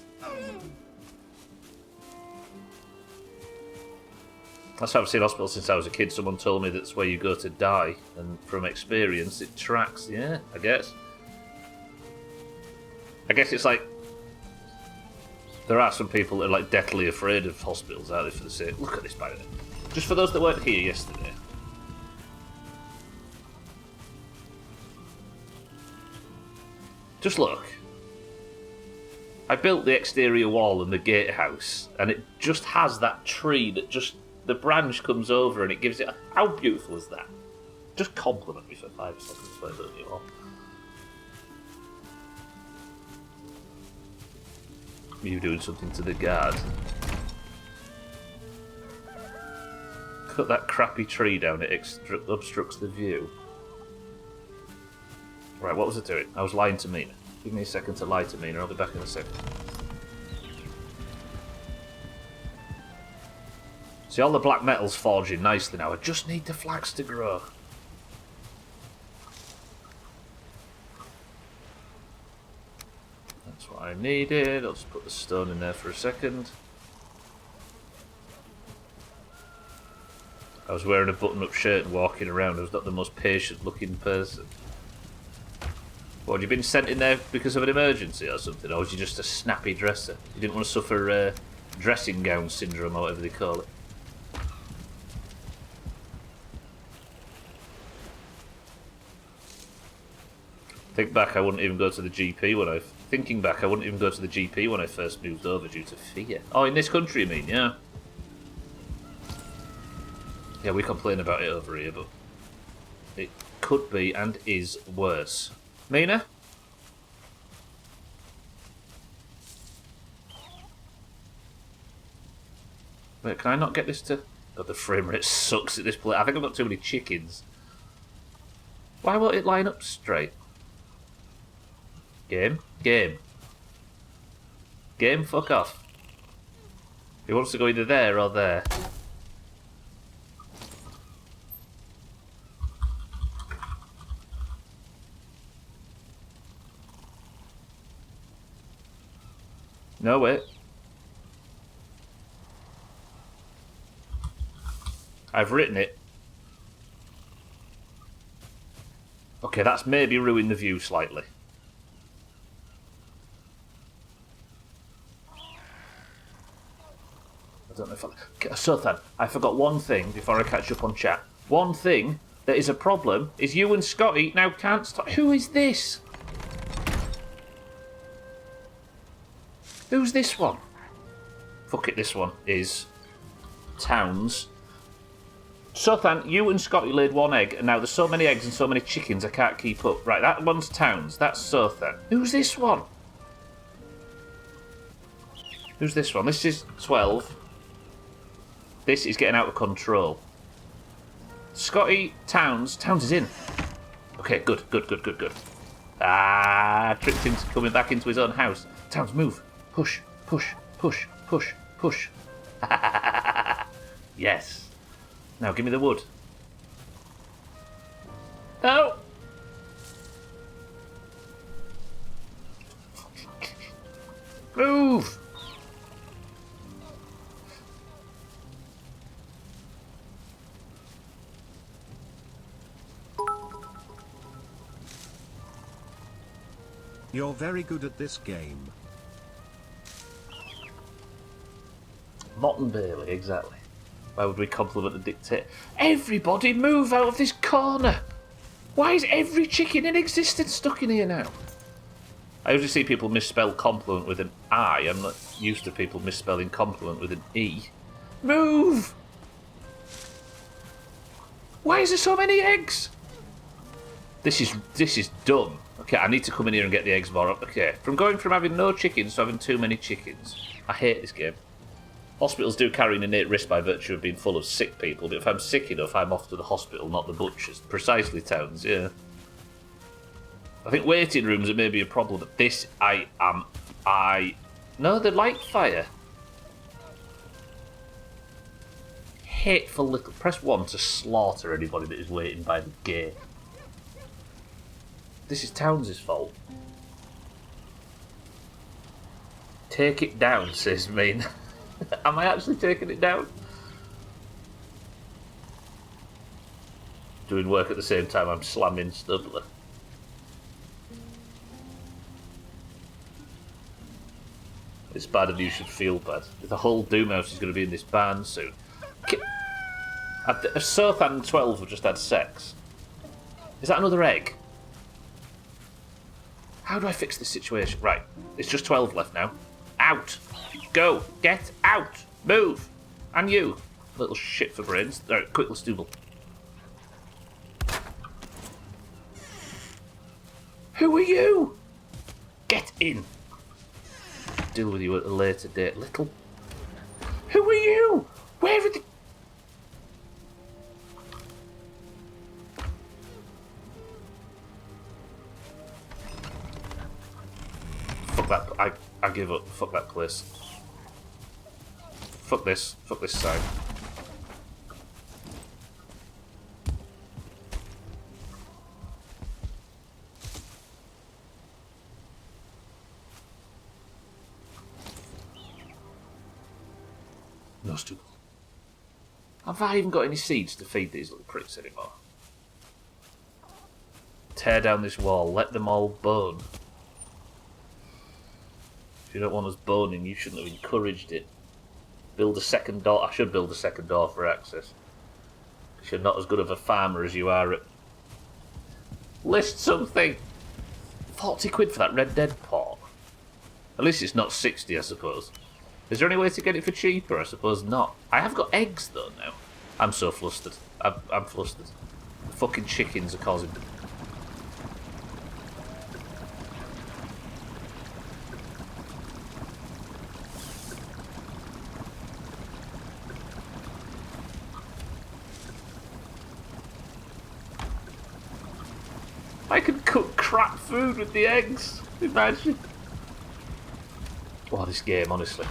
S1: That's how I've seen hospital since I was a kid. Someone told me that's where you go to die, and from experience it tracks. Yeah, I guess. I guess it's like... There are some people that are like deathly afraid of hospitals, aren't they, for the sake... Look at this, by the way. Just for those that weren't here yesterday. Just look. I built the exterior wall and the gatehouse, and it just has that tree that just... The branch comes over and it gives it... How beautiful is that? Just compliment me for 5 seconds, why don't you all? You doing something to the guard. Cut that crappy tree down, it obstructs the view. Right, what was I doing? I was lying to Mina. Give me a second to lie to Mina, I'll be back in a second. See, all the black metal's forging nicely now. I just need the flax to grow. That's what I needed. I'll just put the stone in there for a second. I was wearing a button-up shirt and walking around. I was not the most patient-looking person. What, had you been sent in there because of an emergency or something? Or was you just a snappy dresser? You didn't want to suffer dressing gown syndrome or whatever they call it. Thinking back, I wouldn't even go to the GP when I first moved over due to fear. Oh, in this country, you mean? Yeah. Yeah, we complain about it over here, but it could be and is worse. Mina? Wait, can I not get this to... God, the frame rate sucks at this place. I think I've got too many chickens. Why won't it line up straight? Game? Game. Game, fuck off. He wants to go either there or there. No, wait. I've written it. Okay, that's maybe ruined the view slightly. I don't know if Sothan, I forgot one thing before I catch up on chat. One thing that is a problem is you and Scotty now can't stop. Who is this? Who's this one? Fuck it, this one is Towns. Sothan, you and Scotty laid one egg, and now there's so many eggs and so many chickens I can't keep up. Right, that one's Towns. That's Sothan. Who's this one? Who's this one? This is 12. This is getting out of control. Scotty, Towns. Towns is in. Okay, good. Ah, tricked him to coming back into his own house. Towns, move. Push. Yes. Now, give me the wood. No! Move!
S2: You're very good at this game.
S1: Mott and Bailey, exactly. Why would we compliment the dictator? Everybody move out of this corner! Why is every chicken in existence stuck in here now? I usually see people misspell compliment with an I. I'm not used to people misspelling compliment with an E. Move! Why is there so many eggs? This is dumb. Okay, I need to come in here and get the eggs more up. Okay, from going from having no chickens to having too many chickens. I hate this game. Hospitals do carry an innate risk by virtue of being full of sick people, but if I'm sick enough, I'm off to the hospital, not the butchers. Precisely, Towns, yeah. I think waiting rooms are maybe a problem, but this, No, the light fire. Hateful little... Press 1 to slaughter anybody that is waiting by the gate. This is Towns' fault. Take it down, says Mean. Am I actually taking it down? Doing work at the same time I'm slamming Stubbler. It's bad and you should feel bad. The whole Doomhaus is going to be in this barn soon. Sothan and 12 have just had sex. Is that another egg? How do I fix this situation? Right, it's just 12 left now. Out! Go! Get out! Move! And you! Little shit for brains. Alright, quick, let's do. Who are you? Get in! Deal with you at a later date, little. Who are you? Where are the... Fuck that. I give up. Fuck that place. Fuck this. Fuck this side. No, stupid. Have I even got any seeds to feed these little pricks anymore? Tear down this wall. Let them all bone. If you don't want us boning, you shouldn't have encouraged it. Build a second door. I should build a second door for access. Because you're not as good of a farmer as you are at... List something! 40 quid for that Red Dead port. At least it's not 60, I suppose. Is there any way to get it for cheaper? I suppose not. I have got eggs, though, now. I'm so flustered. I'm flustered. The fucking chickens are causing... I can cook crap food with the eggs. Imagine. Wow, this game, honestly.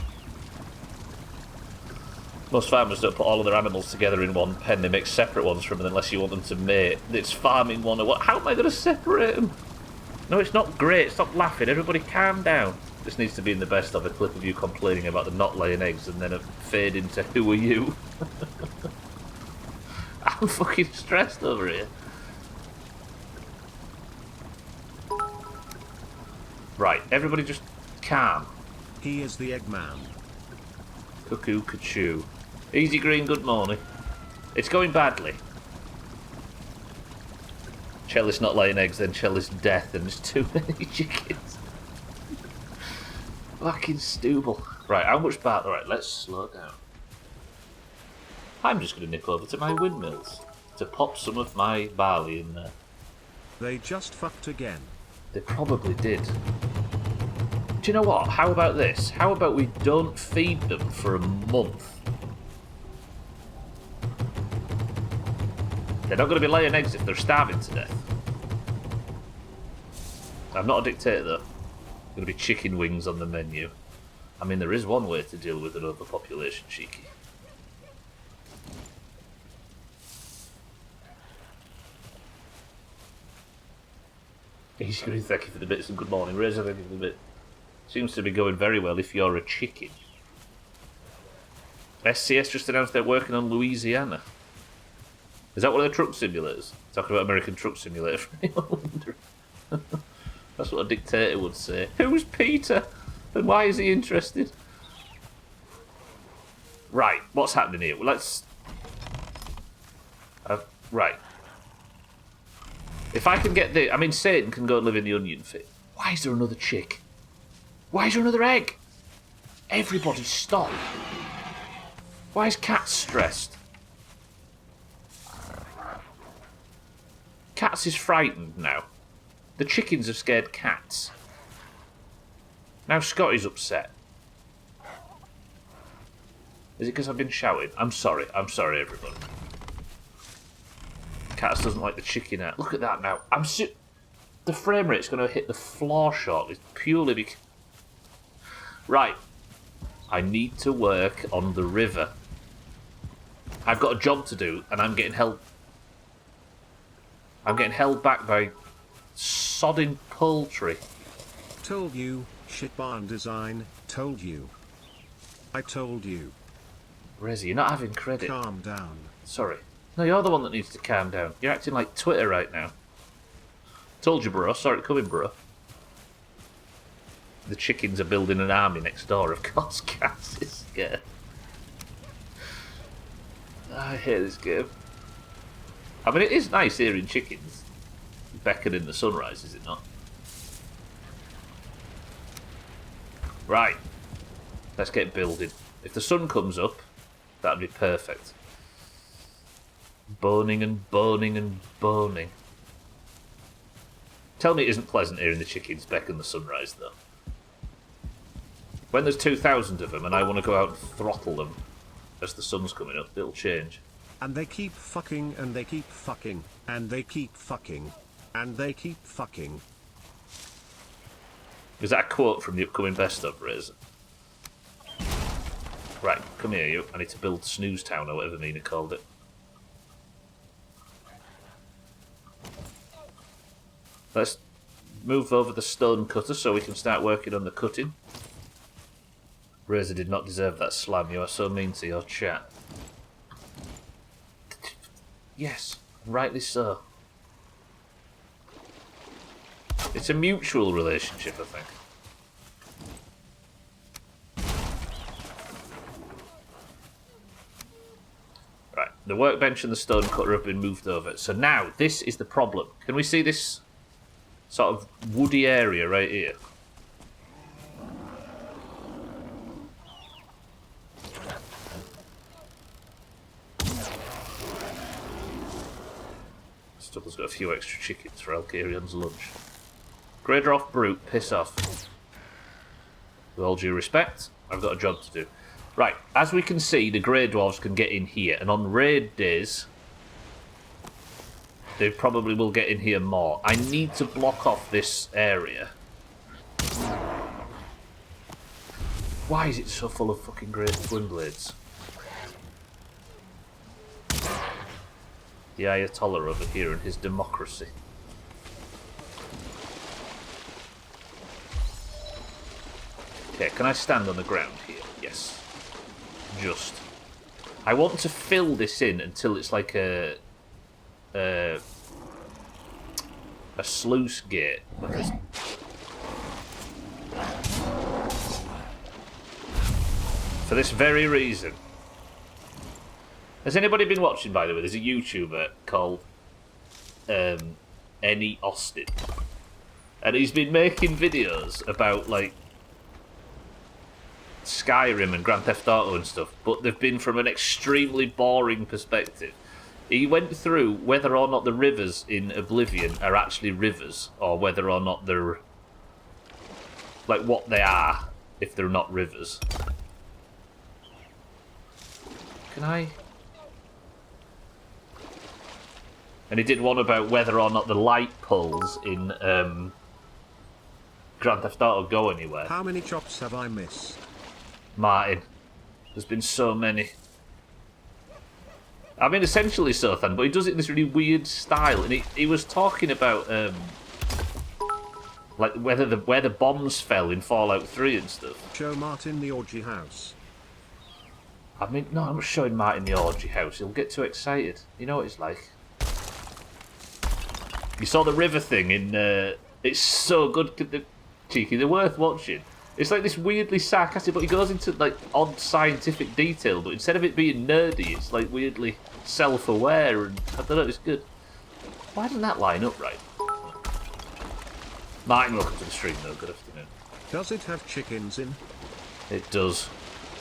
S1: Most farmers don't put all of their animals together in one pen. They make separate ones from them unless you want them to mate. It's farming one or what? How am I going to separate them? No, it's not great. Stop laughing. Everybody calm down. This needs to be in the best of a clip of you complaining about them not laying eggs and then a fade into who are you? I'm fucking stressed over here. Right, everybody just calm.
S2: He is the Eggman.
S1: Cuckoo, cachoo. Easy green, good morning. It's going badly. Chella's not laying eggs, then Chella's death, and there's too many chickens. Fucking stooble. Right, how much barley? Alright, let's slow down. I'm just going to nip over to my windmills to pop some of my barley in there.
S2: They just fucked again.
S1: They probably did. Do you know what? How about this? How about we don't feed them for a month? They're not going to be laying eggs if they're starving to death. I'm not a dictator, though. Going to be chicken wings on the menu. I mean, there is one way to deal with an overpopulation, cheeky. Easy green, thank you for the bits and good morning. Razor, thank you for the bit. Seems to be going very well if you're a chicken. SCS just announced they're working on Louisiana. Is that one of the truck simulators? Talking about American Truck Simulator for anyone wondering. That's what a dictator would say. Who's Peter? And why is he interested? Right, what's happening here? Well, let's... right. If I can get the... I mean, Satan can go and live in the onion fit. Why is there another chick? Why is there another egg? Everybody stop. Why is Cat stressed? Cats is frightened now. The chickens have scared cats. Now Scotty's upset. Is it because I've been shouting? I'm sorry everybody. Cats doesn't like the chicken out. Look at that now. The frame rate's going to hit the floor shortly, purely because... Right. I need to work on the river. I've got a job to do, and I'm getting held... I'm getting held back by sodding poultry.
S2: Told you, shit barn design, told you. I told you.
S1: Rezi, you're not having credit.
S2: Calm down.
S1: Sorry. No, you're the one that needs to calm down. You're acting like Twitter right now. Told you, bro. Sorry to come in, bro. The chickens are building an army next door. Of course, Cass is scared. I hate this game. I mean, it is nice hearing chickens beckon in the sunrise, is it not? Right. Let's get building. If the sun comes up, that'd be perfect. Boning and boning and boning. Tell me it isn't pleasant hearing the chickens beckon the sunrise, though. When there's 2,000 of them and I want to go out and throttle them as the sun's coming up, it'll change.
S2: And they keep fucking, and they keep fucking, and they keep fucking, and they keep fucking.
S1: Is that a quote from the upcoming best of, Razor? Right, come here, you. I need to build Snooze Town, or whatever Mina called it. Let's move over the stone cutter so we can start working on the cutting. Razor did not deserve that slam. You are so mean to your chat. Yes, rightly so. It's a mutual relationship, I think. Right, the workbench and the stone cutter have been moved over. So now, this is the problem. Can we see this sort of woody area right here? Stubble's got a few extra chickens for Alcarion's lunch. Grader off brute, piss off. With all due respect, I've got a job to do. Right, as we can see, the Grey Dwarves can get in here, and on raid days, they probably will get in here more. I need to block off this area. Why is it so full of fucking Grey Twinblades? The Ayatollah over here and his democracy. Okay, can I stand on the ground here? Yes. Just. I want to fill this in until it's like a sluice gate. For this very reason. Has anybody been watching, by the way? There's a YouTuber called Any Austin. And he's been making videos about, like, Skyrim and Grand Theft Auto and stuff, but they've been from an extremely boring perspective. He went through whether or not the rivers in Oblivion are actually rivers, or whether or not they're... like, what they are, if they're not rivers. Can I... And he did one about whether or not the light poles in Grand Theft Auto go anywhere.
S2: How many chops have I missed?
S1: Martin. There's been so many. I mean, essentially so, Than, but he does it in this really weird style. And he was talking about like where the bombs fell in Fallout 3 and stuff.
S2: Show Martin the orgy house.
S1: I mean, no, I'm not showing Martin the orgy house. He'll get too excited. You know what it's like. You saw the river thing in It's so good, cheeky. They're worth watching. It's like this weirdly sarcastic, but he goes into like odd scientific detail. But instead of it being nerdy, it's like weirdly self-aware, and I don't know. It's good. Why doesn't that line up right? Martin, welcome to the stream, though. Good afternoon.
S2: Does it have chickens in?
S1: It does.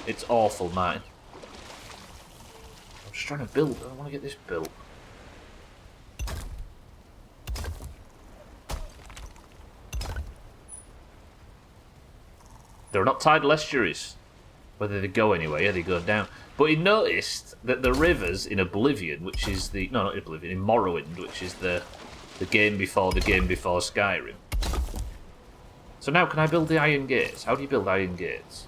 S1: It's awful, Martin. I'm just trying to build. I want to get this built. They're not tidal estuaries. Whether they go anywhere, yeah, they go down. But he noticed that the rivers in Oblivion, which is the... No, not Oblivion, in Morrowind, which is the game before Skyrim. So now, can I build the iron gates? How do you build iron gates?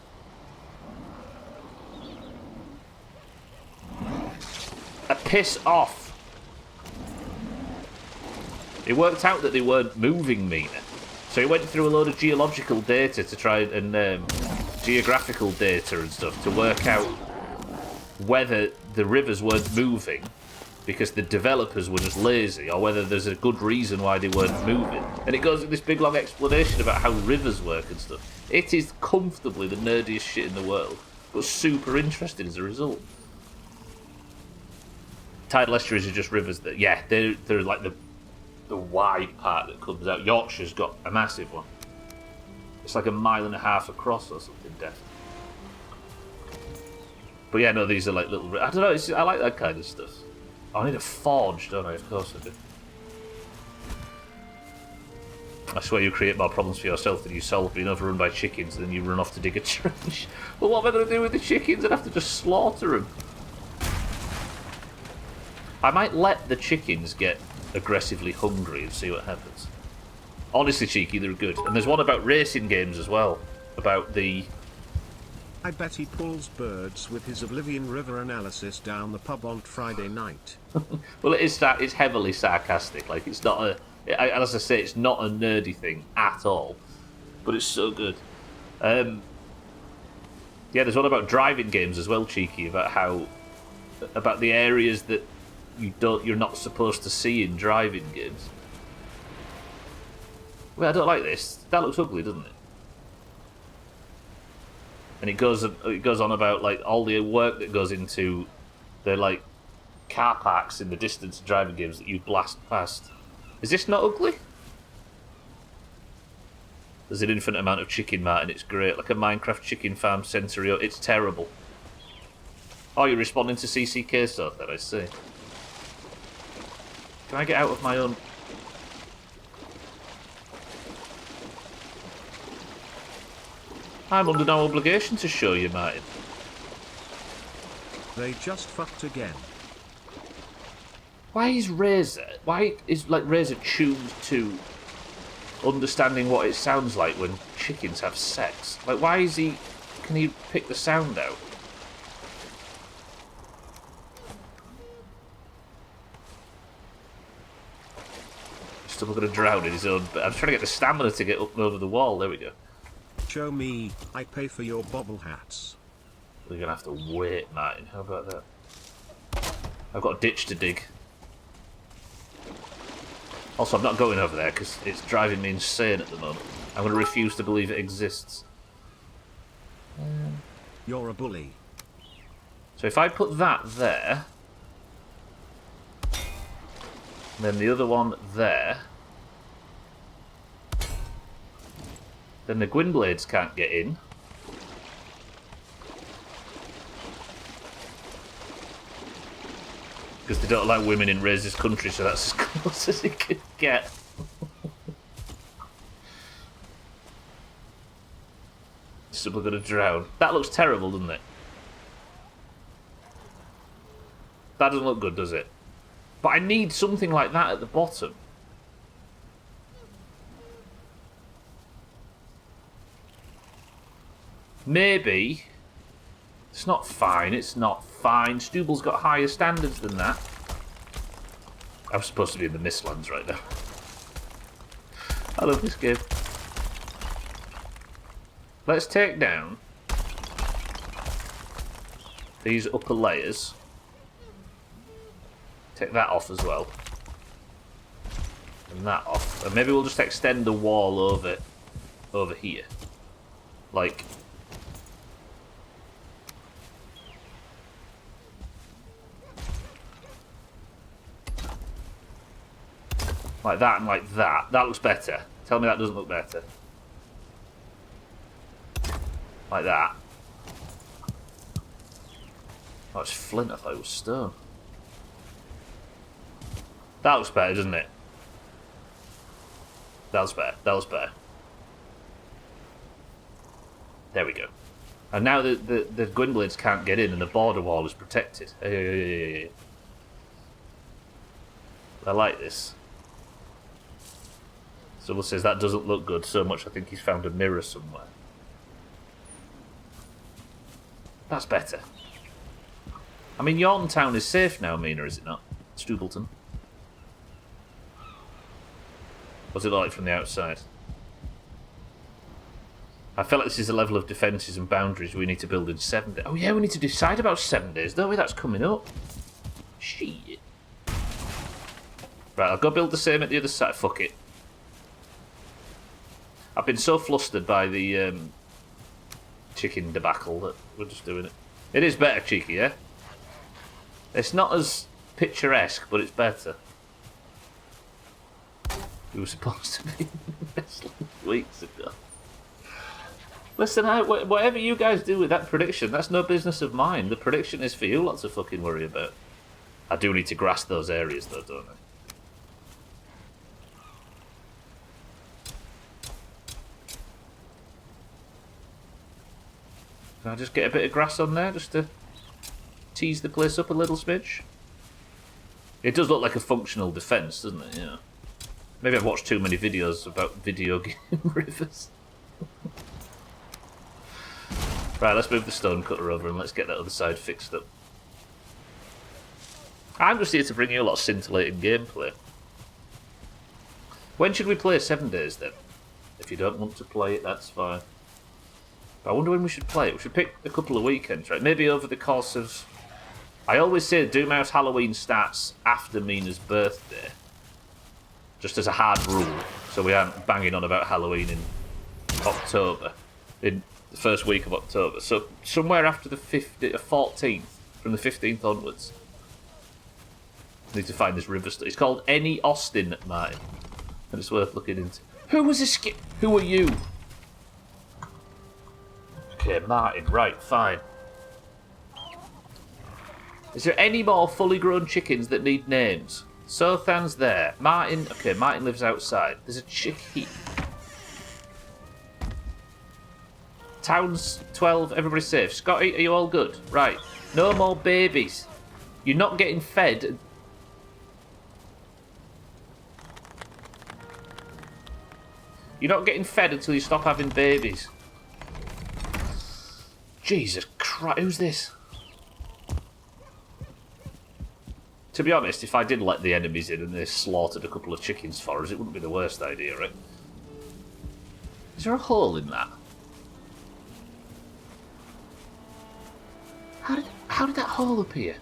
S1: Piss off! It worked out that they weren't moving meter. So he went through a load of geological data to try and geographical data and stuff to work out whether the rivers weren't moving because the developers were just lazy, or whether there's a good reason why they weren't moving. And it goes into this big long explanation about how rivers work and stuff. It is comfortably the nerdiest shit in the world, but super interesting as a result. Tidal estuaries are just rivers that, yeah, they're like the wide part that comes out. Yorkshire's got a massive one. It's like 1.5 miles across or something, definitely. But yeah, no, these are like little... I don't know, I like that kind of stuff. Oh, I need a forge, don't I? Of course I do. I swear you create more problems for yourself than you solve being overrun by chickens, and then you run off to dig a trench. Well, what am I going to do with the chickens? I'd have to just slaughter them. I might let the chickens get aggressively hungry and see what happens. Honestly, cheeky, they're good. And there's one about racing games as well. About the...
S2: I bet he pulls birds with his Oblivion River analysis down the pub on Friday night.
S1: Well, it's heavily sarcastic. Like, it's not a... As I say, it's not a nerdy thing at all. But it's so good. Yeah, there's one about driving games as well, cheeky, about how... About the areas that you're not supposed to see in driving games. Well, I don't like this. That looks ugly, doesn't it? And it goes on about like all the work that goes into the like car parks in the distance of driving games that you blast past. Is this not ugly? There's an infinite amount of chicken, Martin. It's great, like a Minecraft chicken farm scenario. It's terrible. Oh, you're responding to CCK stuff then, I see. Can I get out of my own... I'm under no obligation to show you, Martin.
S2: They just fucked again.
S1: Why is Razor tuned to understanding what it sounds like when chickens have sex? Like, why is he... Can he pick the sound out? Still going to drown in his own... I'm trying to get the stamina to get up over the wall. There we go.
S2: Show me. I pay for your bobble hats.
S1: We're going to have to wait, Martin. How about that? I've got a ditch to dig. Also, I'm not going over there because it's driving me insane at the moment. I'm going to refuse to believe it exists.
S2: You're a bully.
S1: So if I put that there... And then the other one there. Then the Gwynblades can't get in. Because they don't allow women in Razor's country, so that's as close as it could get. Still gonna drown. That looks terrible, doesn't it? That doesn't look good, does it? But I need something like that at the bottom. Maybe. It's not fine, it's not fine. Stubble's got higher standards than that. I'm supposed to be in the Mistlands right now. I love this game. Let's take down these upper layers. Take that off as well. And that off. And maybe we'll just extend the wall over here. Like... like that and like that. That looks better. Tell me that doesn't look better. Like that. Oh, it's flint. I thought it was stone. That looks better, doesn't it? That looks better. That looks better. There we go. And now the Gwynblades can't get in and the border wall is protected. Hey. I like this. Someone says that doesn't look good so much I think he's found a mirror somewhere. That's better. I mean, Yorntown is safe now, Mina, is it not? Stubleton. What's it like from the outside? I feel like this is a level of defences and boundaries we need to build in 7 days. Oh yeah, we need to decide about 7 days, don't we? That's coming up. Shit. Right, I'll go build the same at the other side. Fuck it. I've been so flustered by the chicken debacle that we're just doing it. It is better, Cheeky, yeah? It's not as picturesque, but it's better. We were supposed to be weeks ago. Listen, whatever you guys do with that prediction, that's no business of mine. The prediction is for you lot to fucking worry about. I do need to grasp those areas, though, don't I? Can I just get a bit of grass on there, just to tease the place up a little smidge? It does look like a functional defence, doesn't it? Yeah. Maybe I've watched too many videos about video game rivers. Right, let's move the stone cutter over and let's get that other side fixed up. I'm just here to bring you a lot of scintillating gameplay. When should we play 7 days then? If you don't want to play it, that's fine. But I wonder when we should play it. We should pick a couple of weekends, right? Maybe over the course of... I always say Doomhaus Halloween starts after Mina's birthday. Just as a hard rule. So we aren't banging on about Halloween in October. In the first week of October. So somewhere after the 14th. From the 15th onwards. I need to find this river stuff. It's called Any Austin, Martin. And it's worth looking into. Who was this skip? Who are you? Okay, Martin. Right, fine. Is there any more fully grown chickens that need names? Sothan's there. Martin. Okay, Martin lives outside. There's a chick here. Town's 12. Everybody's safe. Scotty, are you all good? Right. No more babies. You're not getting fed. You're not getting fed until you stop having babies. Jesus Christ, who's this? To be honest, if I did let the enemies in and they slaughtered a couple of chickens for us, it wouldn't be the worst idea, right? Is there a hole in that? How did that hole appear?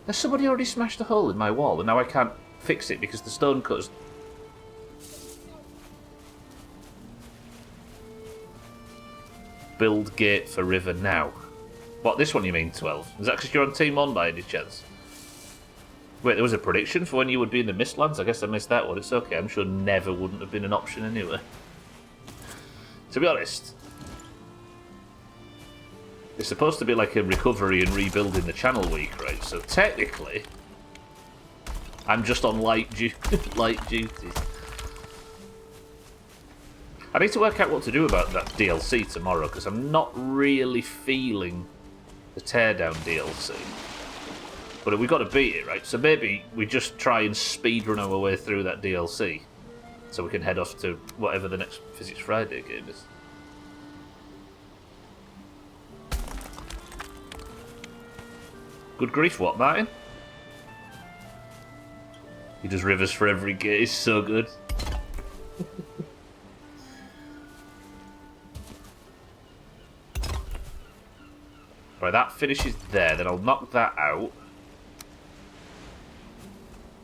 S1: Has somebody already smashed a hole in my wall and now I can't fix it because the stone cutter's... Build gate for river now. What, this one you mean, 12? Is that because you're on Team 1 by any chance? Wait, there was a prediction for when you would be in the Mistlands? I guess I missed that one. It's okay, I'm sure never wouldn't have been an option anyway. To be honest, it's supposed to be like a recovery and rebuilding the channel week, right? So technically, I'm just on light duty. I need to work out what to do about that DLC tomorrow, because I'm not really feeling the Teardown DLC. But we've got to beat it, right? So maybe we just try and speedrun our way through that DLC, so we can head off to whatever the next Physics Friday game is. Good grief, what, Martin? He does rivers for every game, he's so good. Right, that finishes there, then I'll knock that out.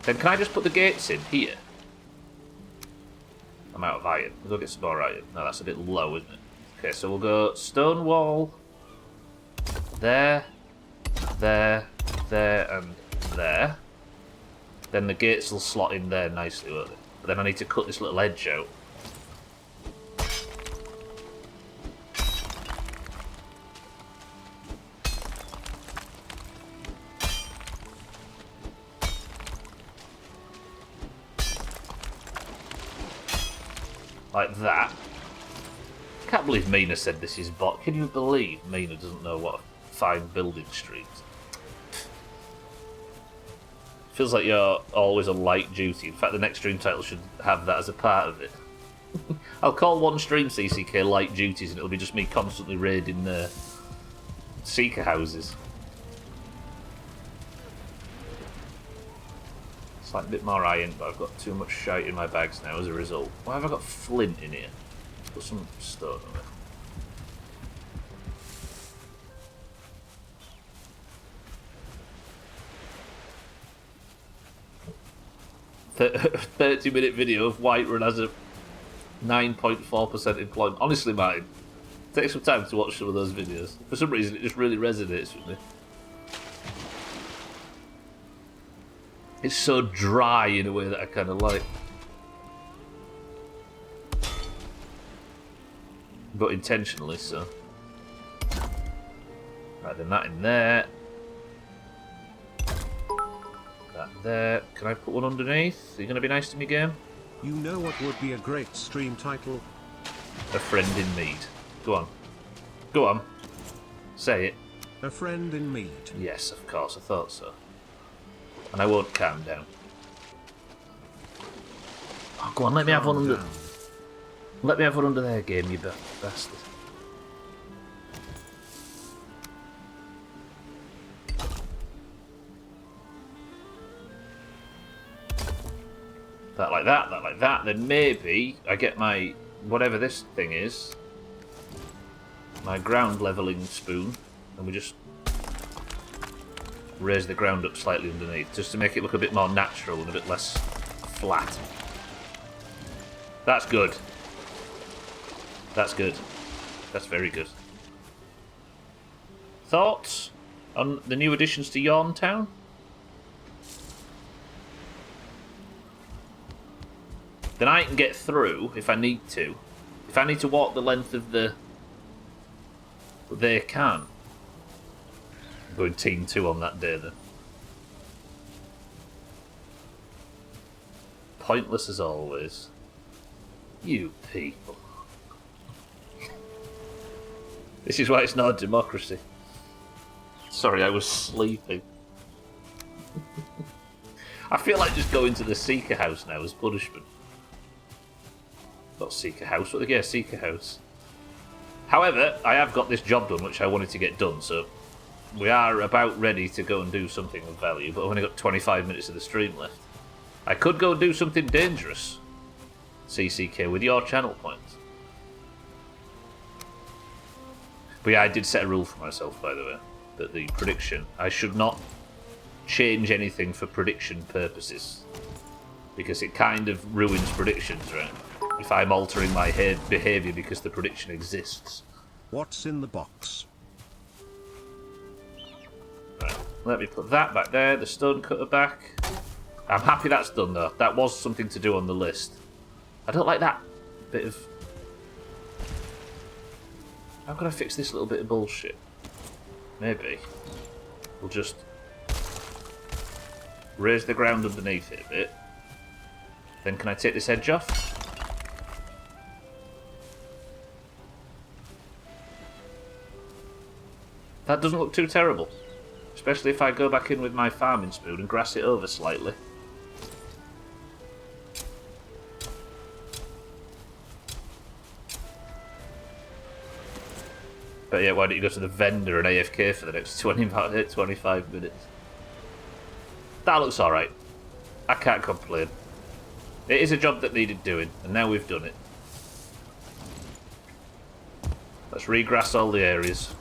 S1: Then can I just put the gates in here? I'm out of iron. We'll go get some more iron. No, that's a bit low, isn't it? Okay, so we'll go stone wall. There. There. There and there. Then the gates will slot in there nicely, won't they? But then I need to cut this little edge out. Like that. I can't believe Mina said this is bot. Can you believe Mina doesn't know what a fine building streams? Feels like you're always on light duty. In fact, the next stream title should have that as a part of it. I'll call one stream CCK Light Duties and it'll be just me constantly raiding seeker houses. It's like a bit more iron, but I've got too much shite in my bags now as a result. Why have I got flint in here? Let's put some stone on it. 30-minute video of Whiterun has a 9.4% employment. Honestly, Martin, take some time to watch some of those videos. For some reason, it just really resonates with me. It's so dry in a way that I kind of like. But intentionally so. Right, then that in there. That there. Can I put one underneath? Are you going to be nice to me, game?
S2: You know what would be a great stream title?
S1: A friend in need. Go on. Go on. Say it.
S2: A friend in need.
S1: Yes, of course, I thought so. And I won't calm down. Oh, go on, let me have one under... Let me have one under there, game, you bastard. That like that, then maybe I get my... whatever this thing is. My ground levelling spoon, and we just raise the ground up slightly underneath, just to make it look a bit more natural and a bit less flat. That's good. That's good. That's very good. Thoughts on the new additions to Yawn Town? Then I can get through if I need to. If I need to walk the length of the... They can. I'm going Team 2 on that day then. Pointless as always. You people. This is why it's not a democracy. Sorry, I was sleeping. I feel like just going to the Seeker House now as punishment. Not Seeker House, but yeah, Seeker House. However, I have got this job done, which I wanted to get done, so we are about ready to go and do something of value, but I've only got 25 minutes of the stream left. I could go and do something dangerous, CCK, with your channel points. But yeah, I did set a rule for myself, by the way, that the prediction, I should not change anything for prediction purposes, because it kind of ruins predictions, right? If I'm altering my behaviour because the prediction exists.
S2: What's in the box?
S1: Right, let me put that back there, the stone cutter back. I'm happy that's done though. That was something to do on the list. I don't like that bit of... How can I fix this little bit of bullshit? Maybe we'll just raise the ground underneath it a bit. Then can I take this edge off? That doesn't look too terrible. Especially if I go back in with my farming spoon and grass it over slightly. But yeah, why don't you go to the vendor and AFK for the next 25 minutes? That looks alright. I can't complain. It is a job that needed doing, and now we've done it. Let's regrass all the areas.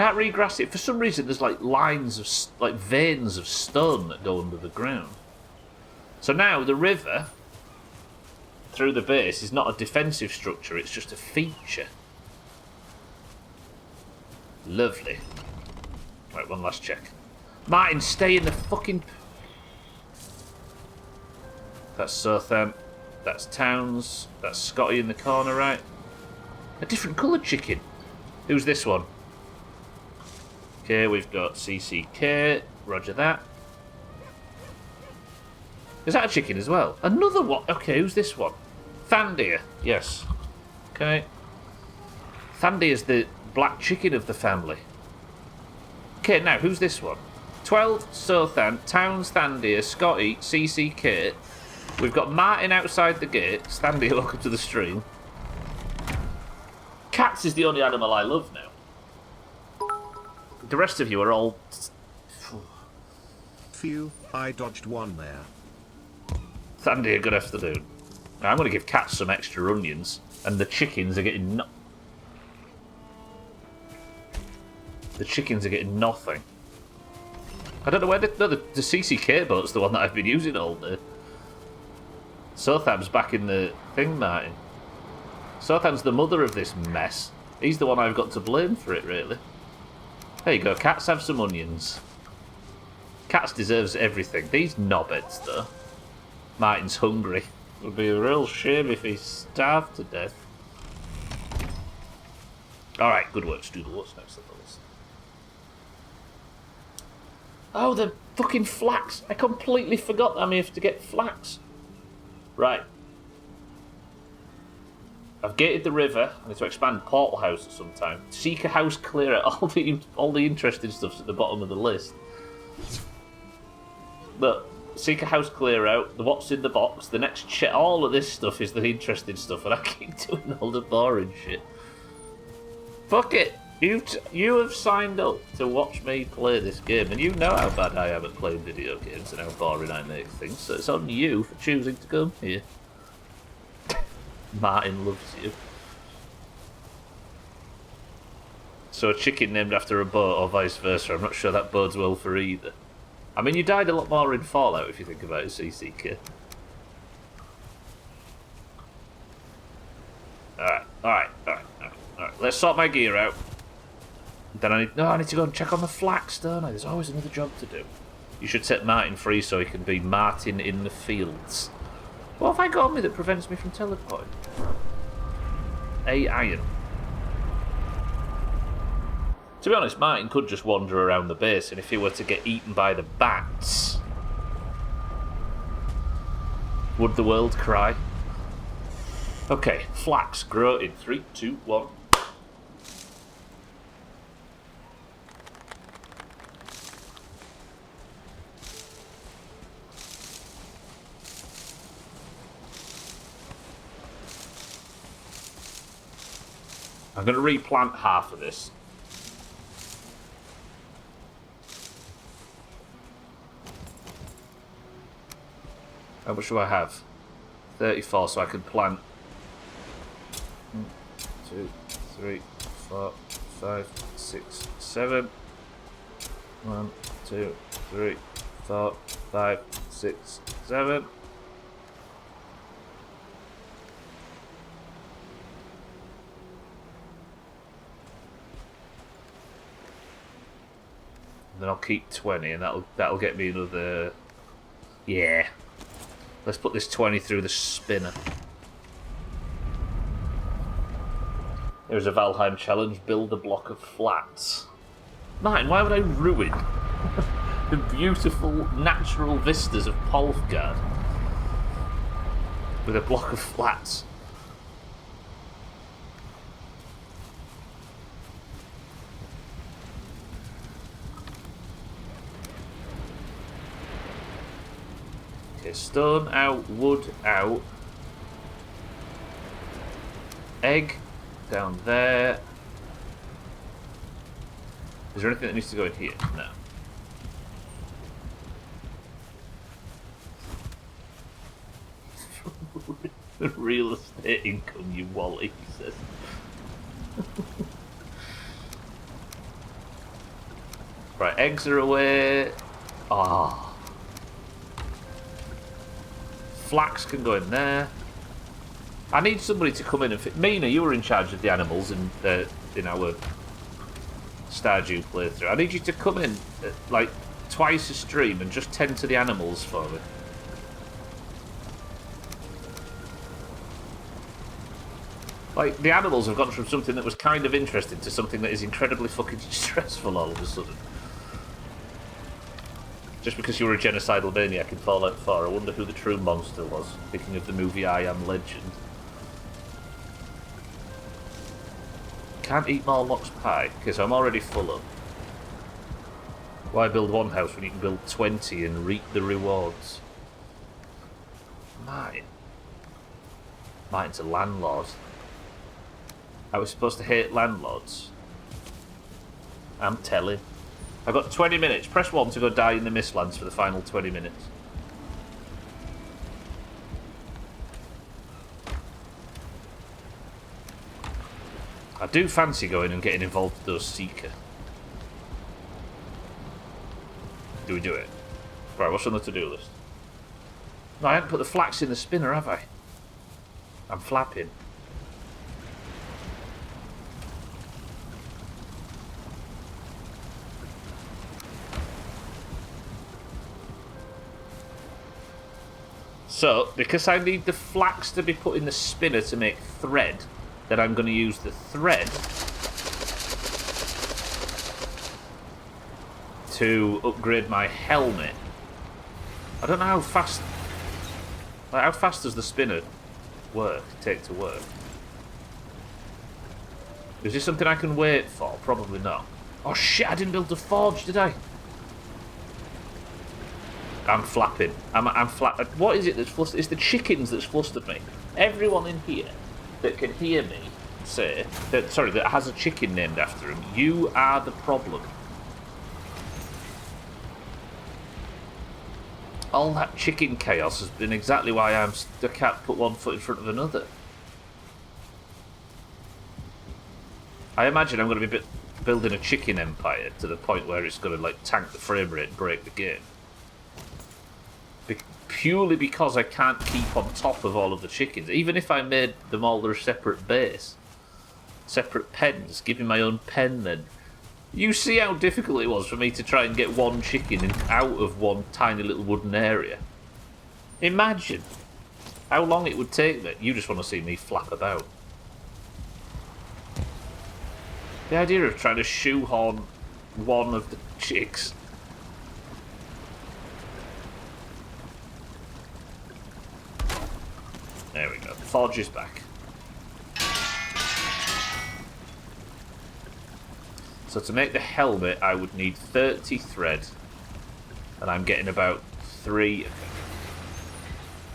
S1: Can't regrass it. For some reason, there's like lines of, like veins of stone that go under the ground. So now the river through the base is not a defensive structure, it's just a feature. Lovely. Right, one last check. Martin, stay in the fucking... That's Southampton. That's Towns. That's Scotty in the corner, right? A different coloured chicken. Who's this one? Okay, we've got CCK. Roger that. Is that a chicken as well? Another one. Okay, who's this one? Thandir. Yes. Okay. Thandir is the black chicken of the family. Okay, now, who's this one? 12, Sothan, Towns, Thandir, Scotty, CCK. We've got Martin outside the gate. Thandir, welcome to the stream. Cats is the only animal I love now. The rest of you are all...
S2: Phew, I dodged one there.
S1: Thandir, good afternoon. Now, I'm going to give cats some extra onions, and the chickens are getting the chickens are getting nothing. I don't know where the CCK boat's the one that I've been using all day. Sotham's back in the thing, Martin. Sotham's the mother of this mess. He's the one I've got to blame for it, really. There you go, cats have some onions. Cats deserves everything. These knobheads, though. Martin's hungry. It would be a real shame if he starved to death. Alright, good work, Stoodle. What's next on the list? Oh, the fucking flax. I completely forgot that I have to get flax. Right. I've gated the river. I need to expand Portal House at some time. Seek a house clearer. All the interesting stuff's at the bottom of the list. But seek a house clear out, the what's in the box, the next shit, all of this stuff is the interesting stuff, and I keep doing all the boring shit. Fuck it! You have signed up to watch me play this game, and you know how bad I am at playing video games and how boring I make things, so it's on you for choosing to come here. Martin loves you. So a chicken named after a boat, or vice versa, I'm not sure that bodes well for either. I mean, you died a lot more in Fallout if you think about it, CCK. Alright. Let's sort my gear out. Then I need to go and check on the flax, don't I? There's always another job to do. You should set Martin free so he can be Martin in the fields. What have I got on me that prevents me from teleporting? A iron. To be honest, Martin could just wander around the base, and if he were to get eaten by the bats, would the world cry? Okay, flax, grow in 3, 2, 1. I'm going to replant half of this. How much do I have? 34, so I can plant 1, 2, 3, 4, 5, 6, 7. 1, 2, 3, 4, 5, 6, 7. Then I'll keep 20, and that'll get me another. Yeah. Let's put this 20 through the spinner. There's a Valheim challenge. Build a block of flats. Martin, why would I ruin the beautiful natural vistas of Polfgard with a block of flats? Okay, stone out, wood out. Egg down there. Is there anything that needs to go in here? No. Real estate income, you wally, he says. Right, eggs are away. Ah. Flax can go in there. I need somebody to come in and... Mina, you were in charge of the animals in our Stardew playthrough. I need you to come in, like, twice a stream and just tend to the animals for me. Like, the animals have gone from something that was kind of interesting to something that is incredibly fucking stressful all of a sudden. Just because you were a genocidal maniac in Fallout 4, I wonder who the true monster was. Thinking of the movie I Am Legend. Can't eat more Lox pie, because I'm already full up. Why build one house when you can build 20 and reap the rewards? Mine's a landlord. I was supposed to hate landlords. I'm telling. I've got 20 minutes. Press 1 to go die in the Mistlands for the final 20 minutes. I do fancy going and getting involved with those Seeker. Do we do it? Right, what's on the to-do list? No, I haven't put the flax in the spinner, have I? I'm flapping. So, because I need the flax to be put in the spinner to make thread, then I'm going to use the thread to upgrade my helmet. I don't know how fast... Like, how fast does the spinner take to work? Is this something I can wait for? Probably not. Oh shit, I didn't build the forge, did I? I'm flapping. I'm flat. What is it that's flustered? It's the chickens that's flustered me. Everyone in here that can hear me say that, sorry, that has a chicken named after him, you are the problem. All that chicken chaos has been exactly why I can't put one foot in front of another. I imagine I'm going to be building a chicken empire to the point where it's going to like tank the frame rate and break the game. Purely because I can't keep on top of all of the chickens. Even if I made them all their separate base. Separate pens. Give me my own pen then. You see how difficult it was for me to try and get one chicken out of one tiny little wooden area. Imagine how long it would take me. You just want to see me flap about. The idea of trying to shoehorn one of the chicks. There we go. The forge is back. So to make the helmet, I would need 30 thread. And I'm getting about 3.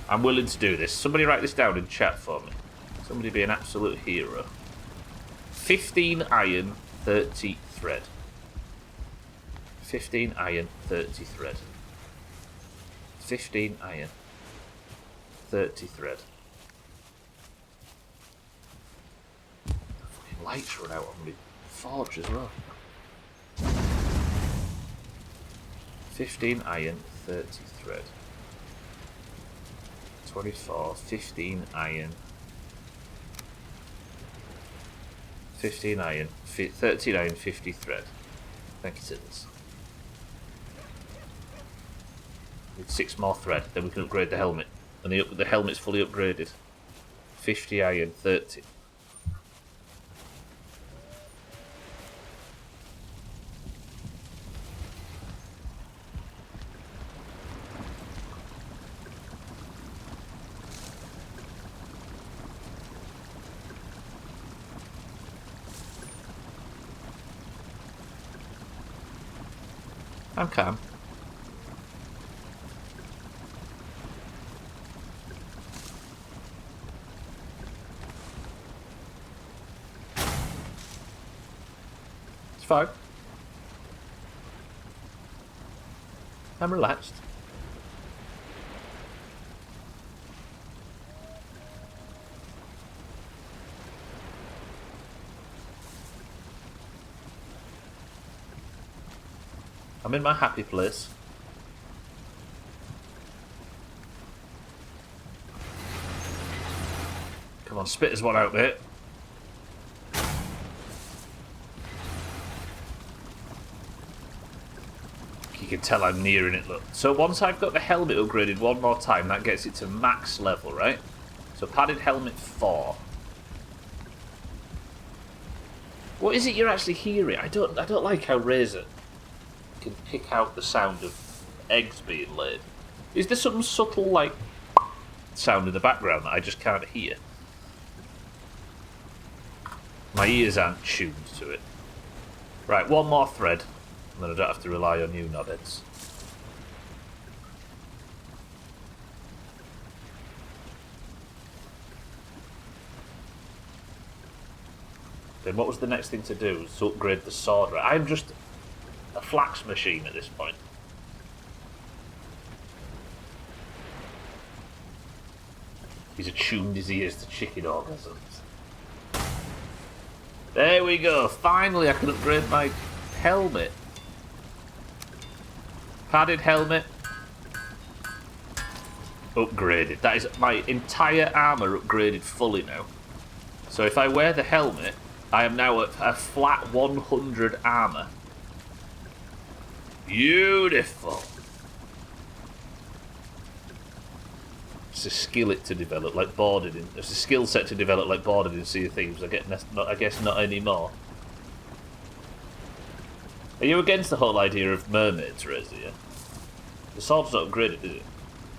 S1: I'm willing to do this. Somebody write this down in chat for me. Somebody be an absolute hero. 15 iron, 30 thread. 15 iron, 30 thread. 15 iron, 30 thread. Fucking lights run out on me. Forge as well. 15 iron, 30 thread. 24, 15 iron. 15 iron, 13 iron, 50 thread. Thank you, Siddles. Need 6 more thread, then we can upgrade the helmet. And the helmet's fully upgraded. 50 iron, 30. I'm calm. It's fine. I'm relaxed. I'm in my happy place. Come on, spit us one out, mate. You can tell I'm nearing it, look. So once I've got the helmet upgraded one more time, that gets it to max level, right? So padded helmet 4. What is it you're actually hearing? I don't like how Razor can pick out the sound of eggs being laid. Is there some subtle, like, sound in the background that I just can't hear? My ears aren't tuned to it. Right, one more thread, and then I don't have to rely on you, knobheads. Then what was the next thing to do? Was to upgrade the sword, right? I'm just a flax machine at this point. He's attuned his ears to chicken orgasms. There we go. Finally, I can upgrade my helmet. Padded helmet. Upgraded. That is my entire armour upgraded fully now. So if I wear the helmet, I am now at a flat 100 armour. Beautiful. It's a skillet to develop, like boarded in. It's a skill set to develop, like boarded in Sea of Thieves. I guess not anymore. Are you against the whole idea of mermaids, Razor? Yeah? The sword's not upgraded, is it?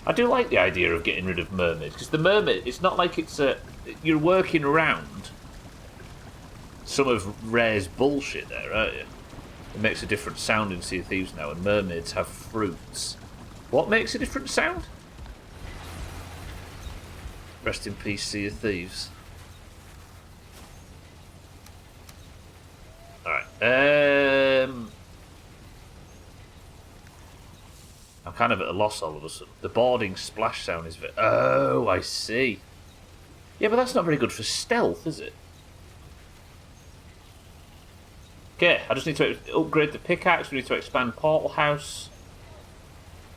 S1: I do like the idea of getting rid of mermaids, because the mermaid, it's not like it's a... You're working around some of Rare's bullshit there, aren't you? It makes a different sound in Sea of Thieves now, and mermaids have fruits. What makes a different sound? Rest in peace, Sea of Thieves. Alright, I'm kind of at a loss all of a sudden. The boarding splash sound is very... Oh, I see. Yeah, but that's not very good for stealth, is it? Okay, I just need to upgrade the pickaxe. We need to expand Portal House.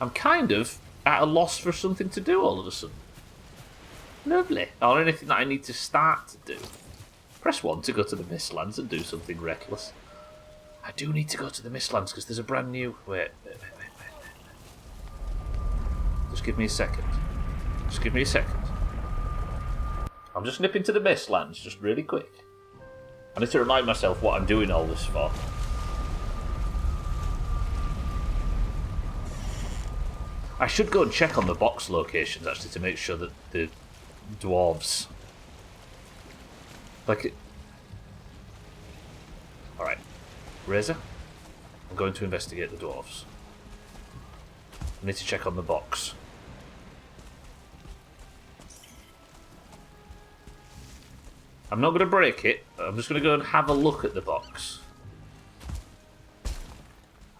S1: I'm kind of at a loss for something to do all of a sudden. Lovely. Or anything that I need to start to do. Press 1 to go to the Mistlands and do something reckless. I do need to go to the Mistlands because there's a brand new... Wait. Just give me a second. Just give me a second. I'm just nipping to the Mistlands, just really quick. I need to remind myself what I'm doing all this for. I should go and check on the box locations, actually, to make sure that the dwarves... Alright. Razor, I'm going to investigate the dwarves. I need to check on the box. I'm not going to break it. I'm just going to go and have a look at the box.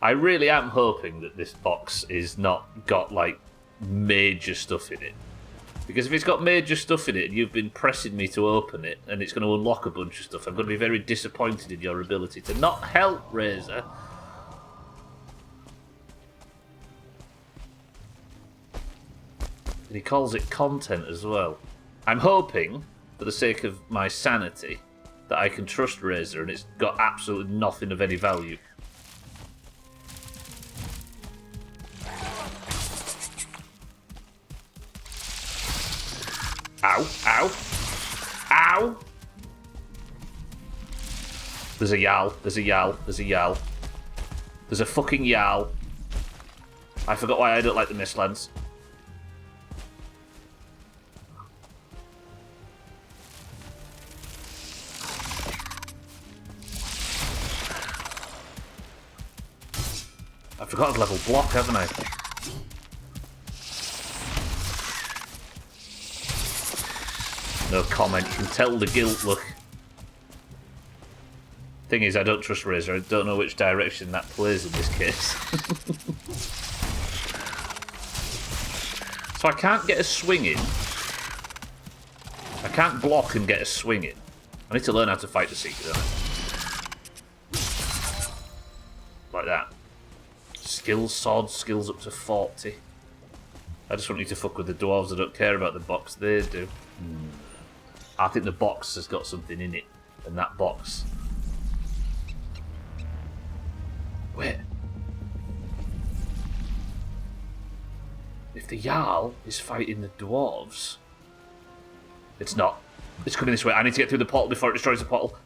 S1: I really am hoping that this box is not got, like, major stuff in it. Because if it's got major stuff in it and you've been pressing me to open it and it's going to unlock a bunch of stuff, I'm going to be very disappointed in your ability to not help, Razor. And he calls it content as well. I'm hoping, for the sake of my sanity, that I can trust Razor and it's got absolutely nothing of any value. Ow, ow, ow! There's a Jarl, there's a Jarl, there's a Jarl. There's a fucking Jarl. I forgot why I don't like the Mistlands. I forgot to level block, haven't I? No comment. You can tell the guilt look. Thing is, I don't trust Razor. I don't know which direction that plays in this case. So I can't get a swing in. I can't block and get a swing in. I need to learn how to fight the Seeker, don't I? Like that. Skills, sword skills up to 40. I just want you to fuck with the dwarves. I don't care about the box. They do. I think the box has got something in it. And that box... Wait. If the Jarl is fighting the dwarves... It's not. It's coming this way. I need to get through the portal before it destroys the portal.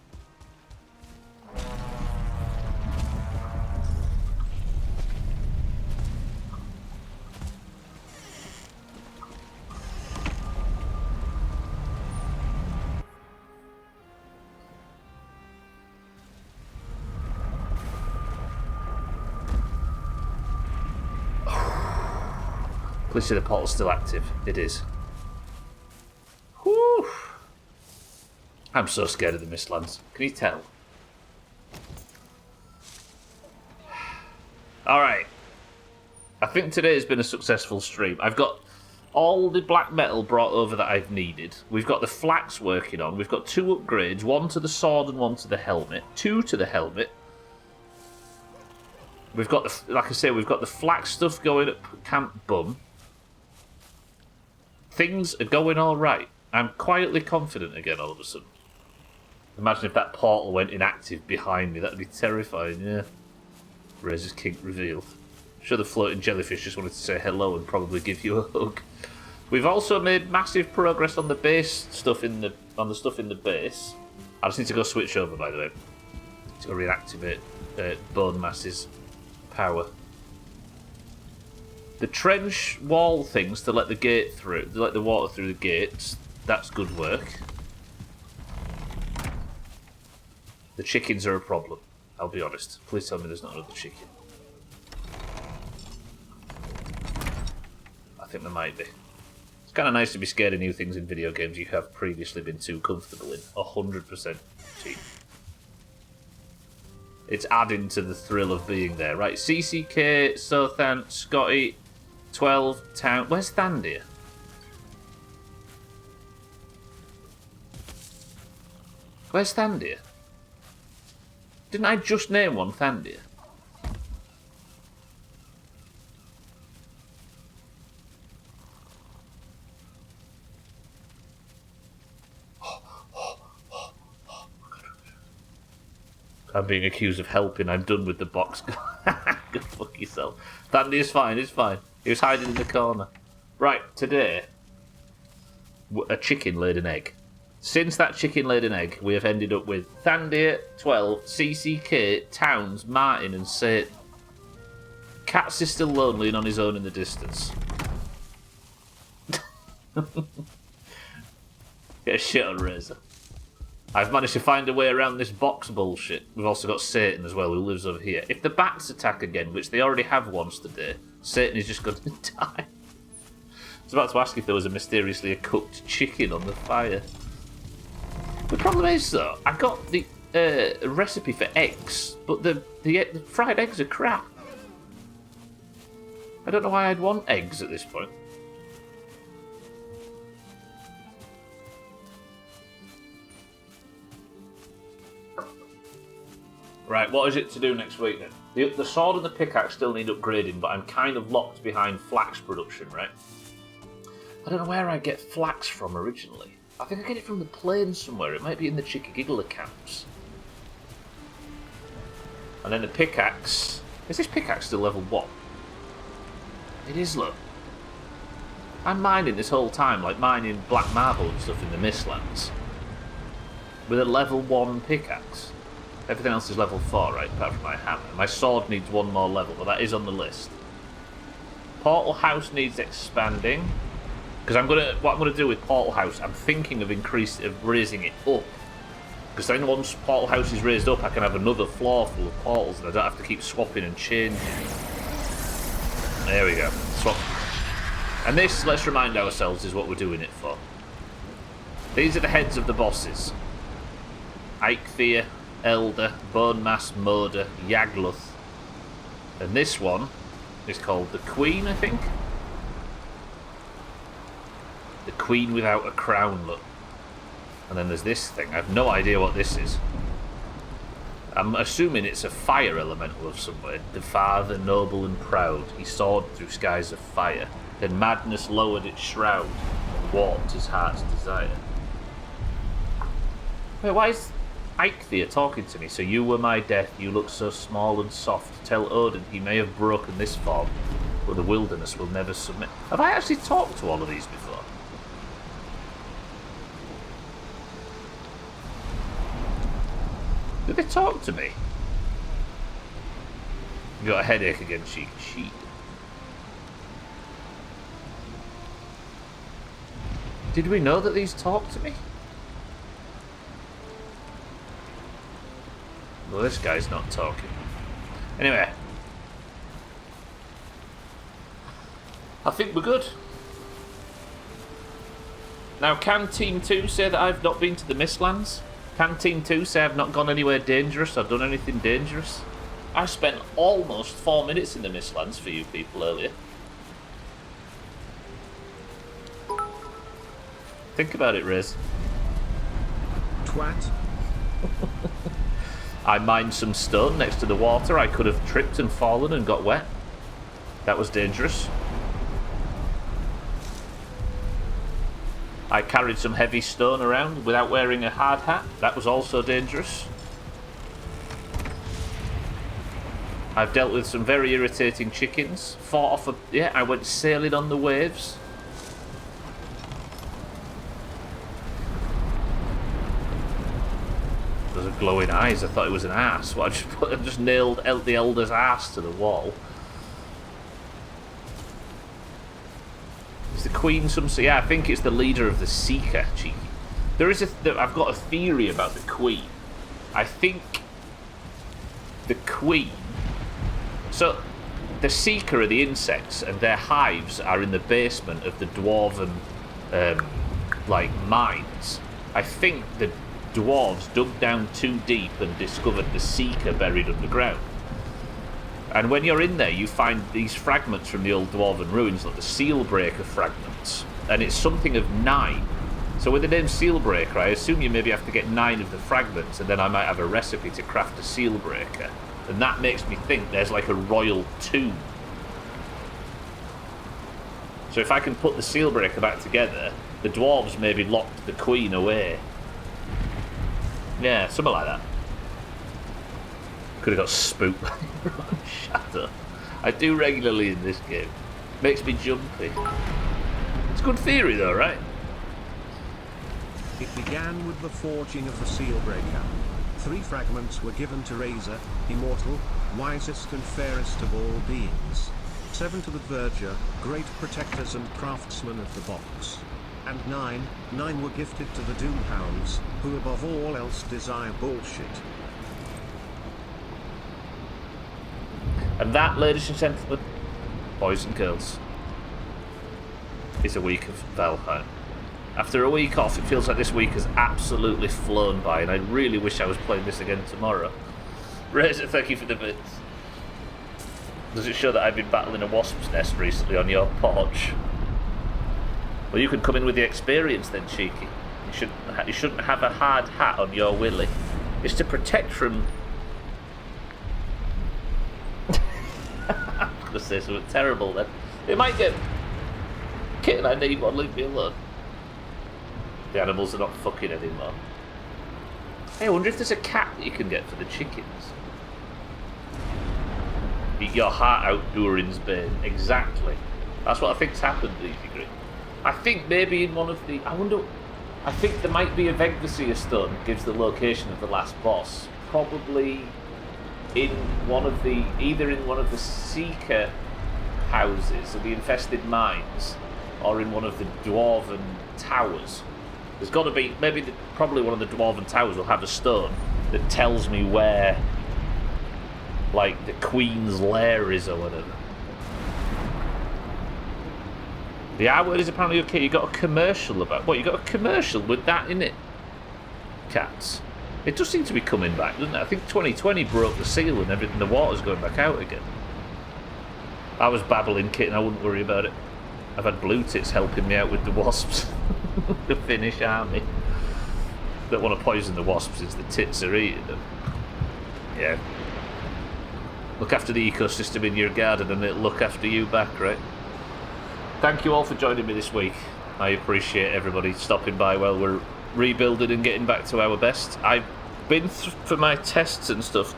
S1: Please say the portal's still active. It is. Whew. I'm so scared of the Mistlands. Can you tell? Alright. I think today has been a successful stream. I've got all the black metal brought over that I've needed. We've got the flax working on. We've got 2 upgrades. 1 to the sword and 1 to the helmet. 2 to the helmet. We've got the, like I say, we've got the flax stuff going at Camp Bum. Things are going alright. I'm quietly confident again all of a sudden. Imagine if that portal went inactive behind me. That'd be terrifying, yeah. Razor's kink revealed. I'm sure the floating jellyfish just wanted to say hello and probably give you a hug. We've also made massive progress on the base stuff in the stuff in the base. I just need to go switch over, by the way. To go reactivate Bone Mass's power. The trench wall things to let the gate through, to let the water through the gates, that's good work. The chickens are a problem, I'll be honest. Please tell me there's not another chicken. I think there might be. It's kind of nice to be scared of new things in video games you have previously been too comfortable in. 100% cheap. It's adding to the thrill of being there, right? CCK, Sothan, Scotty, 12, Town. Where's Thandir? Where's Thandir? Didn't I just name one Thandir? I'm being accused of helping. I'm done with the box. Go fuck yourself. Thandir's fine. It's fine. He was hiding in the corner. Right, today, a chicken laid an egg. Since that chicken laid an egg, we have ended up with Thandir, 12, CCK, Towns, Martin, and Satan. Katz is still lonely and on his own in the distance. Get a shit on Razor. I've managed to find a way around this box bullshit. We've also got Satan as well, who lives over here. If the bats attack again, which they already have once today, Satan is just going to die. I was about to ask if there was a mysteriously cooked chicken on the fire. The problem is, though, I got the recipe for eggs, but the fried eggs are crap. I don't know why I'd want eggs at this point. Right, what is it to do next week then? The sword and the pickaxe still need upgrading, but I'm kind of locked behind flax production, right? I don't know where I get flax from originally. I think I get it from the plains somewhere. It might be in the Chickagiggler camps. And then the pickaxe... Is this pickaxe still level 1? It is, look. I'm mining this whole time, like mining black marble and stuff in the Mistlands. With a level 1 pickaxe. Everything else is level 4, right? Apart from my hammer. My sword needs 1 more level, but that is on the list. Portal House needs expanding. Because what I'm gonna do with Portal House, I'm thinking of raising it up. Because then once Portal House is raised up, I can have another floor full of portals, and I don't have to keep swapping and changing. There we go. Swap. And this, let's remind ourselves, is what we're doing it for. These are the heads of the bosses. Eichthea, Elder, Bone Mass, Moder, Yagluth. And this one is called the Queen, I think? The Queen without a crown, look. And then there's this thing. I have no idea what this is. I'm assuming it's a fire elemental of somewhere. The father, noble and proud, he soared through skies of fire. Then madness lowered its shroud and warped his heart's desire. Wait, why is Eikthyr talking to me? So you were my death, you look so small and soft. Tell Odin he may have broken this form, but the wilderness will never submit. Have I actually talked to all of these before? Did they talk to me? You got a headache again, cheek. Did we know that these talked to me? Well, this guy's not talking. Anyway. I think we're good. Now, can Team 2 say that I've not been to the Mistlands? Can Team 2 say I've not gone anywhere dangerous or done anything dangerous? I spent almost 4 minutes in the Mistlands for you people earlier. Think about it, Riz.
S2: Twat.
S1: I mined some stone next to the water. I could have tripped and fallen and got wet. That was dangerous. I carried some heavy stone around without wearing a hard hat. That was also dangerous. I've dealt with some very irritating chickens. Fought off a... Yeah, I went sailing on the waves. Those are glowing eyes. I thought it was an ass. Well, I just nailed the elder's ass to the wall. Is the queen some... Yeah, I think it's the leader of the Seeker, cheeky. I've got a theory about the queen. I think the queen... So, the Seeker are the insects, and their hives are in the basement of the dwarven, mines. I think the dwarves dug down too deep and discovered the Seeker buried underground. And when you're in there, you find these fragments from the old dwarven ruins, like the Sealbreaker fragments. And it's something of 9. So with the name Sealbreaker, I assume you maybe have to get 9 of the fragments, and then I might have a recipe to craft a Sealbreaker. And that makes me think there's like a royal tomb. So if I can put the Sealbreaker back together, the dwarves maybe locked the queen away. Yeah, something like that. Could have got spooked by Shut up. I do regularly in this game. Makes me jumpy. It's a good theory though, right?
S2: It began with the forging of the Sealbreaker. 3 fragments were given to Razor, immortal, wisest and fairest of all beings. 7 to the Verger, great protectors and craftsmen of the box. And 9 were gifted to the Doomhaus, who above all else desire bullshit.
S1: And that, ladies and gentlemen, boys and girls, is a week of Valheim. After a week off, it feels like this week has absolutely flown by, and I really wish I was playing this again tomorrow. Razor, thank you for the bits. Does it show that I've been battling a wasp's nest recently on your porch? Well, you can come in with the experience then, cheeky. You shouldn't have a hard hat on your willy. It's to protect from... I'm going to say something terrible then. It might get... Kitten, I need one, leave me alone. The animals are not fucking anymore. Hey, I wonder if there's a cat that you can get for the chickens. Eat your heart out, Durin's Bane. Exactly. That's what I think's happened, Easy. I think maybe in one of the... I think there might be a Vegvasia stone that gives the location of the last boss. Probably in one of the... Either in one of the Seeker houses, or the infested mines, or in one of the Dwarven towers. There's got to be... Probably one of the Dwarven towers will have a stone that tells me where, like, the Queen's lair is or whatever. The R word is apparently okay. You got a commercial about... What, you got a commercial with that in it? Cats. It does seem to be coming back, doesn't it? I think 2020 broke the seal and everything. The water's going back out again. I was babbling, kitten. I wouldn't worry about it. I've had blue tits helping me out with the wasps. The Finnish army. Don't want to poison the wasps since the tits are eating them. Yeah. Look after the ecosystem in your garden and it'll look after you back, right? Thank you all for joining me this week. I appreciate everybody stopping by while we're rebuilding and getting back to our best. I've been for my tests and stuff.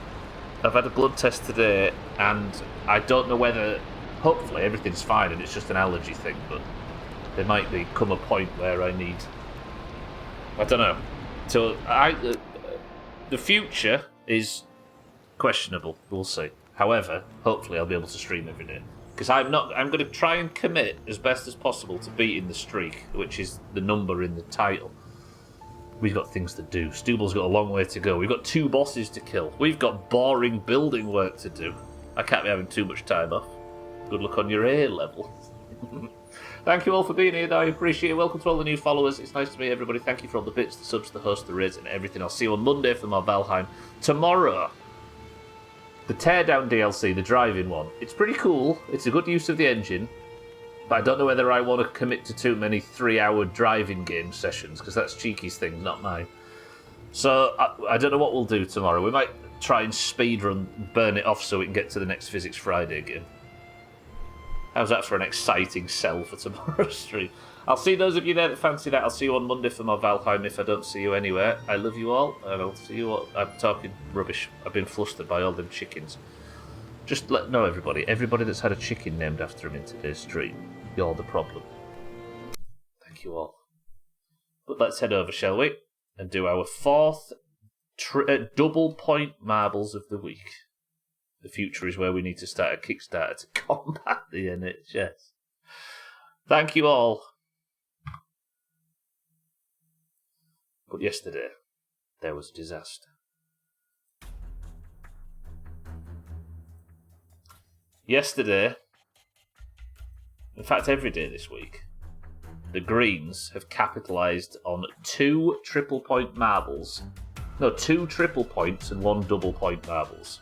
S1: I've had a blood test today, and I don't know whether... Hopefully everything's fine and it's just an allergy thing, but there might come a point where I need... I don't know. So the future is questionable. We'll see. However, hopefully I'll be able to stream every day. Because I'm going to try and commit as best as possible to beating the streak, which is the number in the title. We've got things to do. Stubal's got a long way to go. We've got 2 bosses to kill. We've got boring building work to do. I can't be having too much time off. Good luck on your A level. Thank you all for being here, I appreciate it. Welcome to all the new followers. It's nice to meet everybody. Thank you for all the bits, the subs, the hosts, the raids, and everything. I'll see you on Monday for more Valheim. Tomorrow, the Teardown DLC, the driving one. It's pretty cool. It's a good use of the engine. But I don't know whether I want to commit to too many 3-hour driving game sessions, because that's Cheeky's thing, not mine. So, I don't know what we'll do tomorrow. We might try and speedrun, burn it off so we can get to the next Physics Friday game. How's that for an exciting sell for tomorrow's stream? I'll see those of you there that fancy that. I'll see you on Monday for my Valheim if I don't see you anywhere. I love you all, and I'll see you all. I'm talking rubbish. I've been flustered by all them chickens. Just know everybody that's had a chicken named after him in today's stream, you're the problem. Thank you all. But let's head over, shall we? And do our 4th double point marbles of the week. The future is where we need to start a Kickstarter to combat the NHS. Thank you all. But yesterday, there was a disaster. Yesterday, in fact every day this week, the Greens have capitalised on 2 triple point marbles. No, 2 triple points and 1 double point marbles.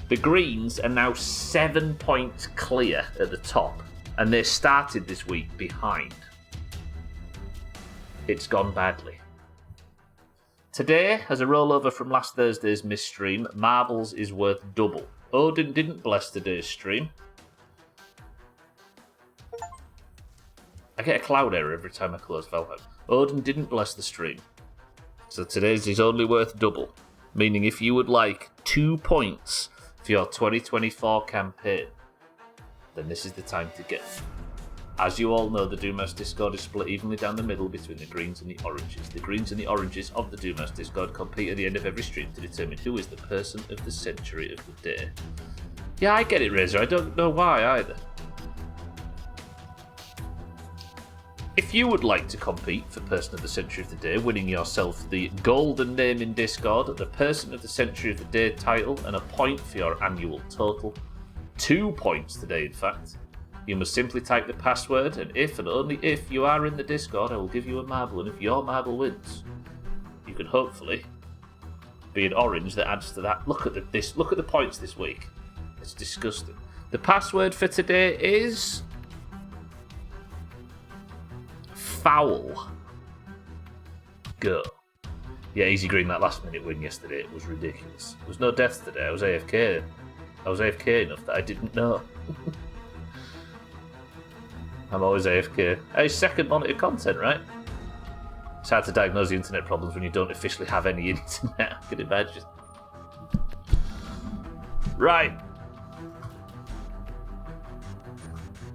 S1: The Greens are now 7 points clear at the top, and they started this week behind. It's gone badly. Today, as a rollover from last Thursday's missed stream, marbles is worth double. Odin didn't bless today's stream. I get a cloud error every time I close Valheim. Odin didn't bless the stream. So today's is only worth double. Meaning if you would like 2 points for your 2024 campaign, then this is the time to get them. As you all know, the Doomhaus Discord is split evenly down the middle between the greens and the oranges. The greens and the oranges of the Doomhaus Discord compete at the end of every stream to determine who is the person of the century of the day. Yeah, I get it, Razor. I don't know why either. If you would like to compete for Person of the Century of the Day, winning yourself the golden name in Discord, the Person of the Century of the Day title, and a point for your annual total, 2 points today in fact, you must simply type the password, and if and only if you are in the Discord, I will give you a marble, and if your marble wins, you can hopefully be an orange that adds to that. Look at the points this week. It's disgusting. The password for today is foul. Go. Yeah, easy green that last minute win yesterday. It was ridiculous. There was no deaths today. I was AFK. I was AFK enough that I didn't know. I'm always AFK. Hey, second monitor content, right? It's hard to diagnose the internet problems when you don't officially have any internet. I can imagine. Right.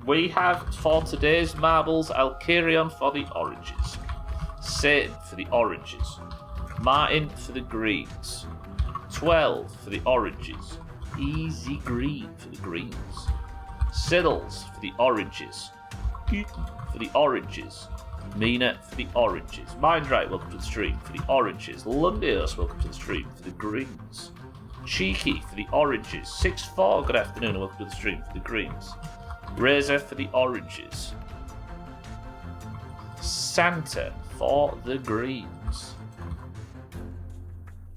S1: We have, for today's marbles, Alkirion for the oranges, Satan for the oranges, Martin for the greens, 12 for the oranges, Easy Green for the greens, Siddles for the oranges, Keaton for the oranges, Mina for the oranges, Mindright, welcome to the stream, for the oranges, Lundios, welcome to the stream, for the greens, Cheeky for the oranges, 6-4, good afternoon and welcome to the stream, for the greens, Razor for the oranges, Santa for the greens.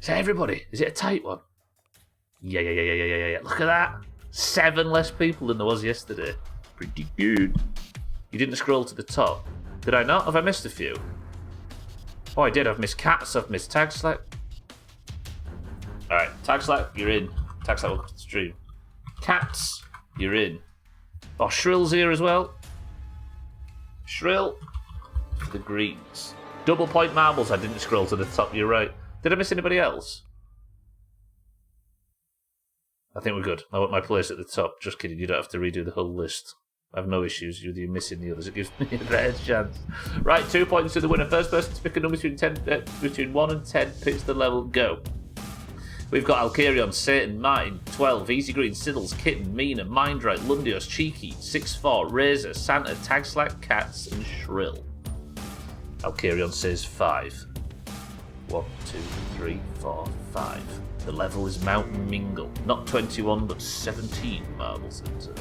S1: Is that everybody? Is it a tight one? Yeah. Look at that. 7 less people than there was yesterday. Pretty good. You didn't scroll to the top. Did I not? Have I missed a few? Oh, I did. I've missed cats. I've missed tag select. Alright, Tagslack, you're in. Tagslack, welcome to the stream. Cats, you're in. Oh, Shrill's here as well. Shrill for the greens. Double point marbles, I didn't scroll to the top, you're right. Did I miss anybody else? I think we're good. I want my place at the top. Just kidding, you don't have to redo the whole list. I have no issues with you missing the others. It gives me a better chance. Right, 2 points to the winner. First person to pick a number between 1 and 10 picks the level. Go. We've got Alkarion, Satan, Martin, 12, Easy Green, Siddles, Kitten, Mina, Mindright, Lundios, Cheeky, 6-4, Razor, Santa, Tagslack, Cats, and Shrill. Alkarion says 5. 1, 2, 3, 4, 5. The level is Mountain Mingle. Not 21, but 17 marbles into.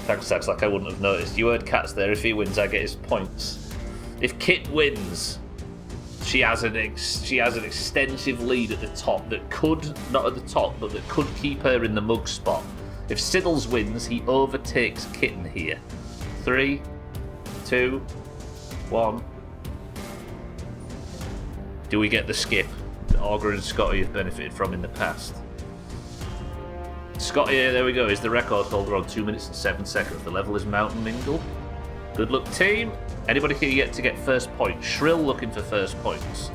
S1: Thanks, like I wouldn't have noticed. You heard Cats there. If he wins, I get his points. If Kit wins, she has an extensive lead at the top that could, not at the top, but that could keep her in the mug spot. If Siddles wins, he overtakes Kitten here. 3, 2, 1. Do we get the skip that Augur and Scotty have benefited from in the past? Scotty, there we go, is the record holder on 2 minutes and 7 seconds. The level is Mountain Mingle. Good luck, team. Anybody here yet to get first point? Shrill looking for first points.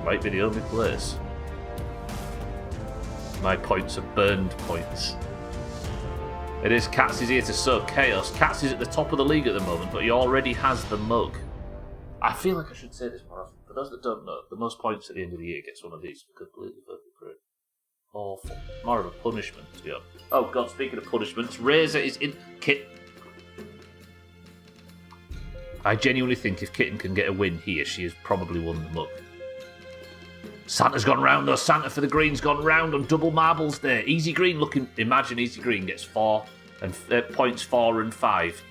S1: Might be the only place. My points are burned points. It is Cats is here to sow chaos. Cats is at the top of the league at the moment, but he already has the mug. I feel like I should say this more often. For those that don't know, the most points at the end of the year gets one of these. Completely fucking awful. More of a punishment, to be honest. Oh god, speaking of punishments, Razor is in. Kit. I genuinely think if Kitten can get a win here, she has probably won the mug. Santa's gone round though. Santa for the green's gone round on double marbles there. Easy Green looking. Imagine Easy Green gets 4 and points 4 and 5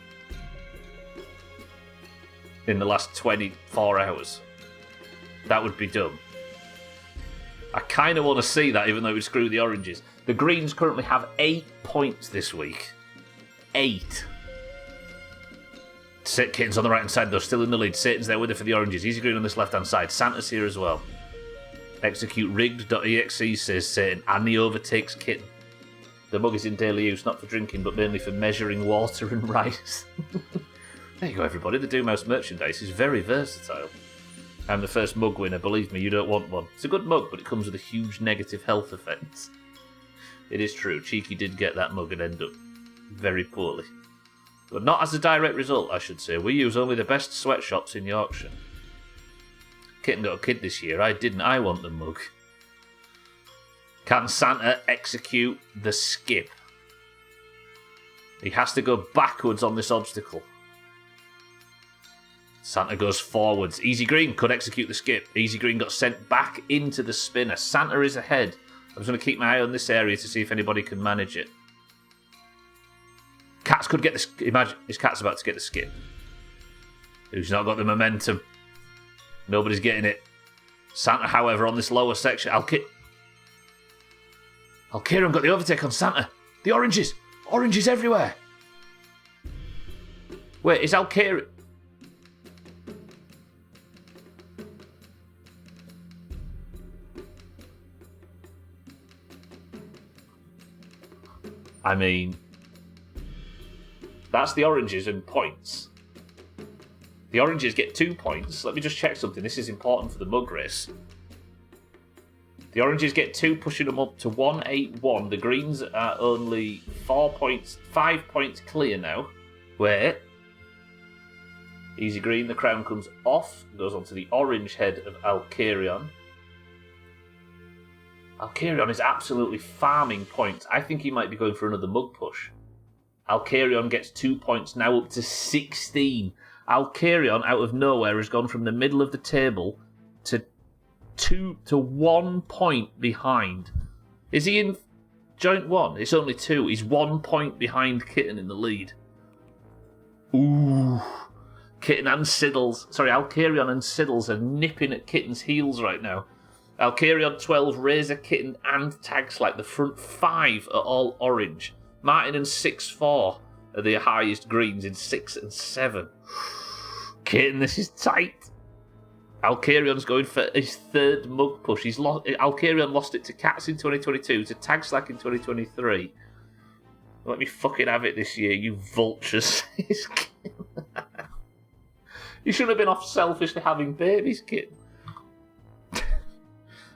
S1: in the last 24 hours. That would be dumb. I kind of want to see that, even though it would screw the oranges. The greens currently have 8 points this week. 8. Kitten's on the right hand side though, still in the lead. Satan's there with it for the oranges. Easy Green on this left hand side. Santa's here as well. Execute rigged.exe says Satan, and he overtakes Kitten. The mug is in daily use, not for drinking, but mainly for measuring water and rice. There you go, everybody. The Doomhaus merchandise is very versatile. I'm the first mug winner. Believe me, you don't want one. It's a good mug, but it comes with a huge negative health effect. It is true. Cheeky did get that mug and end up very poorly. But not as a direct result, I should say. We use only the best sweatshops in Yorkshire. Kitten got a kid this year. I didn't. I want the mug. Can Santa execute the skip? He has to go backwards on this obstacle. Santa goes forwards. Easy Green could execute the skip. Easy Green got sent back into the spinner. Santa is ahead. I was going to keep my eye on this area to see if anybody can manage it. Cats could get the... Imagine, his Cat's about to get the skip. Who's not got the momentum? Nobody's getting it. Santa, however, on this lower section... Alkarion got the overtake on Santa. The oranges! Oranges everywhere! Wait, is Alkarion... I mean... That's the oranges and points. The oranges get 2 points. Let me just check something. This is important for the mug race. The oranges get 2, pushing them up to 181. The greens are only 5 points clear now. Wait. Easy Green, the crown comes off. Goes onto the orange head of Alkarion. Alkarion is absolutely farming points. I think he might be going for another mug push. Alkarion gets 2 points, now up to 16. Alkarion, out of nowhere, has gone from the middle of the table to 1 point behind. Is he in joint 1? It's only 2. He's 1 point behind Kitten in the lead. Ooh. Kitten and Siddles. Sorry, Alkarion and Siddles are nipping at Kitten's heels right now. Alkarion 12, Razor, Kitten, and Tagslack. The front 5 are all orange. Martin and 6-4 are the highest greens in 6 and 7. Kitten, this is tight. Alcarion's going for his third mug push. Alcarion lost it to Cats in 2022, to Tag Slack in 2023. Let me fucking have it this year, you vultures. You should have been off selfishly having babies, kid.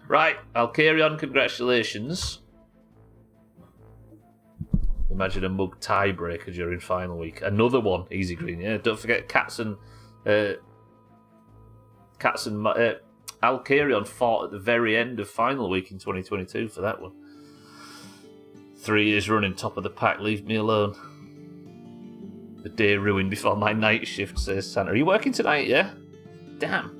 S1: Right, Alcarion, congratulations. Imagine a mug tiebreaker during final week. Another one, easy green, yeah. Don't forget Cats and Alcarion fought at the very end of final week in 2022 for that one. 3 years running top of the pack, leave me alone. The day ruined before my night shift, says Santa. Are you working tonight, yeah? Damn.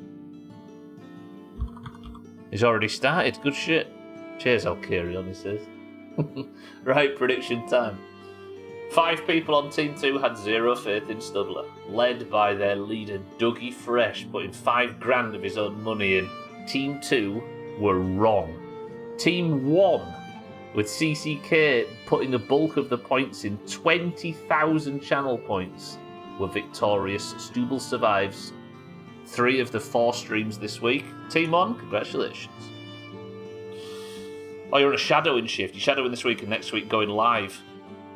S1: He's already started, good shit. Cheers, Alcarion, he says. Right, prediction time. 5 people on Team 2 had zero faith in Studler, led by their leader Dougie Fresh, putting $5,000 of his own money in. Team 2 were wrong. Team 1, with CCK putting the bulk of the points in, 20,000 channel points, were victorious. Stubble survives 3 of the 4 streams this week. Team 1, congratulations. Oh, you're on a shadowing shift. You're shadowing this week and next week, going live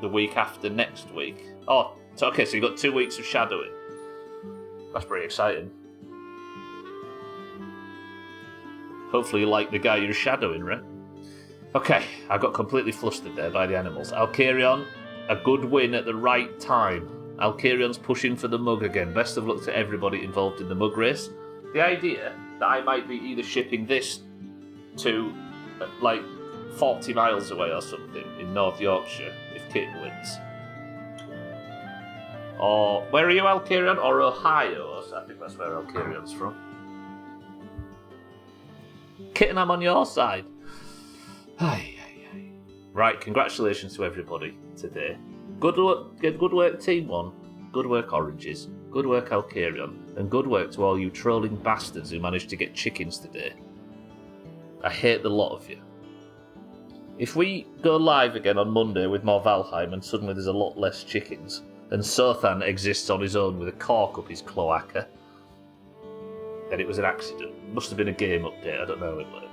S1: the week after next week. Oh, so okay, so you've got 2 weeks of shadowing. That's pretty exciting. Hopefully you like the guy you're shadowing, right? Okay, I got completely flustered there by the animals. Alcarion, a good win at the right time. Alcarion's pushing for the mug again. Best of luck to everybody involved in the mug race. The idea that I might be either shipping this to, like, 40 miles away or something in North Yorkshire if Kitten wins. Or, where are you, Alcarion? Or Ohio? I think that's where Alcarion's from. Kitten, I'm on your side. Right, congratulations to everybody today. Good work, Team 1. Good work, Oranges. Good work, Alcarion. And good work to all you trolling bastards who managed to get chickens today. I hate the lot of you. If we go live again on Monday with more Valheim and suddenly there's a lot less chickens, and Sothan exists on his own with a cork up his cloaca, then it was an accident. Must have been a game update, I don't know how it works.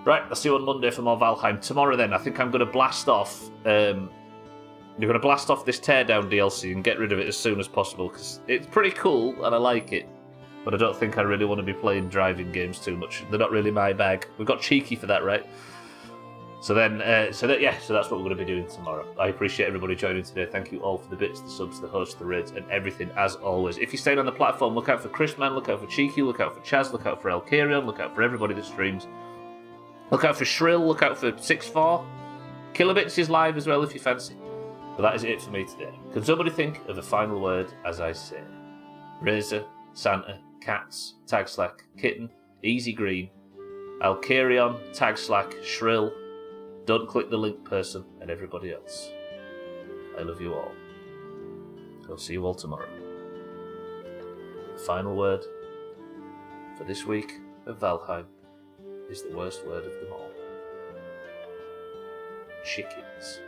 S1: Right, I'll see you on Monday for more Valheim. Tomorrow then, I think I'm going to blast off... You're going to blast off this Teardown DLC and get rid of it as soon as possible, because it's pretty cool and I like it. But I don't think I really want to be playing driving games too much. They're not really my bag. We've got Cheeky for that, right? So that's what we're going to be doing tomorrow. I appreciate everybody joining today. Thank you all for the bits, the subs, the hosts, the raids, and everything as always. If you're staying on the platform, look out for Chrisman, look out for Cheeky, look out for Chaz, look out for Alcarion, look out for everybody that streams. Look out for Shrill, look out for 6-4. Kilobits is live as well if you fancy. But that is it for me today. Can somebody think of a final word as I say? Razor, Santa, Cats, Tag Slack, Kitten, Easy Green, Alcarion, Tag Slack, Shrill, Don't Click the Link Person, and everybody else. I love you all. I'll see you all tomorrow. The final word for this week of Valheim is the worst word of them all. Chickens.